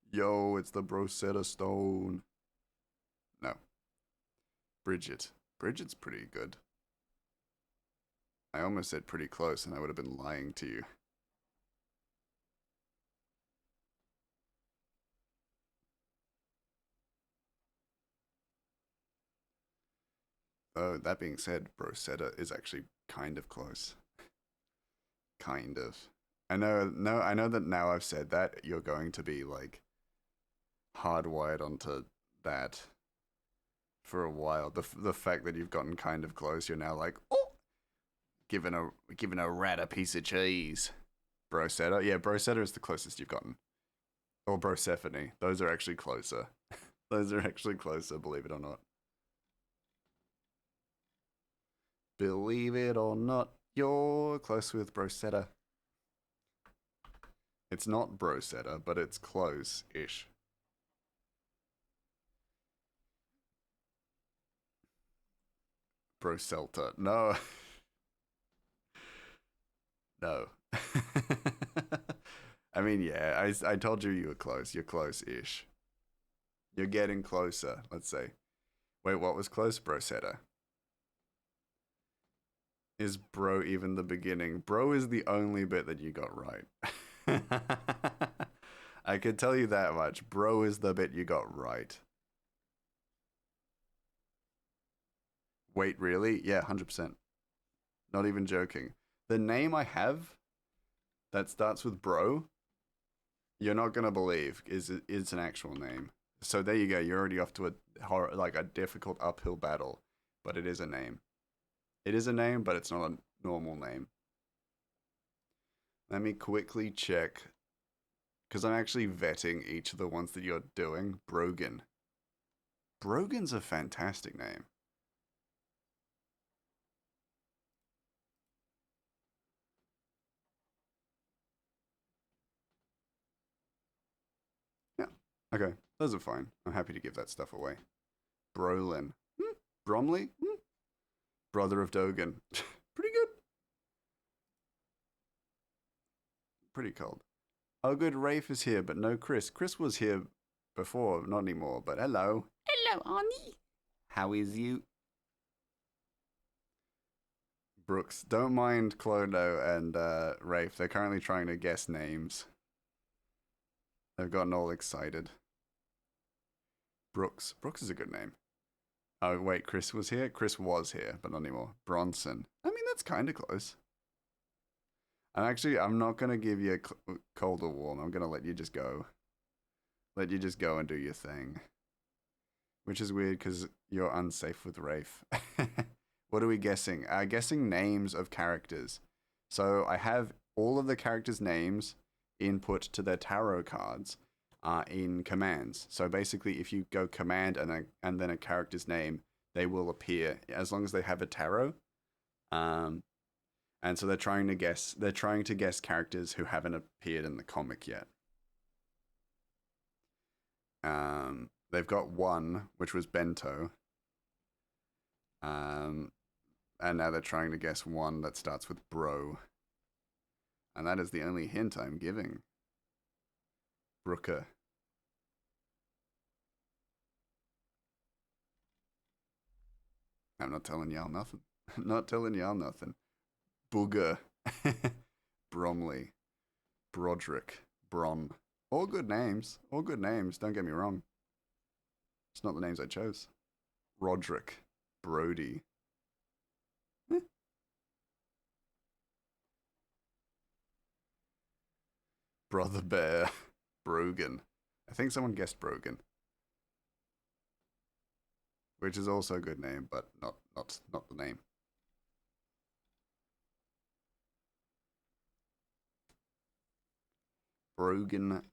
Yo, it's the Brosetta Stone. No. Bridget. Bridget's pretty good. I almost said pretty close, and I would have been lying to you. Oh, that being said, Brosetta is actually kind of close. Kind of. I know that now I've said that, you're going to be like hardwired onto that for a while. The fact that you've gotten kind of close, you're now like, oh, giving a rat a piece of cheese. Brosetta, yeah, Brosetta is the closest you've gotten. Or Brosephone, those are actually closer. Those are actually closer, believe it or not. Believe it or not, you're close with Brosetta. It's not Brosetta, but it's close-ish. Broselta. No. No. I mean, yeah, I told you were close. You're close-ish. You're getting closer, let's say. Wait, what was close? Brosetta. Is bro even the beginning? Bro is the only bit that you got right. I can tell you that much. Bro is the bit you got right. Wait, really? Yeah, 100%. Not even joking. The name I have that starts with bro, you're not gonna believe is an actual name. So there you go. You're already off to a difficult uphill battle, but it is a name. It is a name, but it's not a normal name. Let me quickly check, because I'm actually vetting each of the ones that you're doing. Brogan. Brogan's a fantastic name. Yeah. Okay. Those are fine. I'm happy to give that stuff away. Brolin. Bromley? Brother of Dogan. Pretty good. Pretty cold. Oh, good. Rafe is here, but no Chris. Chris was here before, not anymore, but hello. Hello, Arnie. How is you? Brooks. Don't mind Clodo and Rafe. They're currently trying to guess names. They've gotten all excited. Brooks. Brooks is a good name. Oh, wait, Chris was here? Chris was here, but not anymore. Bronson. I mean, that's kind of close. I'm not going to give you a cold or warm. I'm going to let you just go. Let you just go and do your thing. Which is weird because you're unsafe with Rafe. What are we guessing? Guessing names of characters. So I have all of the characters' names input to their tarot cards in commands. So basically, if you go command and then a character's name, they will appear as long as they have a tarot. And so they're trying to guess. They're trying to guess characters who haven't appeared in the comic yet. They've got one, which was Bento. And now they're trying to guess one that starts with Bro. And that is the only hint I'm giving. Brooker. I'm not telling y'all nothing. Not telling y'all nothing. Booger. Bromley. Broderick. Bron. All good names. All good names. Don't get me wrong. It's not the names I chose. Roderick. Brody. Brother Bear. Brogan. I think someone guessed Brogan. Which is also a good name, but not the name. Brogan.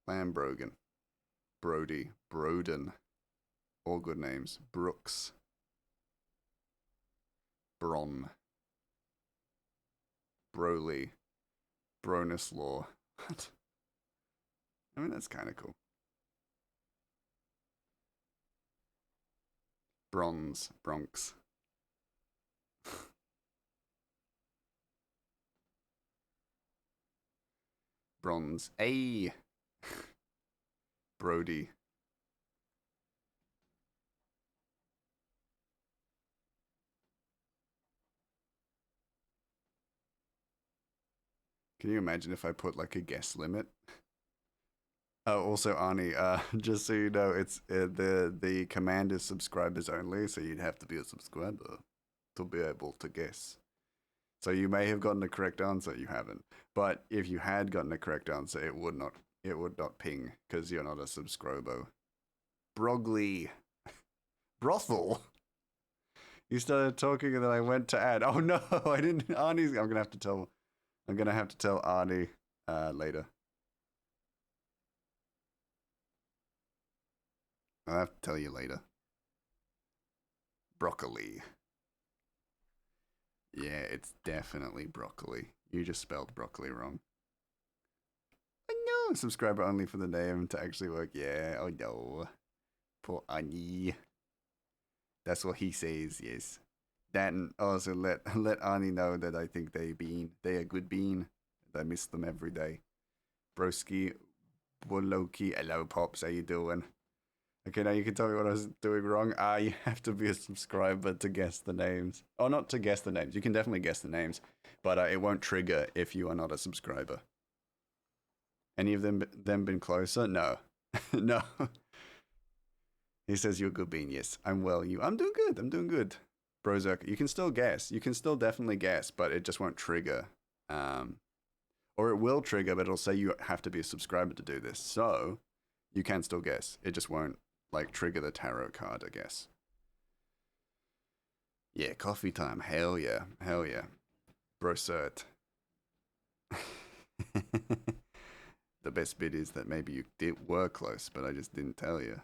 Lambrogan. Brody. Broden. All good names. Brooks. Bron. Broly. Bronislaw. What? I mean, that's kind of cool. Bronze. Bronx. Bronze. A. Brody. Can you imagine if I put like a guess limit? Oh, also Arnie, just so you know, it's the command is subscribers only, so you'd have to be a subscriber to be able to guess. So you may have gotten the correct answer, you haven't. But if you had gotten the correct answer, it would not ping because you're not a subscriber. Brogley. Brothel. You started talking and then I went to add. Oh no, I didn't. Arnie's. I'm gonna have to tell Arnie later. I'll have to tell you later. Broccoli. Yeah, it's definitely broccoli. You just spelled broccoli wrong. Oh no, subscriber only for the name to actually work. Yeah, oh no. Poor Arnie. That's what he says, yes. Then also let Arnie know that I think they a good bean. I miss them every day. Broski, Woloki, hello Pops, how you doing? Okay, now you can tell me what I was doing wrong. You have to be a subscriber to guess the names. Oh, not to guess the names. You can definitely guess the names, but it won't trigger if you are not a subscriber. Any of them been closer? No. No. He says you're a good bean. Yes, I'm well. I'm doing good. I'm doing good. Brozerk, you can still guess. You can still definitely guess, but it just won't trigger. Or it will trigger, but it'll say you have to be a subscriber to do this. So you can still guess. It just won't like trigger the tarot card, I guess. Yeah, coffee time. Hell yeah. Hell yeah. Brosert. The best bit is that maybe were close, but I just didn't tell you.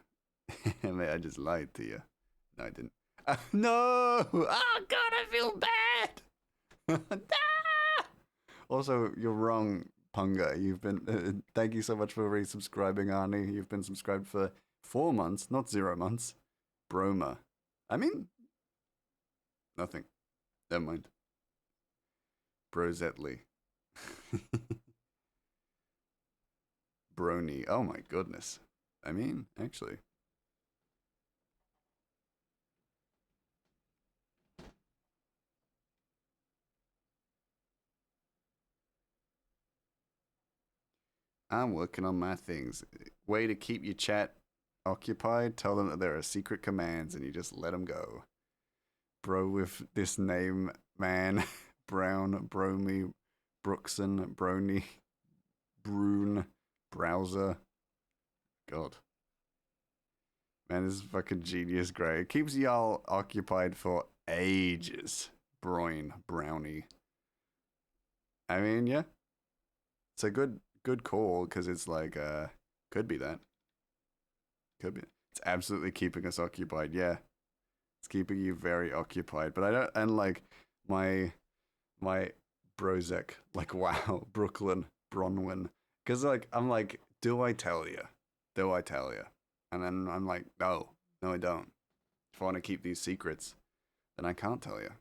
I just lied to you. No, I didn't. No! Oh God, I feel bad. Also, you're wrong, Punga. You've been. Thank you so much for resubscribing, Arnie. You've been subscribed for 4 months, not 0 months. Broma. I mean, nothing. Never mind. Brozetly. Brony. Oh my goodness. I mean, actually. I'm working on my things. Way to keep your chat occupied. Tell them that there are secret commands and you just let them go. Bro with this name, man. Brown, Bromy, Brookson, Brony, Brune, Browser. God. Man, this is fucking genius, Grey. It keeps y'all occupied for ages. Broin, Brownie. I mean, yeah. It's a good call, because it's like, could be that. Could be. It's absolutely keeping us occupied, yeah. It's keeping you very occupied. But I don't, and like, my Brozek, like, wow, Brooklyn, Bronwyn. Because, like, I'm like, do I tell you? Do I tell you? And then I'm like, no, I don't. If I want to keep these secrets, then I can't tell you.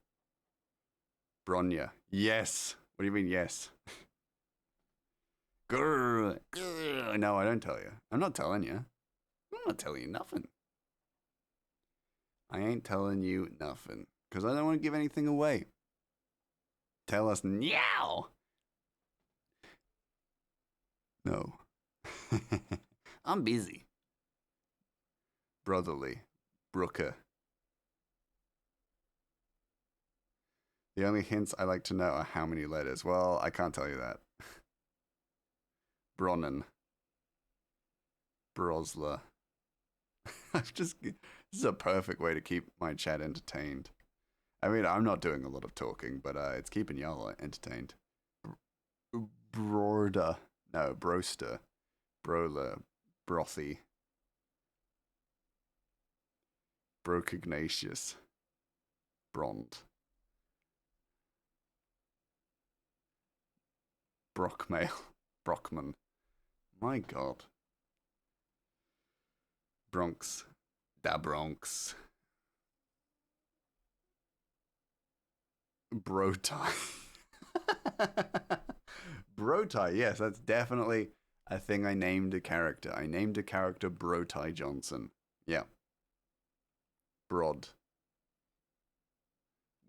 Bronya, yes. What do you mean, yes? Grr, grr. No, I don't tell you. I'm not telling you. I'm not telling you nothing. I ain't telling you nothing. Because I don't want to give anything away. Tell us now. No. I'm busy. Brotherly. Brooker. The only hints I like to know are how many letters. Well, I can't tell you that. Bronnan. Brosler. This is a perfect way to keep my chat entertained. I mean, I'm not doing a lot of talking, but it's keeping y'all entertained. Broader. No, Broster. Broler. Brothy. Brokignatius. Brond. Brockmail. Brockman. My god. Bronx. Da Bronx. Brotie. Brotie, yes, that's definitely a thing I named a character. I named a character Brotie Johnson. Yeah. Brod.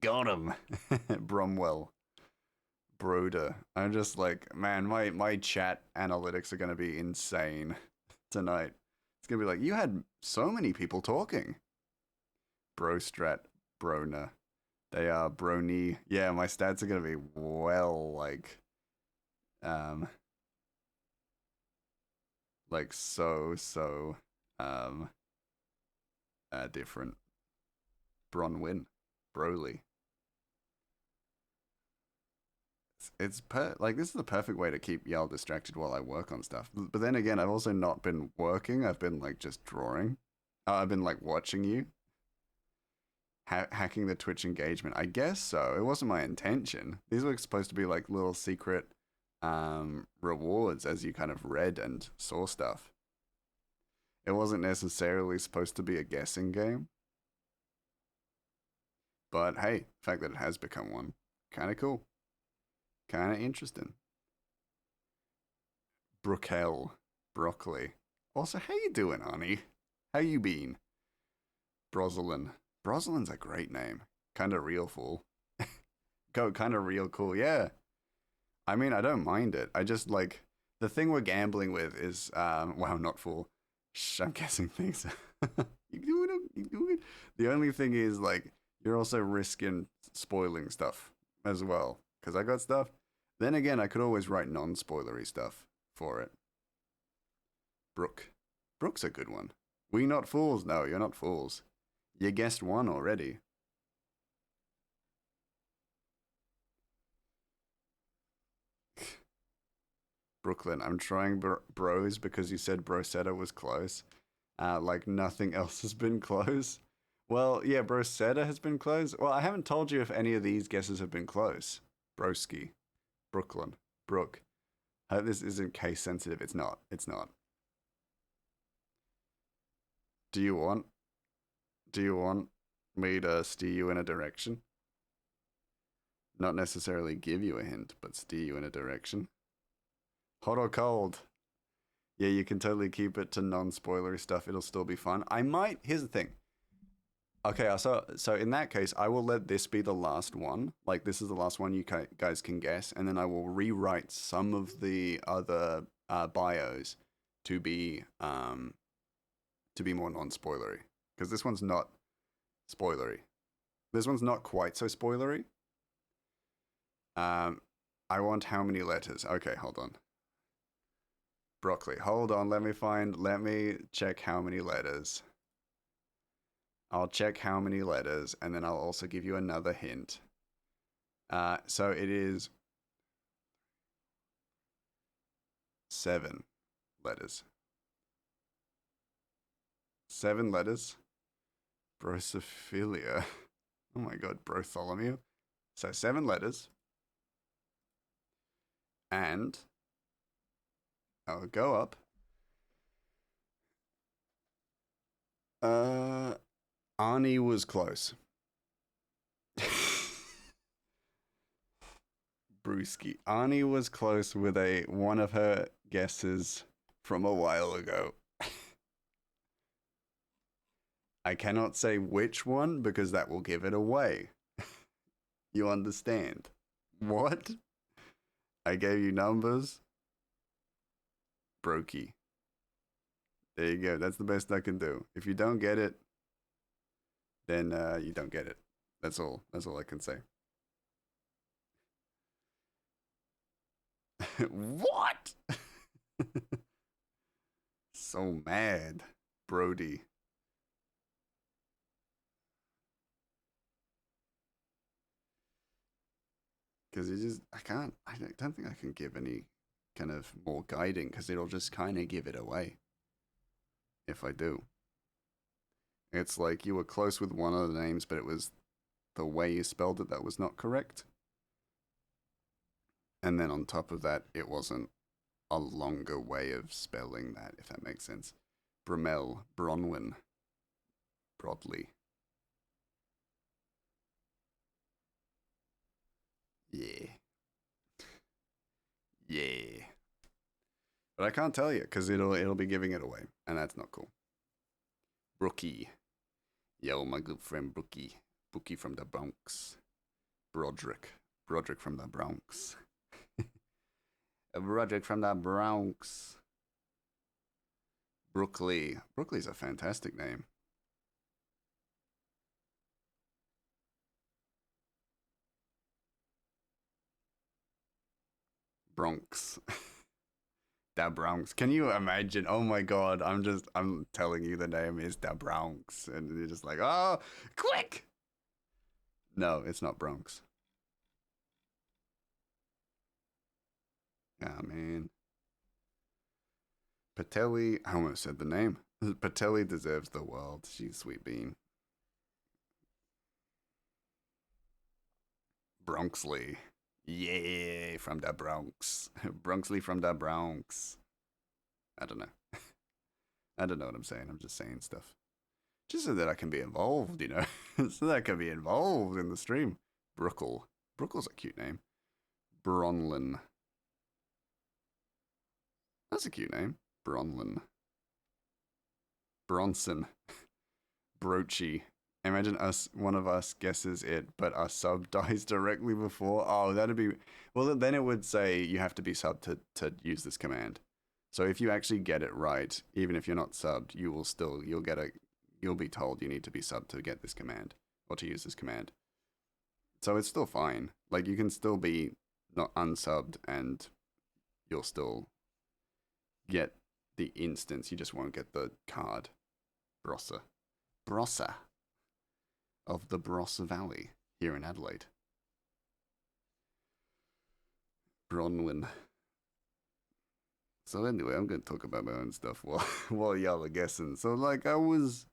Got him. Bromwell. Broder. I'm just like, man, my chat analytics are going to be insane tonight. It's going to be like, you had so many people talking. Brostrat. Brona. They are Brony. Yeah, my stats are going to be well, like so different. Bronwyn. Broly. It's like, this is the perfect way to keep y'all distracted while I work on stuff. But then again, I've also not been working. I've been like just drawing. I've been like watching you. Hacking the Twitch engagement. I guess so. It wasn't my intention. These were supposed to be like little secret rewards as you kind of read and saw stuff. It wasn't necessarily supposed to be a guessing game. But hey, the fact that it has become one, kind of cool. Kind of interesting. Brookel. Broccoli. Also, how you doing, honey? How you been? Broselin. Broselin's a great name. Kind of real fool. Kind of real cool, yeah. I mean, I don't mind it. I just, like, the thing we're gambling with is, wow, not fool. Shh, I'm guessing things. You do it. The only thing is, like, you're also risking spoiling stuff as well. Because I got stuff. Then again, I could always write non-spoilery stuff for it. Brooke. Brooke's a good one. We not fools? No, you're not fools. You guessed one already. Brooklyn. I'm trying bros because you said Brosetta was close. Like nothing else has been close. Well, yeah, Brosetta has been close. Well, I haven't told you if any of these guesses have been close. Broski, Brooklyn, Brook. I hope this isn't case sensitive. It's not. It's not. Do you want? Do you want me to steer you in a direction? Not necessarily give you a hint, but steer you in a direction. Hot or cold? Yeah, you can totally keep it to non-spoilery stuff. It'll still be fun. I might. Here's the thing. Okay, so in that case, I will let this be the last one. Like this is the last one you guys can guess, and then I will rewrite some of the other bios to be more non-spoilery because this one's not spoilery. This one's not quite so spoilery. I want how many letters? Okay, hold on. Broccoli. Hold on, let me check how many letters. I'll check how many letters, and then I'll also give you another hint. So it is 7 letters. 7 letters. Brosophilia. Oh my god, Bartholomew. So 7 letters. And I'll go up. Arnie was close. Brewski. Arnie was close with one of her guesses from a while ago. I cannot say which one because that will give it away. You understand? What? I gave you numbers. Brokey. There you go. That's the best I can do. If you don't get it, then you don't get it. That's all. That's all I can say. What? So mad, Brody. Because I don't think I can give any kind of more guiding because it'll just kind of give it away. If I do. It's like you were close with one of the names, but it was the way you spelled it that was not correct. And then on top of that, it wasn't a longer way of spelling that, if that makes sense. Bromel, Bronwyn, Broadly. Yeah. Yeah. But I can't tell you because it'll be giving it away, and that's not cool. Brookie. Yo, my good friend Brookie. Brookie from the Bronx. Broderick from the Bronx. Broderick from the Bronx. Brookley. Brookley's a fantastic name. Bronx. Da Bronx. Can you imagine? Oh my god, I'm telling you the name is Da Bronx. And you're just like, oh, quick! No, it's not Bronx. Ah, man. Patelli, I almost said the name. Patelli deserves the world. She's sweet bean. Bronxley. Yeah, from the Bronx. Bronxley from the Bronx. I don't know. I don't know what I'm saying. I'm just saying stuff. Just so that I can be involved, you know? So that I can be involved in the stream. Brookle. Brookle's a cute name. Bronlin. That's a cute name. Bronlin. Bronson. Broachy. Imagine one of us guesses it, but our sub dies directly before. Oh, that'd be... Well, then it would say you have to be subbed to use this command. So if you actually get it right, even if you're not subbed, you'll be told you need to be subbed to get this command, or to use this command. So it's still fine. Like, you can still be not unsubbed, and you'll still get the instance. You just won't get the card. Brossa. Of the Brossa Valley here in Adelaide. Bronwyn. So anyway, I'm gonna talk about my own stuff while while y'all are guessing. So like I was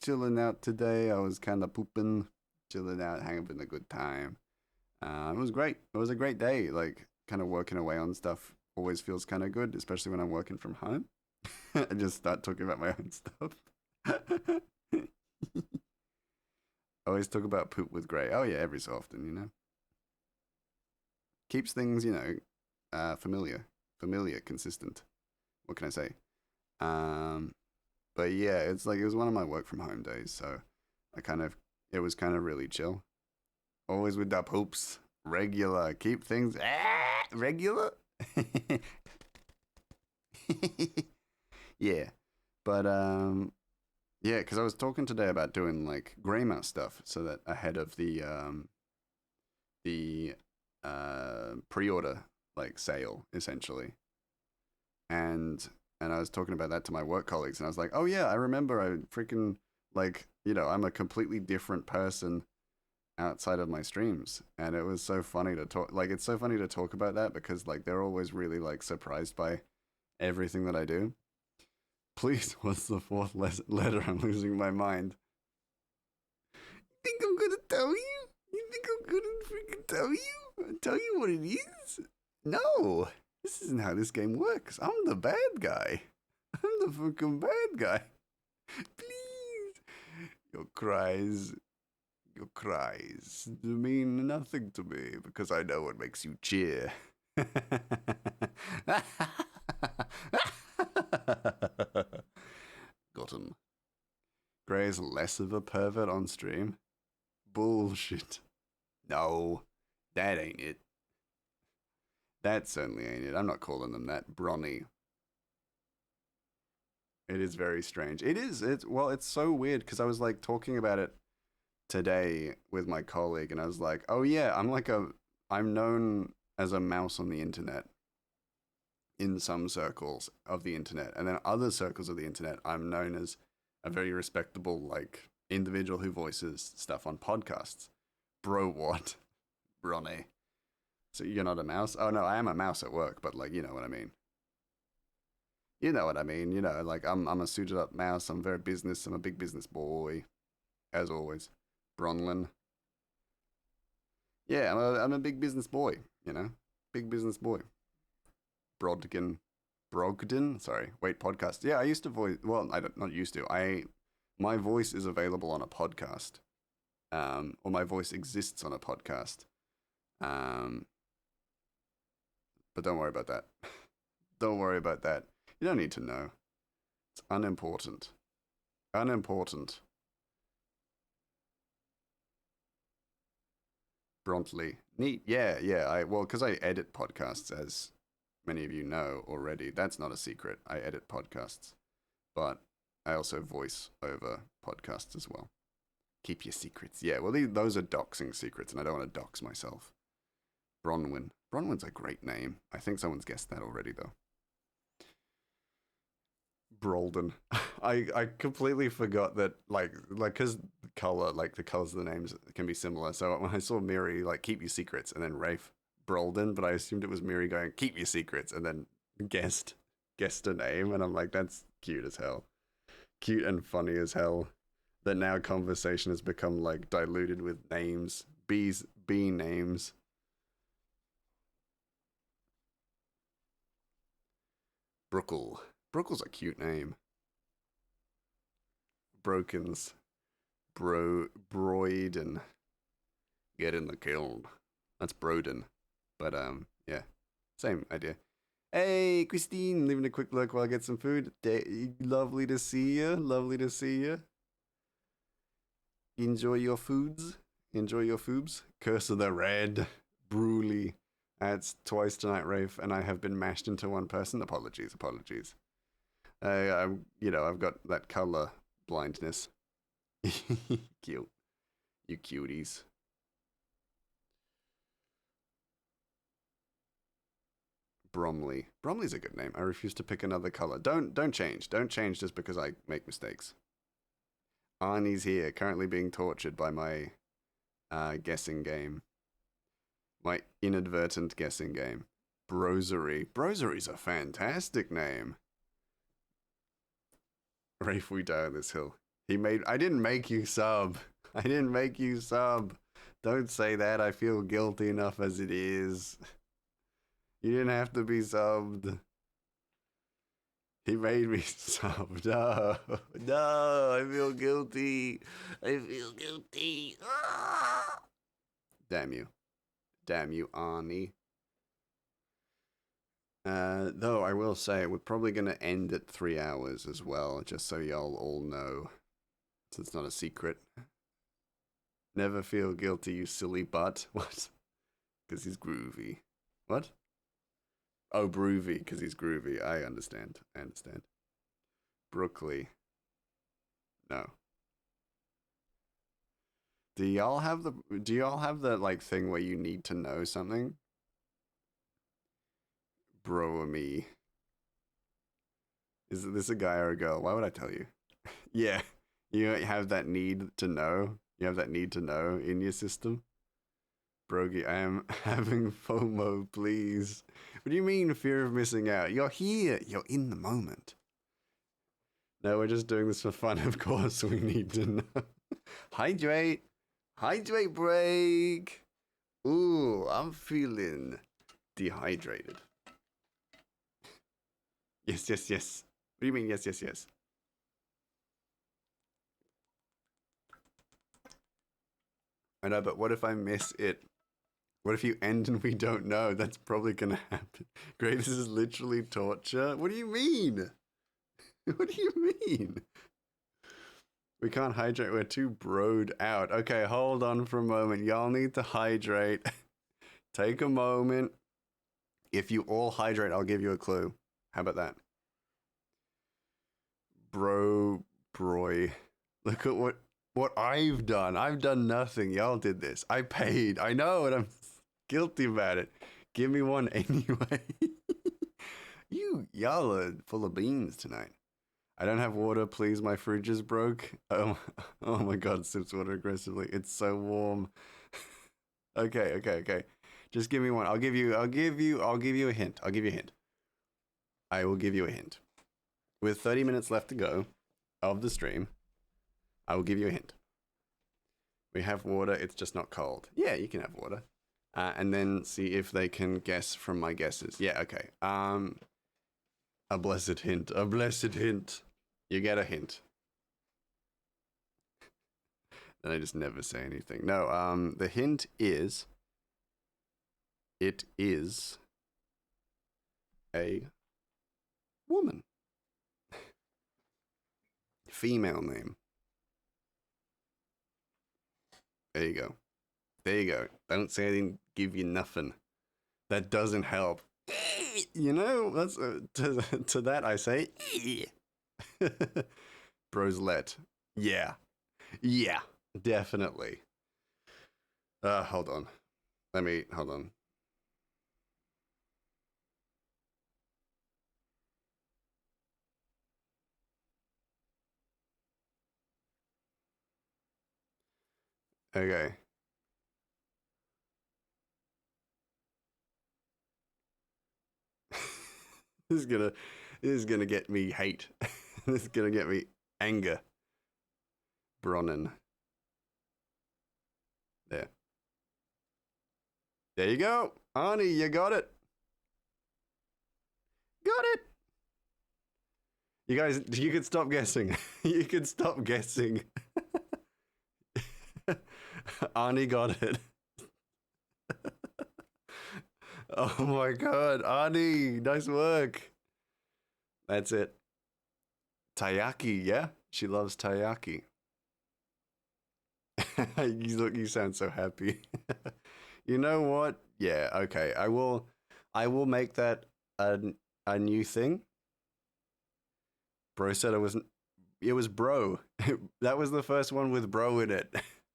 chilling out today. I was kind of pooping, chilling out, having a good time. It was great. It was a great day. Like kind of working away on stuff always feels kind of good, especially when I'm working from home. I just start talking about my own stuff. I always talk about poop with Gray. Oh yeah, every so often, you know. Keeps things, familiar, consistent. What can I say? Um, but yeah, it's like it was one of my work from home days, so it was kind of really chill. Always with the poops, regular. Keep things regular. Yeah, but yeah, because I was talking today about doing like Greymouse stuff, so that ahead of the pre-order like sale essentially, and I was talking about that to my work colleagues, and I was like, oh yeah, I remember I freaking like I'm a completely different person outside of my streams, and it was so funny to talk like it's so funny to talk about that because like they're always really like surprised by everything that I do. Please, what's the fourth letter? I'm losing my mind. Think I'm gonna tell you? You think I'm gonna freaking tell you? Tell you what it is? No, this isn't how this game works. I'm the bad guy. I'm the fucking bad guy. Please. Your cries mean nothing to me because I know what makes you cheer. Got him. Gray's less of a pervert on stream. Bullshit. No, that ain't it. That certainly ain't it. I'm not calling them that. Bronny. It is very strange. It is. It's so weird because I was like talking about it today with my colleague, and I was like, oh yeah, I'm known as a mouse on the internet in some circles of the internet, and then other circles of the internet, I'm known as a very respectable like individual who voices stuff on podcasts. Bro, what? Bronny. So you're not a mouse? Oh no, I am a mouse at work, but like you know what I mean. You know what I mean. Like I'm a suited up mouse. I'm very business. I'm a big business boy, as always. Bronlin. Yeah, I'm a big business boy. Big business boy. Brodkin, Brogden. Sorry, wait, podcast. Yeah, I used to voice. Well, I don't not used to. My voice is available on a podcast. Or my voice exists on a podcast. Um, but don't worry about that. Don't worry about that. You don't need to know. It's unimportant. Unimportant. Brontley. Neat. Yeah, yeah. Because I edit podcasts, as many of you know already. That's not a secret. I edit podcasts, but I also voice over podcasts as well. Keep your secrets. Yeah, well, those are doxing secrets, and I don't want to dox myself. Bronwyn. Bronwyn's a great name. I think someone's guessed that already, though. Brolden. I completely forgot that because the colors of the names can be similar. So when I saw Miri like keep your secrets and then Rafe Brolden, but I assumed it was Miri going keep your secrets and then guessed a name, and I'm like that's cute as hell, cute and funny as hell. That now conversation has become like diluted with names, bee names. Brookle. Brookle's a cute name. Brokens. Broyden. Get in the kiln. That's Broden. But yeah. Same idea. Hey, Christine, leaving a quick look while I get some food. Lovely to see you. Lovely to see you. Enjoy your foods. Enjoy your foobs. Curse of the Red. Bruly. That's twice tonight, Rafe, and I have been mashed into one person. Apologies. I've got that color blindness. Cute. You cuties. Bromley. Bromley's a good name. I refuse to pick another color. Don't change. Don't change just because I make mistakes. Arnie's here, currently being tortured by my guessing game. My inadvertent guessing game. Brosary. Brosary's a fantastic name. Rafe, we die on this hill. I didn't make you sub. I didn't make you sub. Don't say that. I feel guilty enough as it is. You didn't have to be subbed. He made me sub. No. No. I feel guilty. I feel guilty. Ah! Damn you. Damn you, Arnie. Though I will say, we're probably going to end at 3 hours as well, just so y'all all know. So it's not a secret. Never feel guilty, you silly butt. What? Because he's groovy. What? Oh, Broovy, because he's groovy. I understand. I understand. Brookley. No. Do y'all have the like thing where you need to know something? Bro me. Is this a guy or a girl? Why would I tell you? Yeah. You have that need to know. You have that need to know in your system. Brogy, I am having FOMO, please. What do you mean, fear of missing out? You're here. You're in the moment. No, we're just doing this for fun, of course. We need to know. Hydrate. Hydrate break. Ooh, I'm feeling dehydrated. Yes, yes, yes. What do you mean, yes, yes, yes? I know, but what if I miss it? What if you end and we don't know? That's probably gonna happen. Great, this is literally torture. What do you mean? What do you mean? We can't hydrate, we're too broed out. Okay, hold on for a moment. Y'all need to hydrate. Take a moment. If you all hydrate, I'll give you a clue. How about that? Broy. Look at what I've done. I've done nothing. Y'all did this. I paid. I know, and I'm guilty about it. Give me one anyway. Y'all are full of beans tonight. I don't have water, please. My fridge is broke. Oh my god, sips water aggressively. It's so warm. Okay. Just give me one. I'll give you a hint. I'll give you a hint. I will give you a hint. With 30 minutes left to go of the stream, I will give you a hint. We have water, it's just not cold. Yeah, you can have water. And then see if they can guess from my guesses. Yeah, okay. A blessed hint. A blessed hint. You get a hint. Then I just never say anything. No, the hint is... It is... a woman. Female name. There you go. There you go. Don't say I didn't give you nothing. That doesn't help. You know, that's to that I say, broslet. Yeah, definitely. Hold on. Hold on. Okay. This is gonna get me hate. This is gonna get me anger. Bronnan. There. There you go. Arnie, you got it. Got it. You guys, you could stop guessing. You could stop guessing. Arnie got it. Oh my god, Arnie, nice work. That's it. Taiyaki, yeah? She loves taiyaki. You sound so happy. You know what? Yeah, okay. I will make that a new thing. Bro said it was bro. That was the first one with bro in it.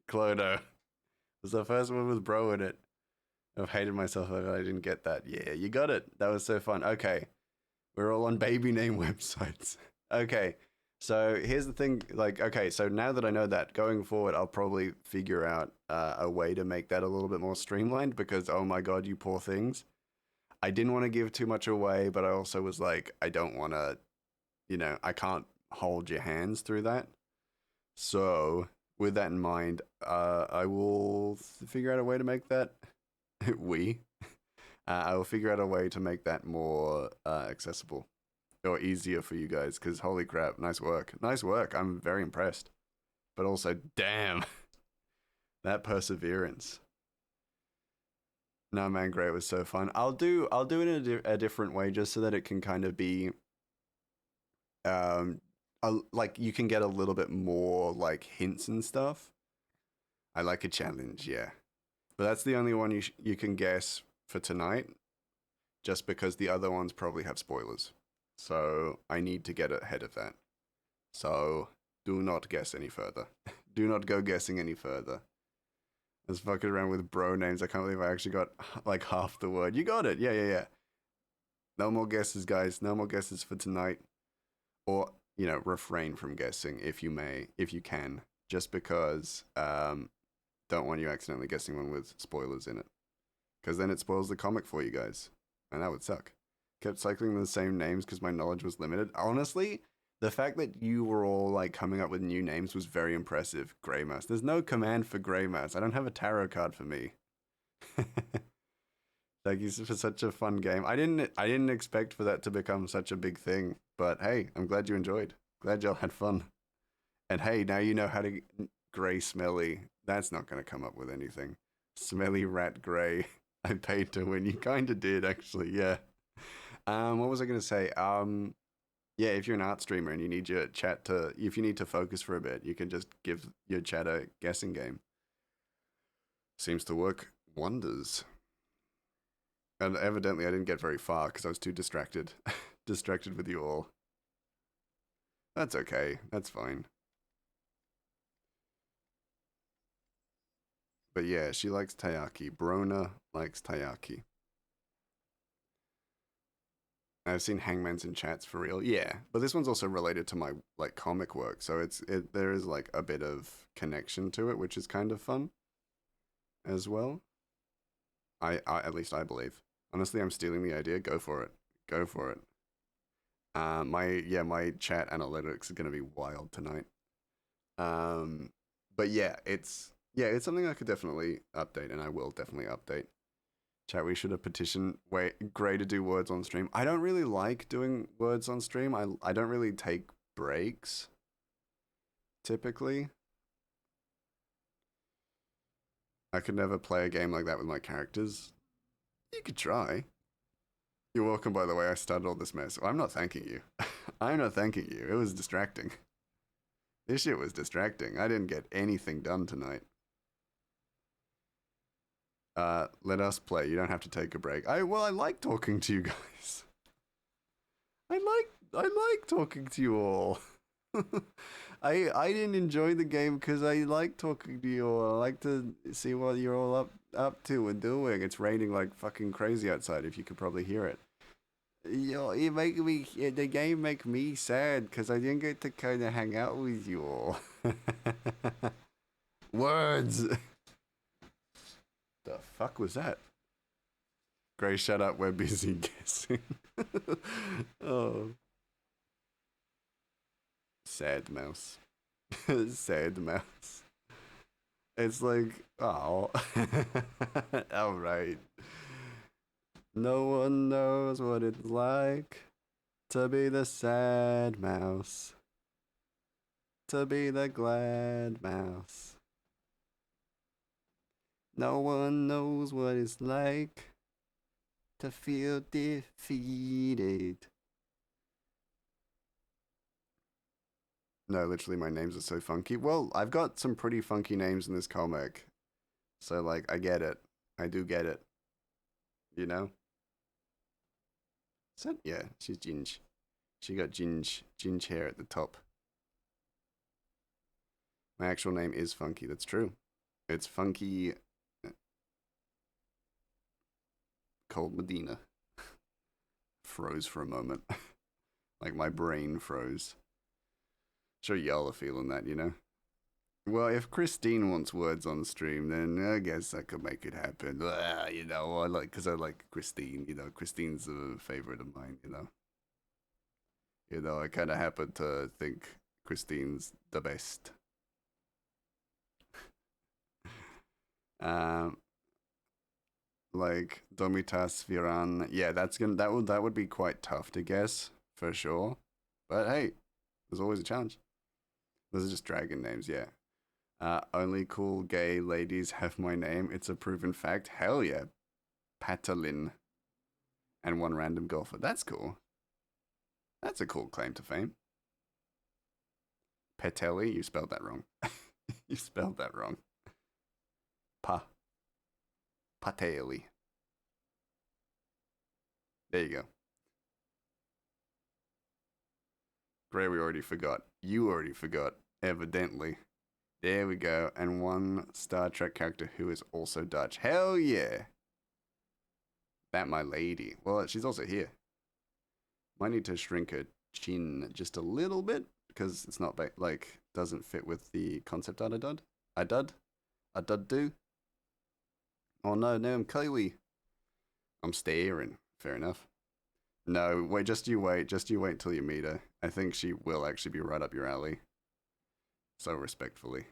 Clodo. It was the first one with bro in it. I've hated myself that I didn't get that. Yeah, you got it. That was so fun. Okay. We're all on baby name websites. Okay. So here's the thing. Like, okay, so now that I know that, going forward, I'll probably figure out a way to make that a little bit more streamlined because, oh my god, you poor things. I didn't want to give too much away, but I also was like, I don't want to, I can't hold your hands through that. So, with that in mind, I will figure out a way to make that we. I will figure out a way to make that more accessible or easier for you guys. Because holy crap, nice work, nice work. I'm very impressed, but also, damn, that perseverance. No man, great, it was so fun. I'll do it in a different way just so that it can kind of be like you can get a little bit more like hints and stuff. I like a challenge, yeah. But that's the only one you can guess for tonight, just because the other ones probably have spoilers. So I need to get ahead of that. So do not guess any further. Do not go guessing any further. I was fucking around with bro names. I can't believe I actually got like half the word. You got it. Yeah, yeah, yeah. No more guesses, guys. No more guesses for tonight. Or, refrain from guessing if you may, if you can. Just because don't want you accidentally guessing one with spoilers in it. Because then it spoils the comic for you guys. And that would suck. Kept cycling the same names because my knowledge was limited. Honestly, the fact that you were all like coming up with new names was very impressive. Grey Mouse. There's no command for Grey Mouse. I don't have a tarot card for me. Thank you for such a fun game. I didn't expect for that to become such a big thing, but hey, I'm glad you enjoyed. Glad y'all had fun. And hey, now you know how to gray smelly. That's not gonna come up with anything. Smelly rat gray. I paid to win. You kinda did actually, yeah. What was I gonna say? Yeah, if you're an art streamer and you need your chat if you need to focus for a bit, you can just give your chat a guessing game. Seems to work wonders. And evidently I didn't get very far because I was too distracted. Distracted with you all. That's okay. That's fine. But yeah, she likes taiyaki. Brona likes taiyaki. I've seen hangmans in chats for real. Yeah, but this one's also related to my like comic work, so there is like a bit of connection to it, which is kind of fun as well. I at least I believe. Honestly, I'm stealing the idea. Go for it. Go for it. My chat analytics are gonna be wild tonight. But it's something I could definitely update, and I will definitely update. Chat, we should have petitioned Gray to do words on stream. I don't really like doing words on stream. I don't really take breaks typically. I could never play a game like that with my characters. You could try. You're welcome, by the way. I started all this mess. I'm not thanking you. I'm not thanking you. It was distracting. This shit was distracting. I didn't get anything done tonight. Let us play. You don't have to take a break. I like talking to you guys. I like talking to you all. I didn't enjoy the game because I like talking to you all. I like to see what you're all up to and doing. It's raining like fucking crazy outside. If you could probably hear it. The game make me sad because I didn't get to kind of hang out with you all. Words. The fuck was that? Gray, shut up. We're busy guessing. Oh. Sad mouse. Sad mouse. It's like, oh. Alright. No one knows what it's like to be the sad mouse. To be the glad mouse. No one knows what it's like to feel defeated. No, literally my names are so funky. Well, I've got some pretty funky names in this comic. So, like, I get it. I do get it. You know? Is that? Yeah, she's Ginge. She got Ginge hair at the top. My actual name is Funky. That's true. It's Funky Cold Medina. Froze for a moment. Like my brain froze. Sure y'all are feeling that, you know? Well, if Christine wants words on stream, then I guess I could make it happen. You know, because I like Christine. You know, Christine's a favorite of mine. I kind of happen to think Christine's the best. Um, like Domitas Viran. Yeah, that would be quite tough to guess for sure. But hey, there's always a challenge. Those are just dragon names, yeah. Only cool gay ladies have my name. It's a proven fact. Hell yeah. Patalin. And one random golfer. That's cool. That's a cool claim to fame. Petelli, you spelled that wrong. You spelled that wrong. Pateli. There you go. Gray, we already forgot. You already forgot, evidently. There we go. And one Star Trek character who is also Dutch. Hell yeah. That my lady. Well, she's also here. Might need to shrink her chin just a little bit because it's not doesn't fit with the concept art I dud do. Oh no, I'm Kiwi. I'm staring. Fair enough. No, wait, just you wait till you meet her. I think she will actually be right up your alley. So respectfully.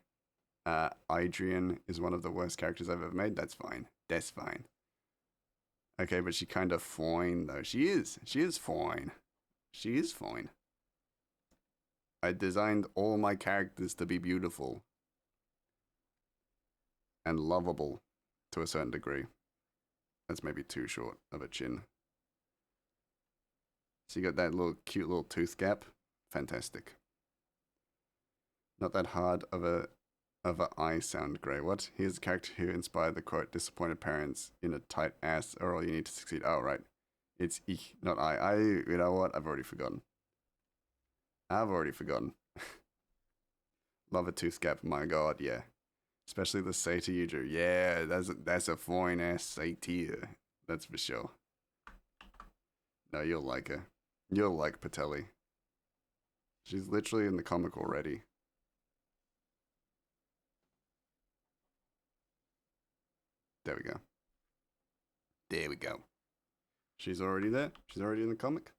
Adrian is one of the worst characters I've ever made. That's fine. That's fine. Okay, but she kind of fine though. She is fine. She is fine. I designed all my characters to be beautiful and lovable to a certain degree. That's maybe too short of a chin. So you got that cute little tooth gap. Fantastic. Not that hard of a I sound, Grey. What? Here's a character who inspired the quote, disappointed parents in a tight ass are all you need to succeed. Oh, right. It's ich, not I. You know what? I've already forgotten. Love a tooth gap, my god, yeah. Especially the satyr you drew. Yeah, that's a fine ass satyr. That's for sure. No, you'll like her. You'll like Patelli. She's literally in the comic already. There we go. There we go. She's already there. She's already in the comic.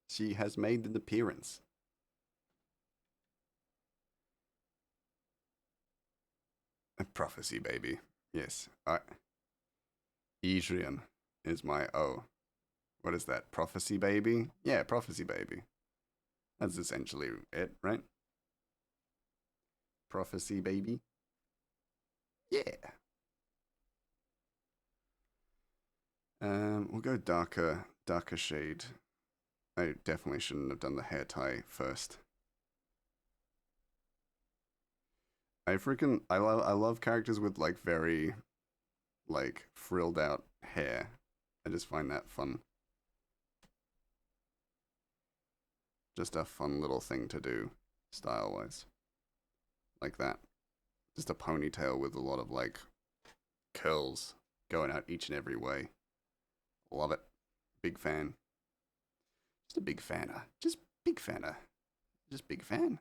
She has made an appearance. A prophecy, baby. Yes. Adrian is my What is that? Prophecy baby? Yeah, prophecy baby. That's essentially it, right? Prophecy baby. Yeah. We'll go darker shade. I definitely shouldn't have done the hair tie first. I love characters with very frilled out hair. I just find that fun. Just a fun little thing to do, style wise. Like that. Just a ponytail with a lot of curls going out each and every way. Love it. Big fan. Just a big fanner. Just big fanner. Just big fan.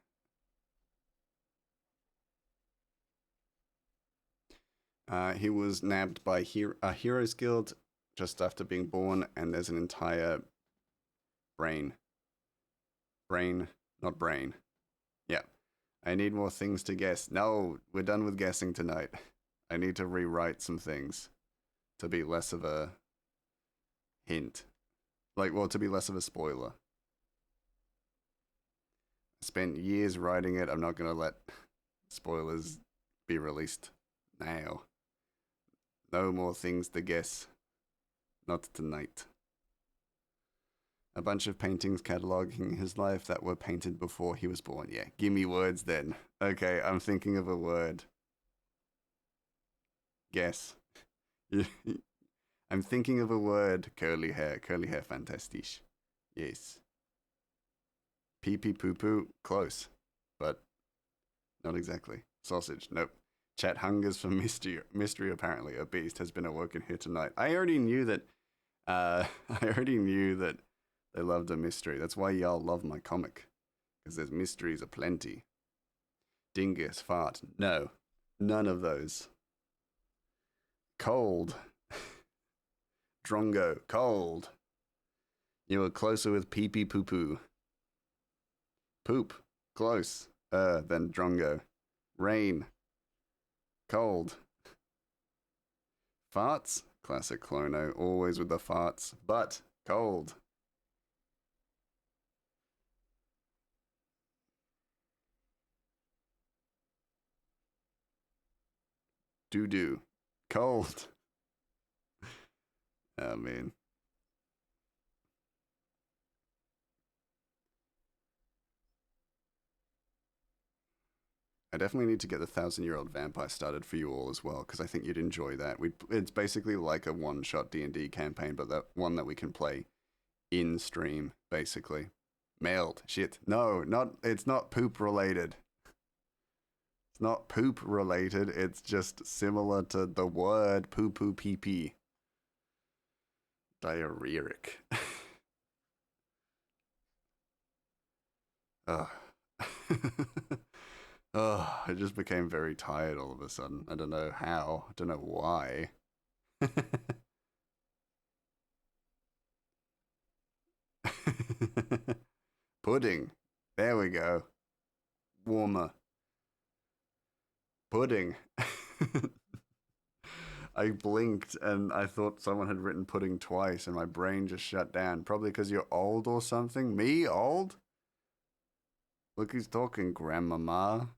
He was nabbed by Heroes Guild just after being born, and there's an entire brain, not brain. Yeah. I need more things to guess. No, we're done with guessing tonight. I need to rewrite some things to be less of a hint. To be less of a spoiler. I spent years writing it. I'm not going to let spoilers be released now. No more things to guess. Not tonight. A bunch of paintings cataloging his life that were painted before he was born. Yeah, give me words then. Okay, I'm thinking of a word. Guess. I'm thinking of a word. Curly hair. Curly hair fantastisch. Yes. Pee pee poo poo. Close. But not exactly. Sausage. Nope. Chat hungers for mystery. Mystery, apparently. A beast has been awoken here tonight. I already knew that they loved a mystery. That's why y'all love my comic. Because there's mysteries aplenty. Dingus, fart. No. None of those. Cold. Drongo. Cold. You were closer with pee pee poo poo. Poop. Close. Than Drongo. Rain. Cold. Farts. Classic Clono. Always with the farts. But. Cold. Doo-doo. Cold. Oh, man. I definitely need to get the 1,000-Year-Old Vampire started for you all as well, because I think you'd enjoy that. It's basically like a one-shot D&D campaign, but that one that we can play in stream, basically. Mailed. Shit. No, it's not poop related. It's not poop related, it's just similar to the word poo-poo pee-pee. Diarrheic. Ugh. Oh, I just became very tired all of a sudden. I don't know how. I don't know why. Pudding. There we go. Warmer. Pudding. I blinked and I thought someone had written pudding twice and my brain just shut down. Probably because you're old or something. Me? Old? Look who's talking, Grandmama.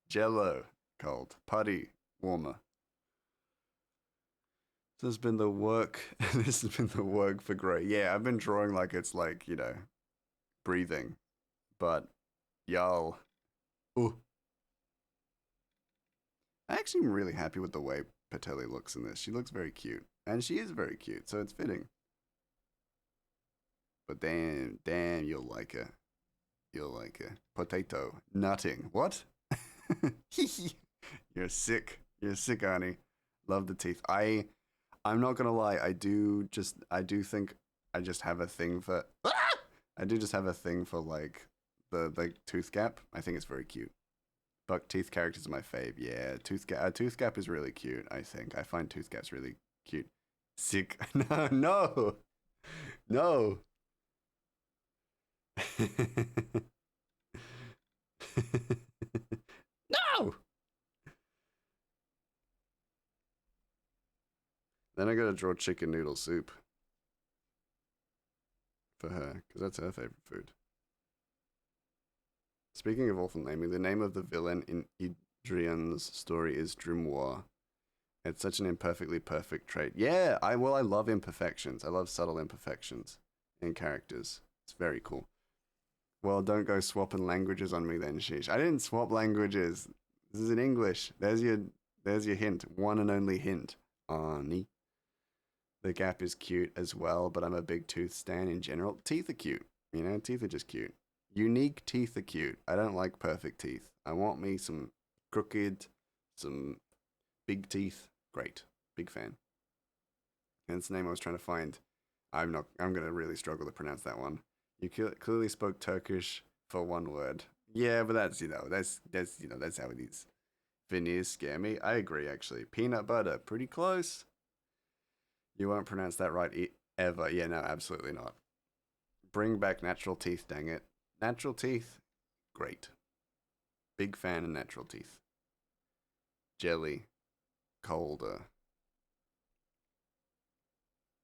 Jello. Cold. Putty. Warmer. This has been the work. This has been the work for Gray. Yeah, I've been drawing like it's like, breathing. But, y'all. Ooh. I actually am really happy with the way Patelli looks in this. She looks very cute. And she is very cute, so it's fitting. But damn, you'll like her. You'll like her. Potato. Nutting. What? You're sick. You're sick, Arnie. Love the teeth. I'm not gonna lie, I do think I just have a thing for I do just have a thing for like the tooth gap. I think it's very cute. Buck teeth characters are my fave. Yeah, tooth gap is really cute, I think. I find tooth gaps really cute. Sick. No, no. No. No. Then I gotta draw chicken noodle soup for her, because that's her favorite food. Speaking of awful naming, the name of the villain in Adrian's story is Drimois. It's such an imperfectly perfect trait. Yeah, I love imperfections. I love subtle imperfections in characters. It's very cool. Well, don't go swapping languages on me then, sheesh. I didn't swap languages. This is in English. There's your hint. One and only hint. Arnie. The gap is cute as well, but I'm a big tooth stan in general. Teeth are cute. Teeth are just cute. Unique teeth are cute. I don't like perfect teeth. I want me some crooked, some big teeth. Great. Big fan. Hence the name I was trying to find. I'm gonna really struggle to pronounce that one. You clearly spoke Turkish for one word. Yeah, but that's how it is. Veneers scare me. I agree, actually. Peanut butter, pretty close. You won't pronounce that right ever. Yeah, no, absolutely not. Bring back natural teeth, dang it. Natural teeth, great. Big fan of natural teeth. Jelly, colder.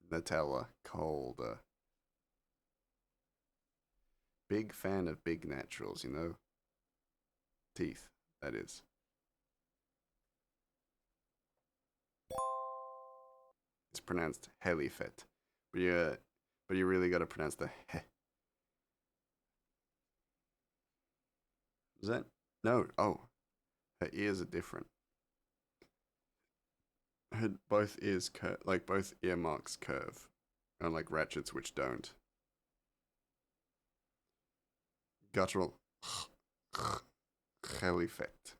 Nutella, colder. Big fan of big naturals, Teeth, that is. It's pronounced helifet. But you really gotta pronounce the he. Is that? No. Oh. Her ears are different. Both ears both ear marks curve. Unlike Ratchet's, which don't. Guttural helifet.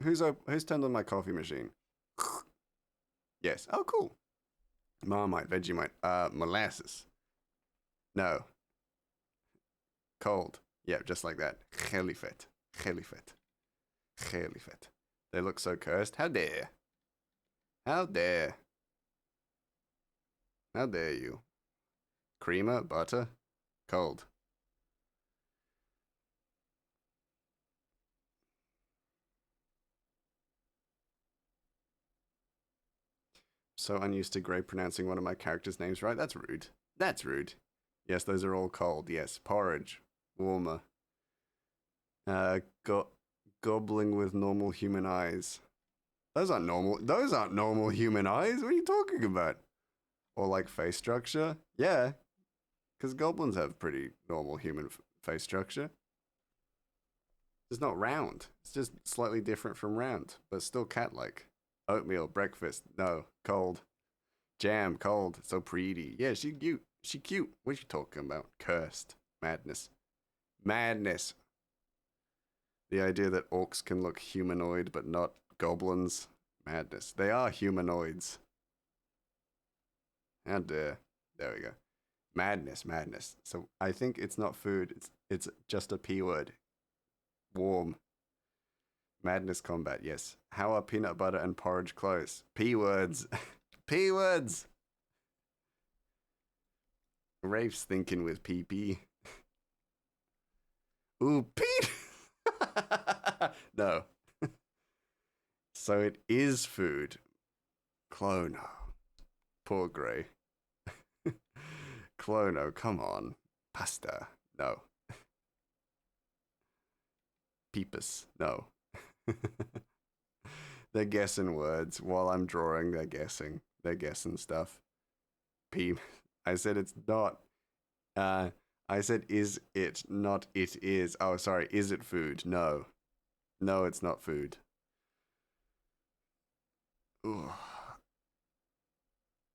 Who's turned on my coffee machine? Yes. Oh, cool. Marmite, Vegemite, molasses. No. Cold. Yeah, just like that. Gelifet. Gelifet. Gelifet. They look so cursed. How dare. How dare. How dare you. Creamer, butter, cold. So unused to Grey pronouncing one of my characters' names right. That's rude. That's rude. Yes, those are all cold. Yes, porridge, warmer. Gobbling with normal human eyes. Those aren't normal. Those aren't normal human eyes. What are you talking about? Or like face structure? Yeah, because goblins have pretty normal human face structure. It's not round. It's just slightly different from round, but still cat-like. Oatmeal, breakfast, no, cold. Jam, cold, so pretty. Yeah, she cute. She cute. What are you talking about? Cursed. Madness. Madness. The idea that orcs can look humanoid but not goblins. Madness. They are humanoids. How dare. There we go. Madness, madness. So I think it's not food. It's just a P word. Warm. Madness combat, yes. How are peanut butter and porridge close? P words. P words. Rafe's thinking with PP. Ooh, Pete. No. So it is food. Clono. Poor Grey. Clono, come on. Pasta. No. Peepus. No. They're guessing words. While I'm drawing, they're guessing. They're guessing stuff. P. I said it's not. I said is it, not it is. Oh, sorry. Is it food? No. No, it's not food. Ooh.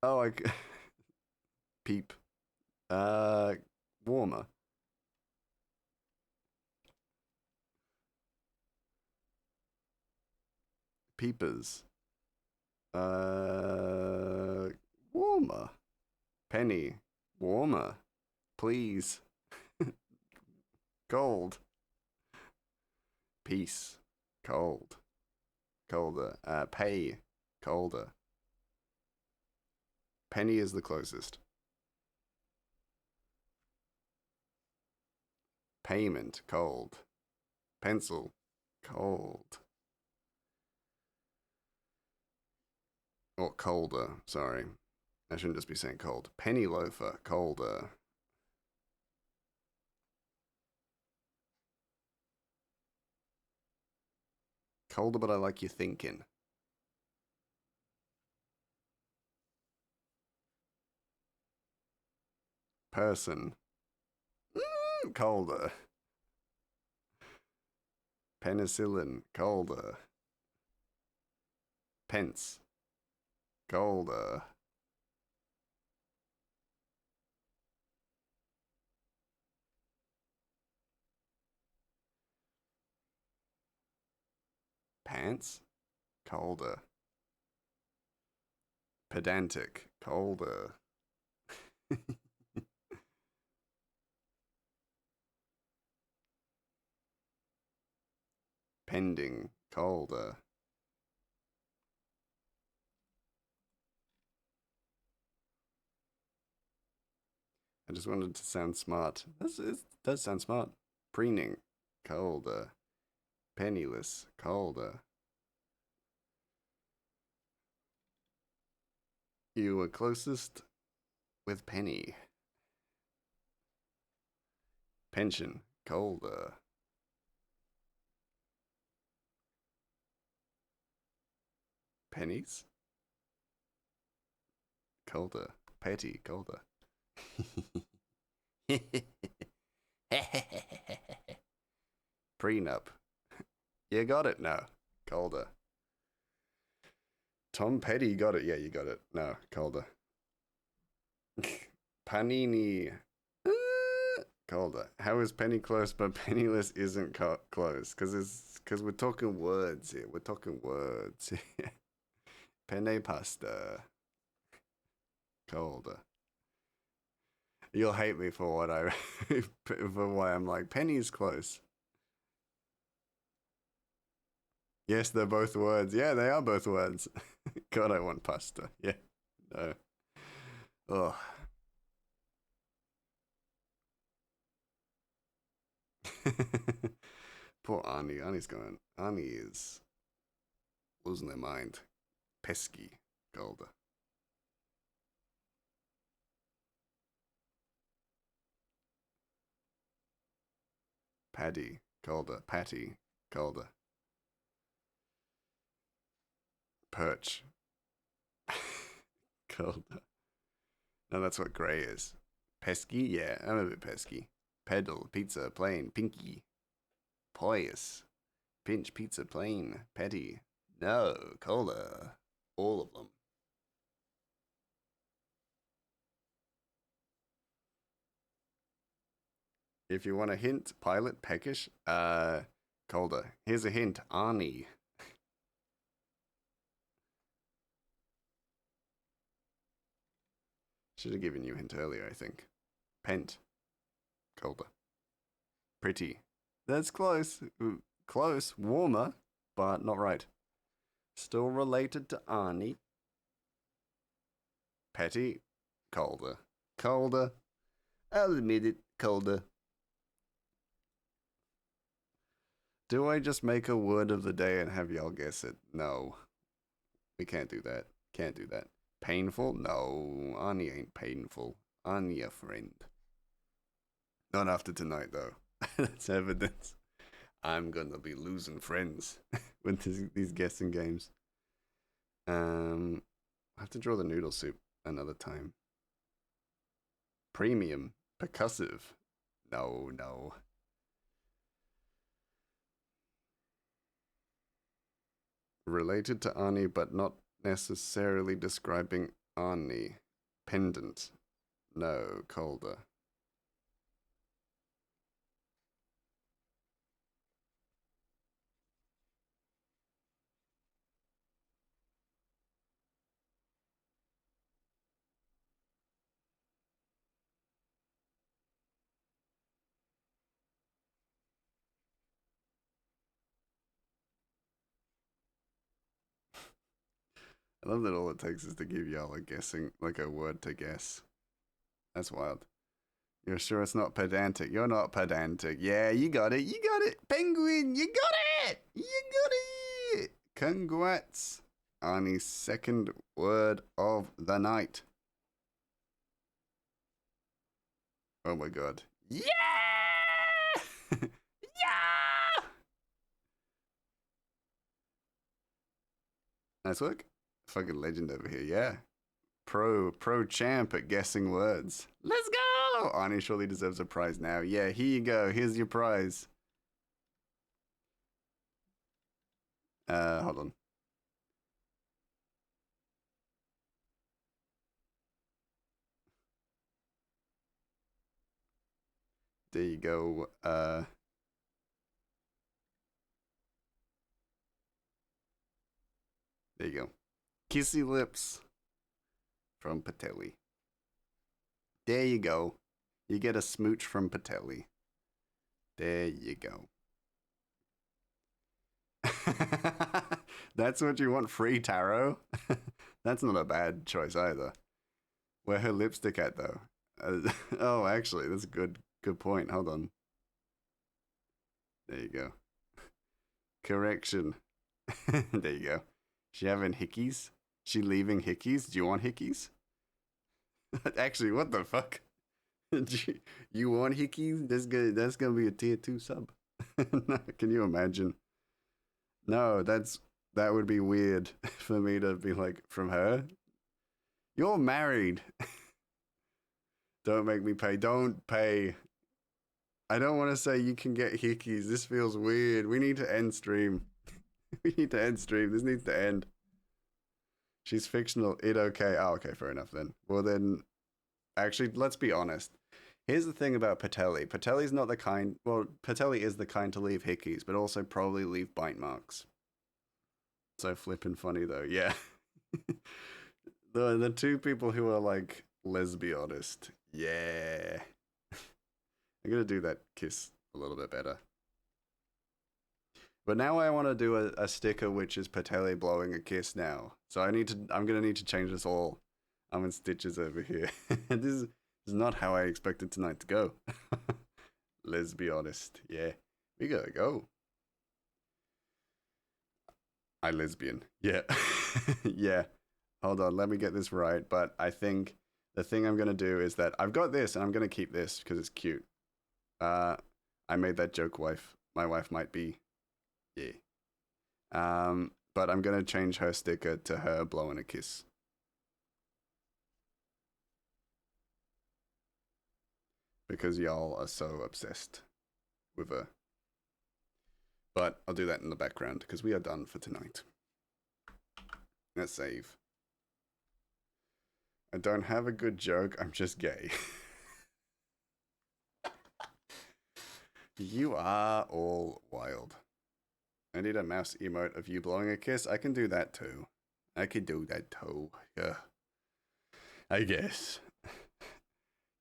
Oh, I. Peep. Warmer. Peepers. Warmer. Penny. Warmer. Please. Cold. Peace. Cold. Colder. Pay. Colder. Penny is the closest. Payment. Cold. Pencil. Cold. Or colder. Sorry. I shouldn't just be saying cold. Penny loafer. Colder. Colder, but I like you thinking. Person. Colder. Penicillin. Colder. Pence. Colder. Pants. Colder. Pedantic. Colder. Pending. Colder. I just wanted to sound smart. It does sound smart. Preening. Colder. Penniless. Colder. You were closest with Penny. Pension. Colder. Pennies. Colder. Petty. Colder. Prenup. You got it now. Colder. Tom Petty got it. Yeah, you got it. No, colder. Panini. Colder. How is Penny close but penniless isn't close? Because we're talking words here. We're talking words here. Penne pasta. Colder. You'll hate me for what I for why I'm like penny's close. Yes, they're both words. Yeah, they are both words. God, I want pasta. Yeah. No. Oh. Poor Arnie. Arnie is losing their mind. Pesky Golda. Paddy Golda. Patty Golda. Perch. Golda. No, that's what grey is. Pesky? Yeah, I'm a bit pesky. Pedal, pizza, plain, pinky. Poise. Pinch, pizza, plain, petty. No, cola. All of them. If you want a hint, pilot, peckish, Calder. Here's a hint, Arnie. Should have given you a hint earlier, I think. Pent. Calder. Pretty. That's close. Close. Warmer, but not right. Still related to Arnie. Petty. Calder. Calder. I'll admit it. Calder. Do I just make a word of the day and have y'all guess it? No. We can't do that. Can't do that. Painful? No. Arnie ain't painful. Arnie a friend. Not after tonight, though. That's evidence. I'm gonna be losing friends with these guessing games. I have to draw the noodle soup another time. Premium. Percussive. No, no. Related to Arnie, but not necessarily describing Arnie. Pendant. No, colder. I love that all it takes is to give y'all a guessing, like a word to guess. That's wild. You're sure it's not pedantic? You're not pedantic. Yeah, you got it. You got it. Penguin, you got it. You got it. Congrats. Arnie's second word of the night. Oh my god. Yeah! Yeah! Nice work. Fucking legend over here. Yeah. Pro champ at guessing words. Let's go! Arnie surely deserves a prize now. Yeah, here you go. Here's your prize. Hold on. There you go. There you go. Kissy lips from Patelli. There you go. You get a smooch from Patelli. There you go. That's what you want, free tarot? That's not a bad choice either. Where her lipstick at though? Oh, actually, that's a good point. Hold on. There you go. Correction. There you go. She having hickeys? She leaving hickeys? Do you want hickeys? Actually, what the fuck? You want hickeys? That's gonna be a tier 2 sub. Can you imagine? No, that would be weird for me to be like, from her. You're married. Don't make me pay. Don't pay. I don't want to say you can get hickeys. This feels weird. We need to end stream. We need to end stream. This needs to end. She's fictional. It okay. Oh, okay, fair enough then. Well then, actually, let's be honest. Here's the thing about Patelli. Patelli's not the kind. Well, Patelli is the kind to leave hickeys, but also probably leave bite marks. So flippin' funny though. Yeah. The two people who are like, let's be honest, Yeah. I'm gonna do that kiss a little bit better. But now I want to do a sticker which is Patele blowing a kiss now. So I'm gonna need to change this all. I'm in stitches over here. This is not how I expected tonight to go. Let's be honest. Yeah, we gotta go. I lesbian. Yeah. Yeah. Hold on, let me get this right. But I think the thing I'm gonna do is that I've got this and I'm gonna keep this because it's cute. I made that joke, wife. My wife might be. Yeah. But I'm gonna change her sticker to her blowing a kiss. Because y'all are so obsessed with her. But I'll do that in the background because we are done for tonight. Let's save. I don't have a good joke, I'm just gay. You are all wild. I need a mouse emote of you blowing a kiss. I can do that too. I can do that too. Yeah. I guess.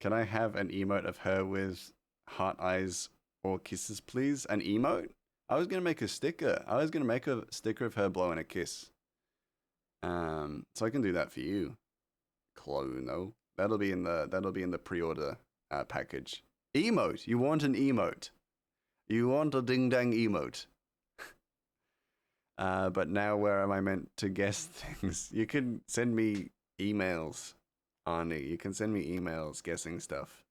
Can I have an emote of her with heart eyes or kisses, please? An emote? I was gonna make a sticker. I was gonna make a sticker of her blowing a kiss. So I can do that for you. Clono. That'll be in the pre-order package. Emote. You want an emote? You want a ding dang emote? But now where am I meant to guess things? You can send me emails, Arnie. You can send me emails guessing stuff.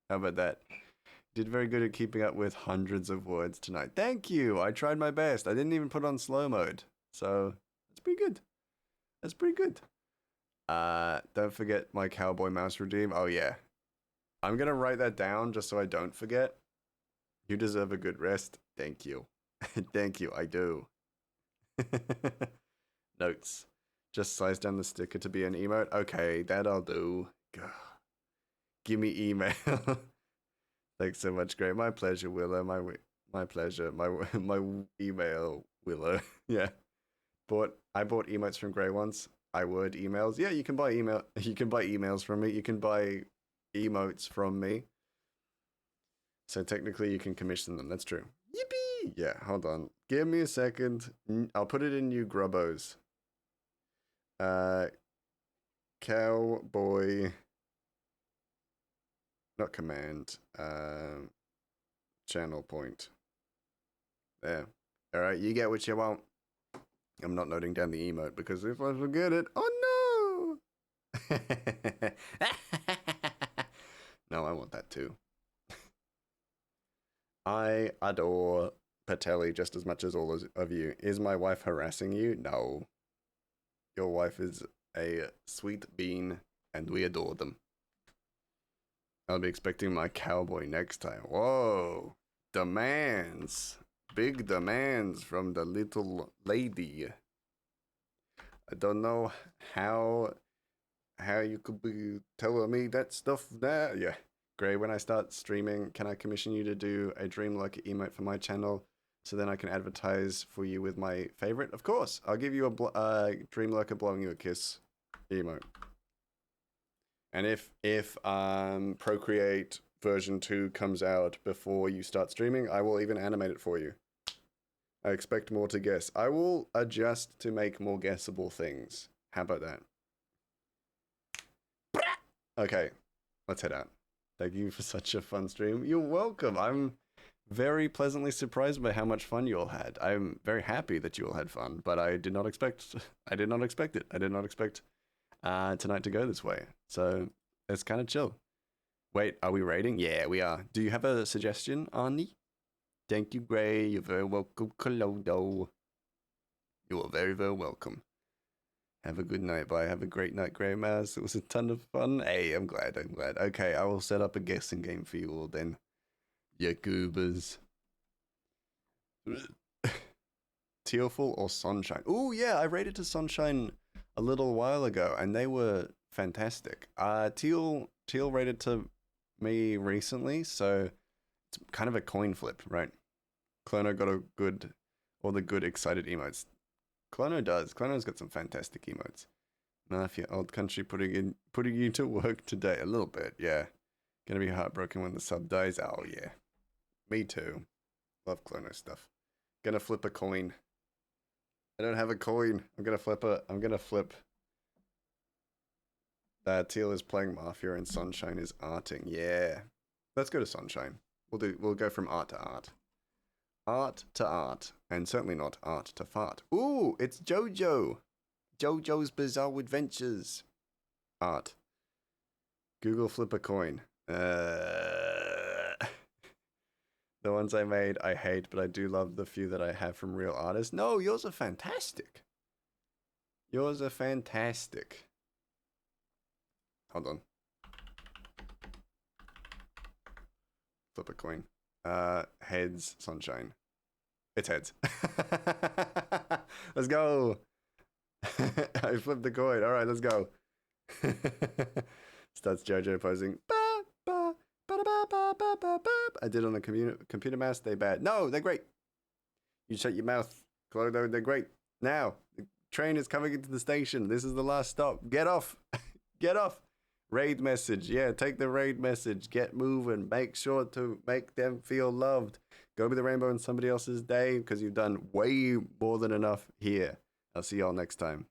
How about that? Did very good at keeping up with hundreds of words tonight. Thank you. I tried my best. I didn't even put on slow mode. So that's pretty good. That's pretty good. Don't forget my cowboy mouse redeem. Oh yeah. I'm gonna write that down just so I don't forget. You deserve a good rest. Thank you. Thank you, I do. Notes. Just size down the sticker to be an emote. Okay, that I'll do. God. Give me email. Thanks so much, Gray. My pleasure, Willow. My pleasure. My email, Willow. Yeah. I bought emotes from Gray once. I word emails. Yeah, you can buy email. You can buy emails from me. You can buy emotes from me. So technically, you can commission them. That's true. Yippee! Yeah. Hold on. Give me a second. I'll put it in you grubbos. Cowboy. Not command. Channel point. There. All right. You get what you want. I'm not noting down the emote because if I forget it, oh no! No, I want that too. I adore Patelli just as much as all of you. Is my wife harassing you? No. Your wife is a sweet bean, and we adore them. I'll be expecting my cowboy next time. Whoa! Demands! Big demands from the little lady. I don't know how you could be telling me that stuff there. Yeah. Gray, when I start streaming, can I commission you to do a Dreamlurker emote for my channel so then I can advertise for you with my favorite? Of course. I'll give you a Dreamlurker blowing you a kiss emote. And if Procreate version 2 comes out before you start streaming, I will even animate it for you. I expect more to guess. I will adjust to make more guessable things. How about that? Okay, let's head out. Thank you for such a fun stream. You're welcome. I'm very pleasantly surprised by how much fun you all had. I'm very happy that you all had fun, but I did not expect it. I did not expect tonight to go this way. So it's kind of chill. Wait, are we rating? Yeah, we are. Do you have a suggestion, Arnie? Thank you, Gray. You're very welcome, Colodo. You are very, very welcome. Have a good night. Bye. Have a great night, Grey Mouse. It was a ton of fun. Hey, I'm glad. Okay, I will set up a guessing game for you all then. Yakubas. Tearful or Sunshine? Oh, yeah, I rated to Sunshine a little while ago, and they were fantastic. Teal rated to me recently, so it's kind of a coin flip, right? Clono got all the good excited emotes. Clono's got some fantastic emotes. Mafia, old country putting you to work today. A little bit, yeah. Gonna be heartbroken when the sub dies. Oh yeah. Me too. Love Clono stuff. Gonna flip a coin. I don't have a coin. I'm gonna flip. Teal is playing Mafia and Sunshine is arting. Yeah. Let's go to Sunshine. We'll go from art to art. Art to art. And certainly not art to fart. Ooh, it's Jojo. Jojo's Bizarre Adventures. Art. Google flip a coin. The ones I made, I hate, but I do love the few that I have from real artists. No, yours are fantastic. Yours are fantastic. Hold on. Flip a coin. Heads, Sunshine. It's heads. Let's go. I flipped the coin. All right, let's go. Starts JoJo posing. I did on the computer mouse. They bad. No, they're great. You shut your mouth, Clodo. They're great. Now, the train is coming into the station. This is the last stop. Get off. Get off. Raid message. Yeah, take the raid message. Get moving. Make sure to make them feel loved. Go be the rainbow in somebody else's day because you've done way more than enough here. I'll see y'all next time.